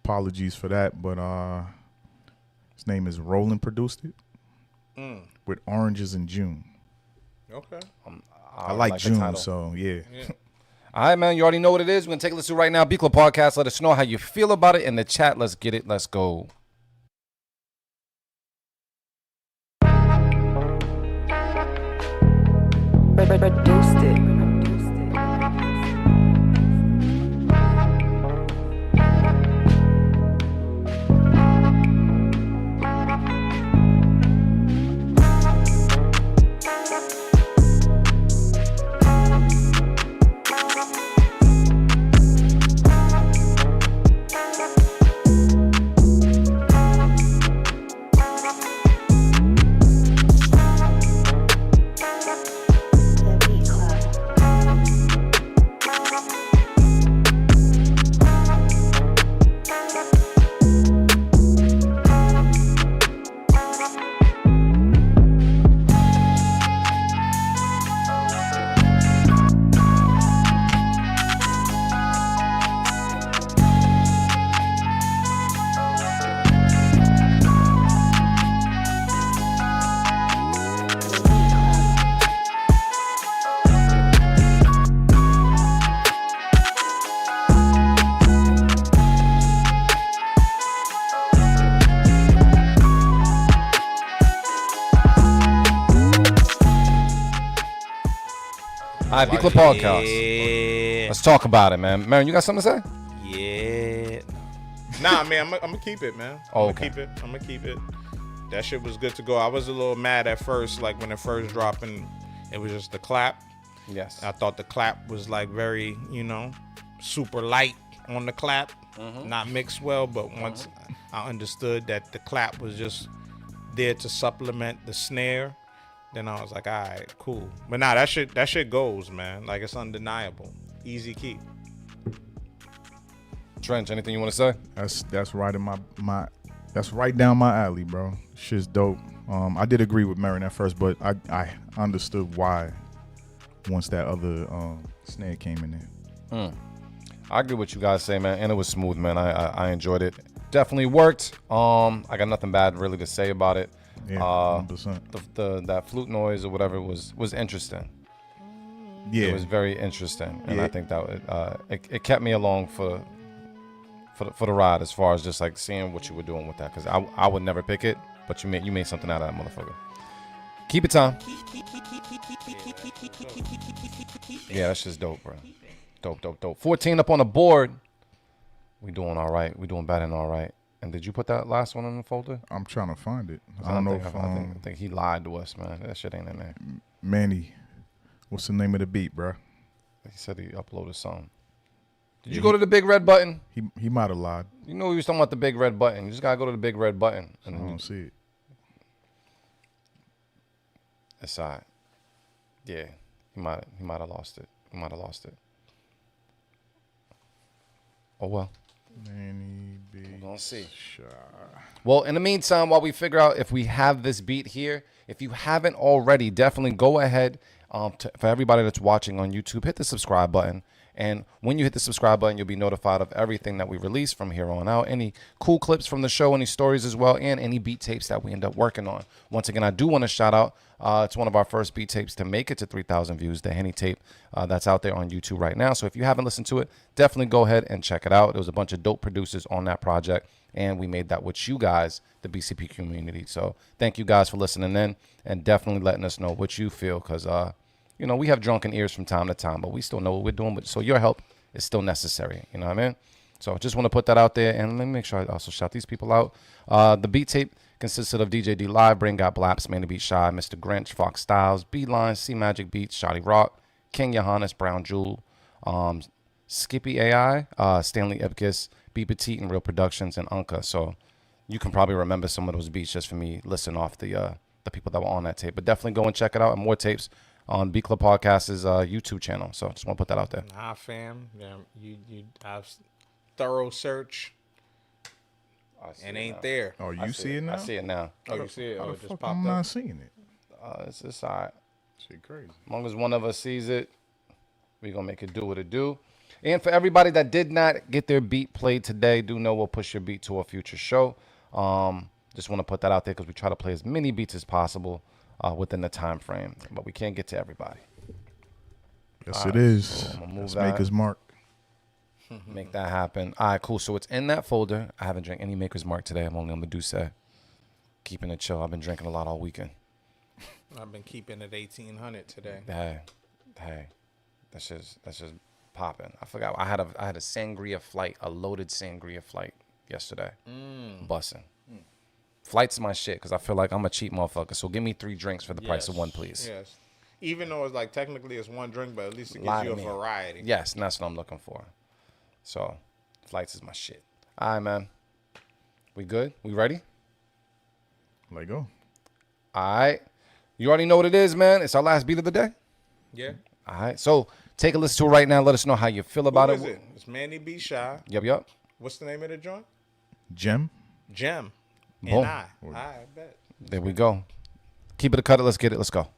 apologies for that. But his name is Roland, produced it with Oranges in June. Okay. I like the June, title. so yeah. All right, man. You already know what it is. We're gonna take a listen right now. B Club Podcast. Let us know how you feel about it in the chat. Let's get it. Let's go. Produced it. The Beat Club. All right, B Club Podcast. Let's talk about it, man. Marion, you got something to say? Yeah. Nah, man, I'm gonna keep it, man. I'm Okay. gonna keep it. That shit was good to go. I was a little mad at first, like when it first dropped, and it was just the clap. Yes. I thought the clap was like very, super light on the clap, not mixed well. But once I understood that the clap was just there to supplement the snare, then I was like, all right, cool. But nah, that shit goes, man. Like, it's undeniable. Easy key. Trench, anything you want to say? That's right in my that's right down my alley, bro. Shit's dope. I did agree with Marion at first, but I understood why once that other snare came in there. I agree with you guys say, man, and it was smooth, man. I enjoyed it. Definitely worked. I got nothing bad really to say about it. Yeah, 100%. That flute noise or whatever was interesting. Yeah, it was very interesting, and I think that it kept me along for the ride as far as just like seeing what you were doing with that, because I would never pick it, but you made something out of that motherfucker. Keep it, Tom. Yeah, that's just dope, bro. Dope. 14 up on the board. We doing all right. We doing better than all right. And did you put that last one in the folder? I'm trying to find it. I don't know if I think he lied to us, man. That shit ain't in there. Manny, what's the name of the beat, bro? He said he uploaded something. Did you go to the big red button? He might have lied. You know he was talking about the big red button. You just gotta go to the big red button. I don't see it. Aside. Yeah. He might have lost it. Oh well. Manny B. We're gonna see. Shy. Well, in the meantime, while we figure out if we have this beat here, if you haven't already, definitely go ahead. For everybody that's watching on YouTube, hit the subscribe button. And when you hit the subscribe button, you'll be notified of everything that we release from here on out. Any cool clips from the show, any stories as well, and any beat tapes that we end up working on. Once again, I do want to shout out, it's one of our first beat tapes to make it to 3,000 views, the Henny tape that's out there on YouTube right now. So if you haven't listened to it, definitely go ahead and check it out. There was a bunch of dope producers on that project, and we made that with you guys, the BCP community. So thank you guys for listening in and definitely letting us know what you feel, because we have drunken ears from time to time, but we still know what we're doing. So your help is still necessary. You know what I mean? So I just want to put that out there. And let me make sure I also shout these people out. The beat tape consisted of DJ D Live, Brain Got Blaps, Manny Beat Shy, Mr. Grinch, Fox Styles, Beeline, C Magic Beats, Shotty Rock, King Johannes, Brown Jewel, Skippy AI, Stanley Ipkiss, B Petite, and Real Productions, and Unka. So you can probably remember some of those beats just for me listing off the people that were on that tape. But definitely go and check it out, and more tapes on B Club Podcast's YouTube channel. So just want to put that out there. Nah, fam. Yeah, you have thorough search. And ain't there. Oh, you see it now? I see it now. Oh, you see it? Oh, it just popped up. I'm not seeing it. It's all right. Shit crazy. As long as one of us sees it, we're going to make it do what it do. And for everybody that did not get their beat played today, do know we'll push your beat to a future show. Just want to put that out there because we try to play as many beats as possible within the time frame. But we can't get to everybody. Yes, it is. So Let's make his mark. Make that happen. All right, cool. So it's in that folder. I haven't drank any Maker's Mark today. I'm only on Medusa. Keeping it chill. I've been drinking a lot all weekend. I've been keeping it 1800 today. Hey, that's just popping. I forgot. I had a sangria flight, a loaded sangria flight yesterday. Bussin'. Flight's my shit because I feel like I'm a cheap motherfucker. So give me 3 drinks for the price of one, please. Yes. Even though it's like technically it's one drink, but at least it gives you a variety. Yes, and that's what I'm looking for. So, flights is my shit. All right, man. We good? We ready? Let go. All right. You already know what it is, man. It's our last beat of the day. Yeah. All right. So, take a listen to it right now. Let us know how you feel about What is it? It's Manny B. Shy. Yep. What's the name of the joint? Gem. Gem. Boom. And I bet. There we go. Keep it a cut. Let's get it. Let's go.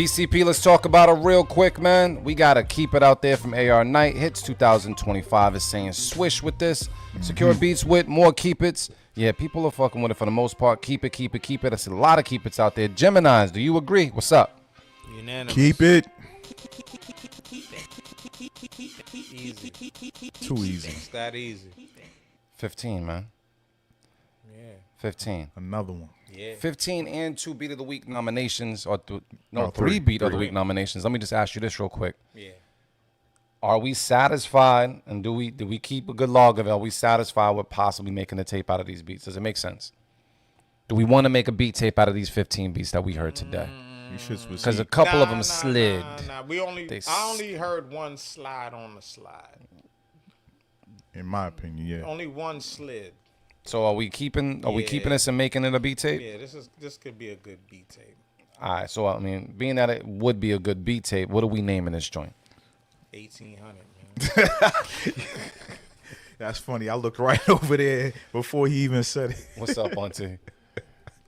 BCP, let's talk about it real quick, man. We got to keep it out there from AR Knight. Hits 2025 is saying swish with this. Secure beats with more keep it's. Yeah, people are fucking with it for the most part. Keep it, keep it, keep it. That's a lot of keep it's out there. Geminis, do you agree? What's up? Unanimous. Keep it. Easy. Too easy. It's that easy. 15, man. Yeah. 15. Another one. Yeah. 15 and 2 Beat of the Week nominations, or Oh, three Beat of the three. Week nominations. Let me just ask you this real quick. Yeah. Are we satisfied, and do we keep a good log of it? Are we satisfied with possibly making a tape out of these beats? Does it make sense? Do we want to make a beat tape out of these 15 beats that we heard today? Because a couple of them slid. Nah. I only heard one slide on the slide. In my opinion, yeah. Only one slid. So are we keeping this and making it a beat tape? Yeah, this could be a good beat tape. All right, so I mean, being that it would be a good beat tape, what are we naming this joint? 1800, man. That's funny. I looked right over there before he even said it. What's up, Auntie?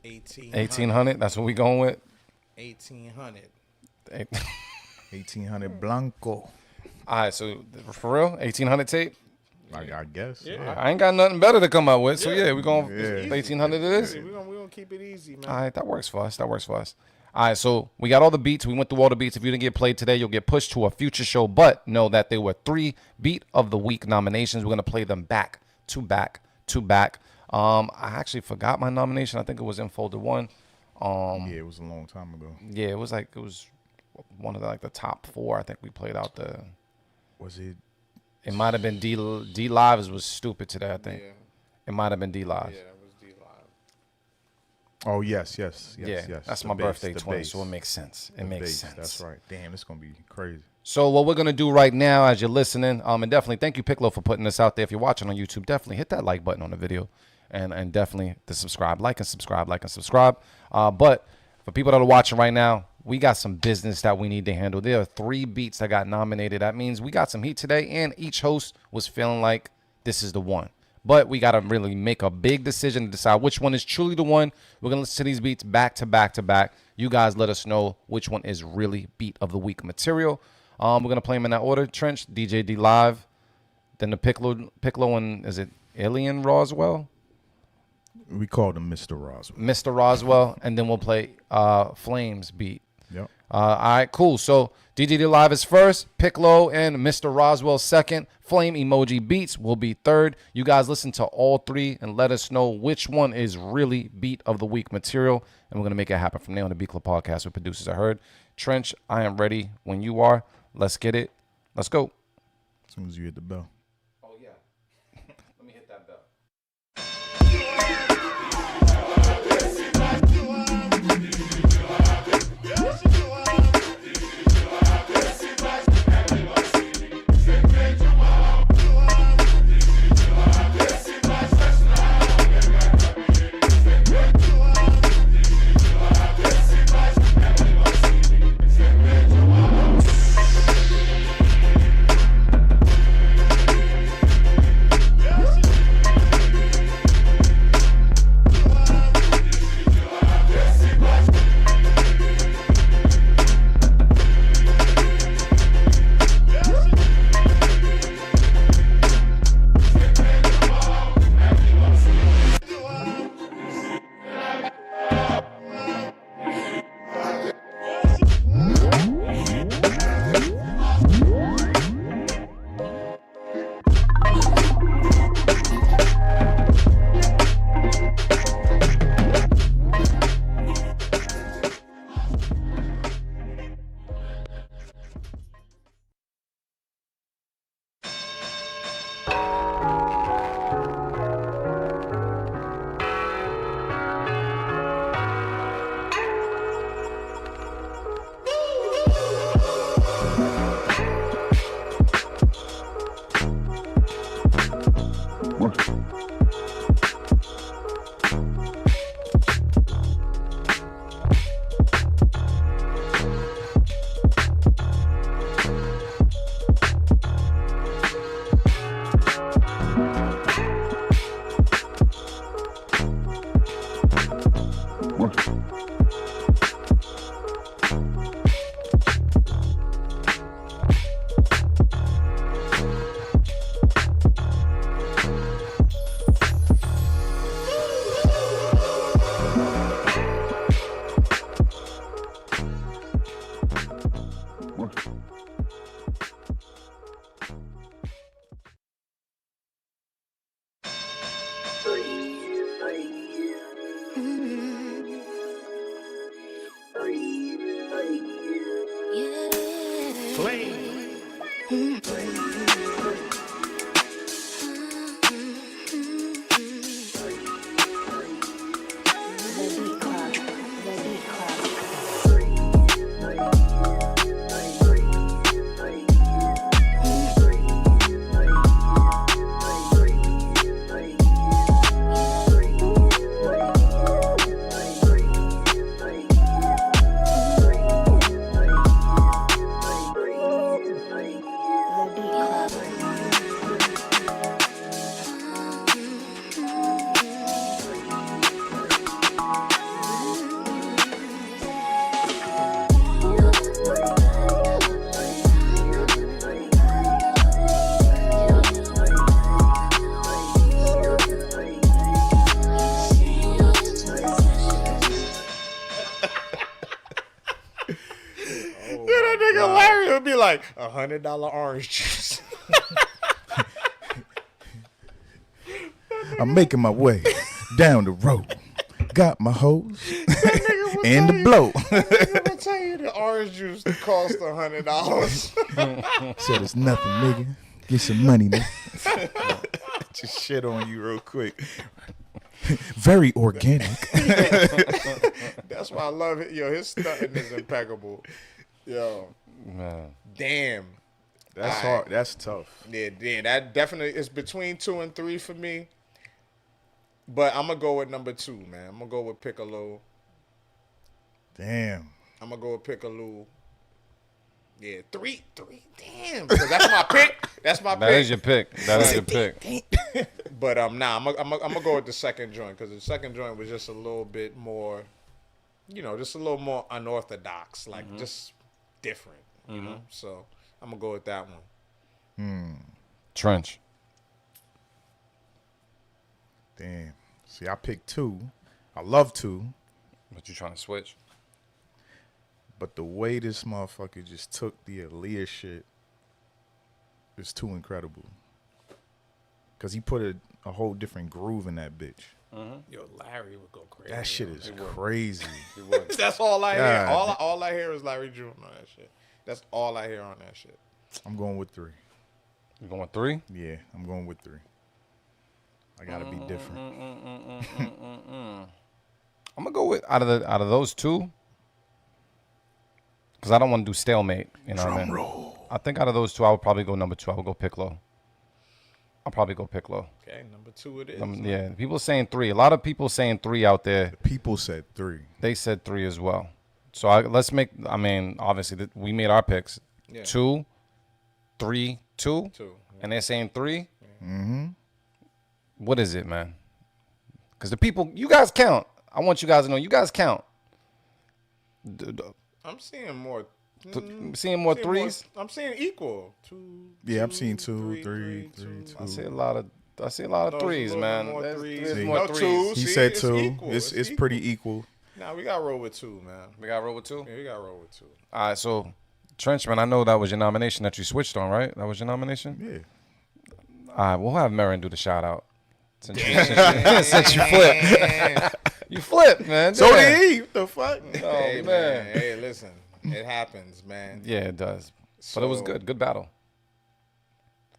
1800. That's what we going with? 1800. 1800 Blanco. All right, so for real, 1800 tape? I guess. Yeah. I ain't got nothing better to come up with, so yeah, we going 1800 it is. We're gonna keep it easy, man. All right, that works for us. All right, so we got all the beats. We went through all the beats. If you didn't get played today, you'll get pushed to a future show. But know that there were 3 Beat of the Week nominations. We're going to play them back to back to back. I actually forgot my nomination. I think it was in folder 1. Yeah, it was a long time ago. Yeah, it was one of the top 4. I think we played out the. Was it? It might have been D Lives was stupid today, I think. Yeah. It might have been D Lives. Yeah, it was D Live. Oh, yes. Yeah, that's The my bass, birthday the twin, bass. so it makes sense. It The makes bass, sense. That's right. Damn, it's going to be crazy. So what we're going to do right now as you're listening, and definitely thank you, Piccolo, for putting this out there. If you're watching on YouTube, definitely hit that like button on the video and definitely the subscribe. Like and subscribe. But for people that are watching right now, we got some business that we need to handle. There are 3 beats that got nominated. That means we got some heat today, and each host was feeling like this is the one. But we got to really make a big decision to decide which one is truly the one. We're going to listen to these beats back to back to back. You guys let us know which one is really Beat of the Week material. We're going to play them in that order. Trench, DJ D Live, then the Piccolo and, is it Alien Roswell? We called him Mr. Roswell. Mr. Roswell, and then we'll play Flames beat. Yep. All right, cool. So DJ D Live is first, Piccolo and Mr. Roswell second, Flame Emoji Beats will be third. You guys listen to all 3 and let us know which one is really Beat of the Week material, and we're going to make it happen from there on the Beat Club podcast with producers I heard. Trench, I am ready when you are. Let's get it. Let's go. As soon as you hit the bell. Oh, yeah. Let me hit that bell. $100 orange juice. I'm making my way down the road. Got my hose and the blow. I'm gonna tell you the orange juice cost $100. Said it's nothing, nigga. Get some money, nigga. Just shit on you real quick. Very organic. That's why I love it. Yo, his stunting is impeccable. Yo, Man. damn. That's hard. That's tough. Yeah, that definitely is between 2 and 3 for me. But I'm gonna go with number 2, man. I'm gonna go with Piccolo. Damn. I'm gonna go with Piccolo. Yeah, 3. Damn, because that's my pick. That's my pick. That is your pick. That is your pick. But nah, I'm gonna go with the second joint because the second joint was just a little bit more, just a little more unorthodox, like just different, you know. So I'm gonna go with that one. Trench. Damn. See, I picked 2. I love 2. But you trying to switch? But the way this motherfucker just took the Aaliyah shit is too incredible. Because he put a whole different groove in that bitch. Yo, Larry would go crazy. That shit is crazy. That's all I hear. God. All I hear is Larry June on that shit. That's all I hear on that shit. I'm going with 3. You going 3? Yeah, I'm going with 3. I gotta be different. I'm gonna go with out of those 2, because I don't want to do stalemate. You know what I mean? Roll. I think out of those 2, I would probably go number 2. I would go Piccolo. I'll probably go Piccolo. Okay, number 2 it is. Yeah, people saying 3. A lot of people saying 3 out there. People said 3. They said 3 as well. So let's make. I mean, obviously we made our picks. Yeah. 2, 3, 2, 2. and they're saying 3. Mm-hmm. What is it, man? Because the people, you guys count. I want you guys to know, you guys count. I'm seeing more. Seeing more 3s. I'm seeing equal. 2. Yeah, I'm seeing 2, 3, 2. I see a lot of 3s, man. More There's 3s. more No, 3s. 2s. He See, said it's 2. equal. It's pretty equal. Nah, we got to roll with 2, man. We got to roll with 2? Yeah, we got to roll with 2. All right, so Trenchman, I know that was your nomination that you switched on, right? That was your nomination? Yeah. All right, we'll have Marin do the shout out. Since you flipped. You flipped, man. So Damn. did he. What the fuck? Oh, Hey, man. Hey, listen. It happens, man. Yeah, it does. But it was So- good. Good battle.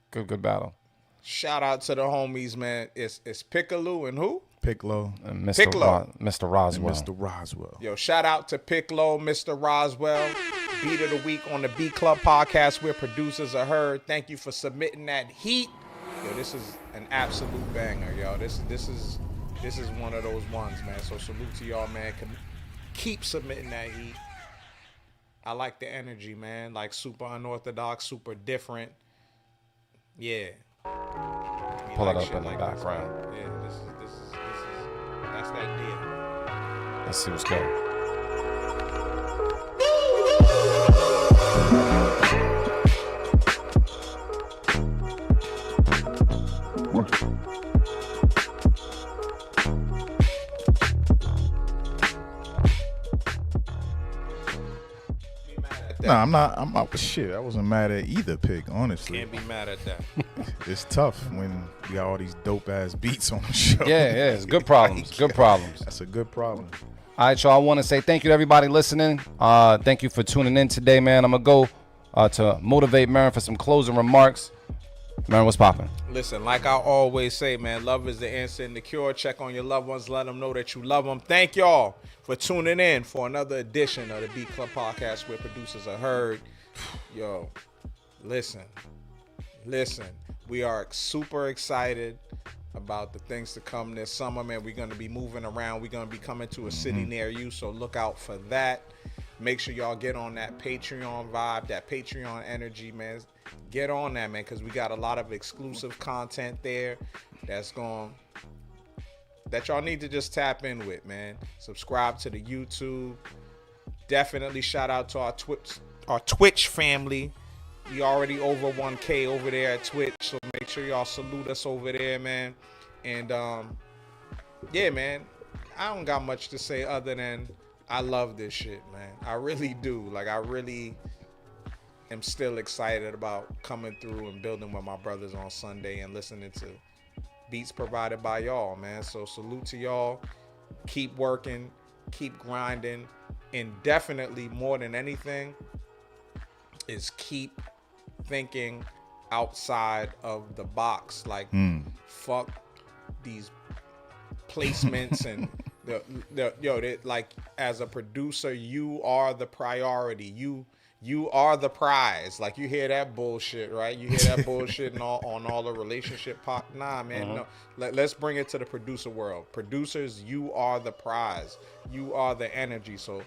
Good battle. Shout out to the homies, man. It's Piccolo and who? Piccolo And Mr. Piccolo. Mr. and Roswell. Mr. Roswell. Yo, shout out to Piccolo, Mr. Roswell. Beat of the week on the B Club podcast where producers are heard. Thank you for submitting that heat. Yo, this is an absolute banger, yo. This is one of those ones, man. So salute to y'all, man. Keep submitting that heat. I like the energy, man. Like super unorthodox, super different. Yeah. We Pull it like up shit in the this, background. man. Yeah, this is that's that deal. Let's see what's good. Nah, I'm not. Shit, I wasn't mad at either pick, honestly. Can't be mad at that. It's tough when we got all these dope ass beats on the show. Yeah, it's good problems. Good problems. That's a good problem. All right, y'all. I want to say thank you to everybody listening. Thank you for tuning in today, man. I'm going to go to motivate Marin for some closing remarks. Marin, what's popping? Listen, like I always say, man, love is the answer and the cure. Check on your loved ones. Let them know that you love them. Thank y'all for tuning in for another edition of the B Club podcast where producers are heard. Yo, listen. We are super excited about the things to come this summer, man. We're going to be moving around. We're going to be coming to a city near you, so look out for that. Make sure y'all get on that Patreon vibe, that Patreon energy, man. Get on that, man, because we got a lot of exclusive content there that y'all need to just tap in with, man. Subscribe to the YouTube. Definitely shout out to our Twitch family. We already over 1K over there at Twitch, so make sure y'all salute us over there, man. And yeah, man, I don't got much to say other than I love this shit, man. I really do. Like, I really am still excited about coming through and building with my brothers on Sunday and listening to beats provided by y'all, man. So salute to y'all. Keep working, keep grinding, and definitely more than anything is keep thinking outside of the box. Like, fuck these placements and like, as a producer, you are the priority. You are the prize. Like, you hear that bullshit, right? You hear that bullshit and on all the relationship pop. Nah, man, no. Let's bring it to the producer world. Producers, you are the prize. You are the energy. So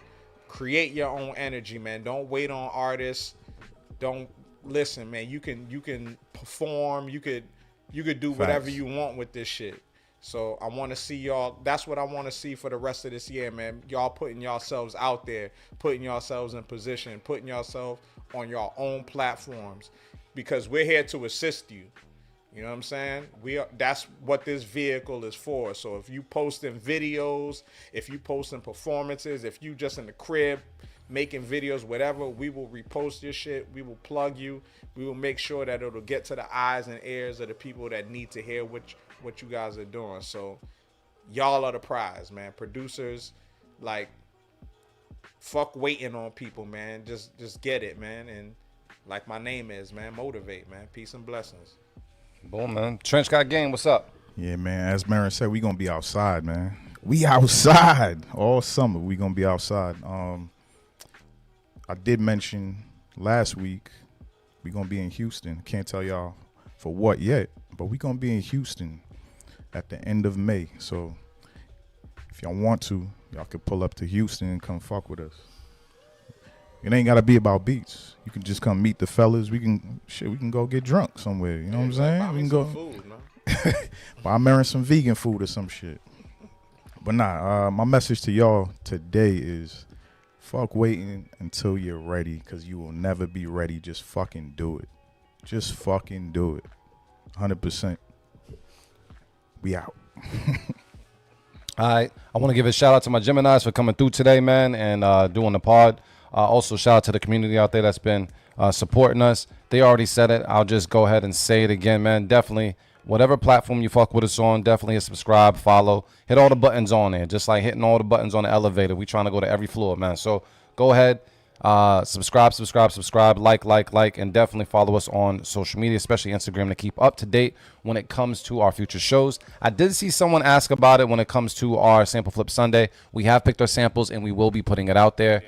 create your own energy, man. Don't wait on artists. Don't listen, man. You can perform. You could do whatever you want with this shit. So I want to see y'all. That's what I want to see for the rest of this year, man. Y'all putting yourselves out there, putting yourselves in position, putting yourself on your own platforms, because we're here to assist you. You know what I'm saying? That's what this vehicle is for. So if you posting videos, if you posting performances, if you just in the crib making videos, whatever, we will repost your shit. We will plug you. We will make sure that it'll get to the eyes and ears of the people that need to hear what you guys are doing. So y'all are the prize, man. Producers, like, fuck waiting on people, man. Just get it, man. And like my name is, man, motivate, man. Peace and blessings. Boom, man. Trench got game. What's up? Yeah, man. As Marin said, we gonna be outside, man. We outside all summer. We gonna be outside. I did mention last week we gonna be in Houston. Can't tell y'all for what yet, but we gonna be in Houston at the end of May. So if y'all want to, y'all could pull up to Houston and come fuck with us. It ain't gotta be about beats. You can just come meet the fellas. We can go get drunk somewhere. You know what I'm saying? We can go food, man. buy Marin some vegan food or some shit. But nah, my message to y'all today is fuck waiting until you're ready, because you will never be ready. Just fucking do it. Just fucking do it. 100%. We out. All right. I want to give a shout out to my Geminis for coming through today, man, and doing the pod. Also, shout out to the community out there that's been supporting us. They already said it. I'll just go ahead and say it again, man. Definitely, whatever platform you fuck with us on, definitely hit subscribe, follow. Hit all the buttons on there, just like hitting all the buttons on the elevator. We trying to go to every floor, man. So go ahead, subscribe, like, and definitely follow us on social media, especially Instagram, to keep up to date when it comes to our future shows. I did see someone ask about it when it comes to our Sample Flip Sunday. We have picked our samples, and we will be putting it out there.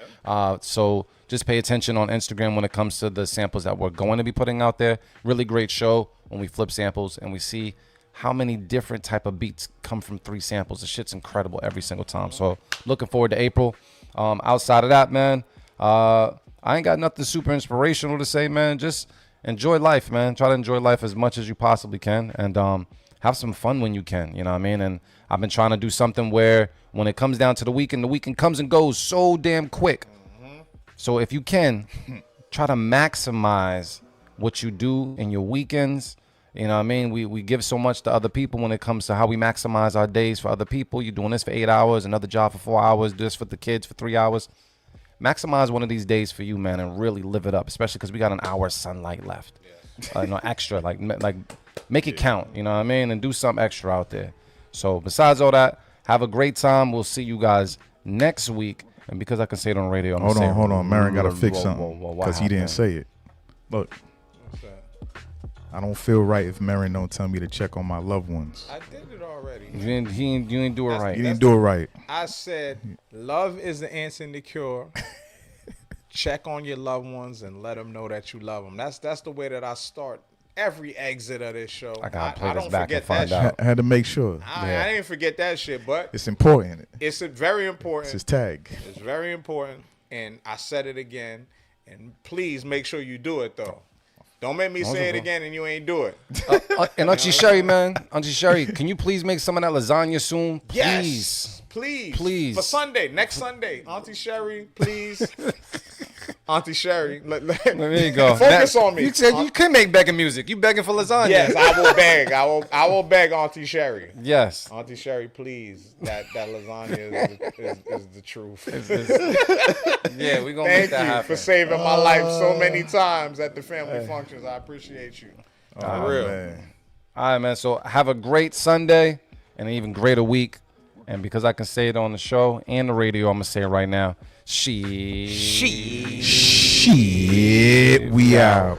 So just pay attention on Instagram when it comes to the samples that we're going to be putting out there. Really great show when we flip samples and we see how many different type of beats come from 3 samples. The shit's incredible every single time. So looking forward to April. Outside of that, man, I ain't got nothing super inspirational to say, man. Just enjoy life, man. Try to enjoy life as much as you possibly can, and have some fun when you can, you know what I mean? And I've been trying to do something where when it comes down to the weekend comes and goes so damn quick. So if you can, try to maximize what you do in your weekends. You know what I mean? We give so much to other people when it comes to how we maximize our days for other people. You're doing this for 8 hours, another job for 4 hours, do this for the kids for 3 hours. Maximize one of these days for you, man, and really live it up, especially because we got an hour of sunlight left. Extra, like make it count, you know what I mean? And do something extra out there. So besides all that, have a great time. We'll see you guys next week. And because I can say it on radio, I'm hold on. Marin got to fix something because he didn't say it. Look. I don't feel right if Marin don't tell me to check on my loved ones. I did it already. You didn't do it right. You didn't do it right. I said, love is the answer and the cure. Check on your loved ones and let them know that you love them. That's the way that I start every exit of this show. I gotta play I this don't back forget and find that out. I had to make sure. I didn't forget that shit, but it's important. It's very important. It's his tag. It's very important, and I said it again. And please make sure you do it, though. Don't make me say it again and you ain't do it. And Auntie Sherry, man. Auntie Sherry, can you please make some of that lasagna soon? Please. Yes. Please. Please. For Sunday. Next Sunday. Auntie Sherry, please. Auntie Sherry. There you go. Focus on me. You said you can make begging music. You begging for lasagna. Yes, I will beg. I will beg Auntie Sherry. Yes. Auntie Sherry, please. That lasagna is the truth. Yeah, we're gonna Thank make that you happen. for saving my life so many times at the family functions. I appreciate you. For real. Man. All right, man. So have a great Sunday and an even greater week. And because I can say it on the show and the radio, I'm gonna say it right now. Shit, we out.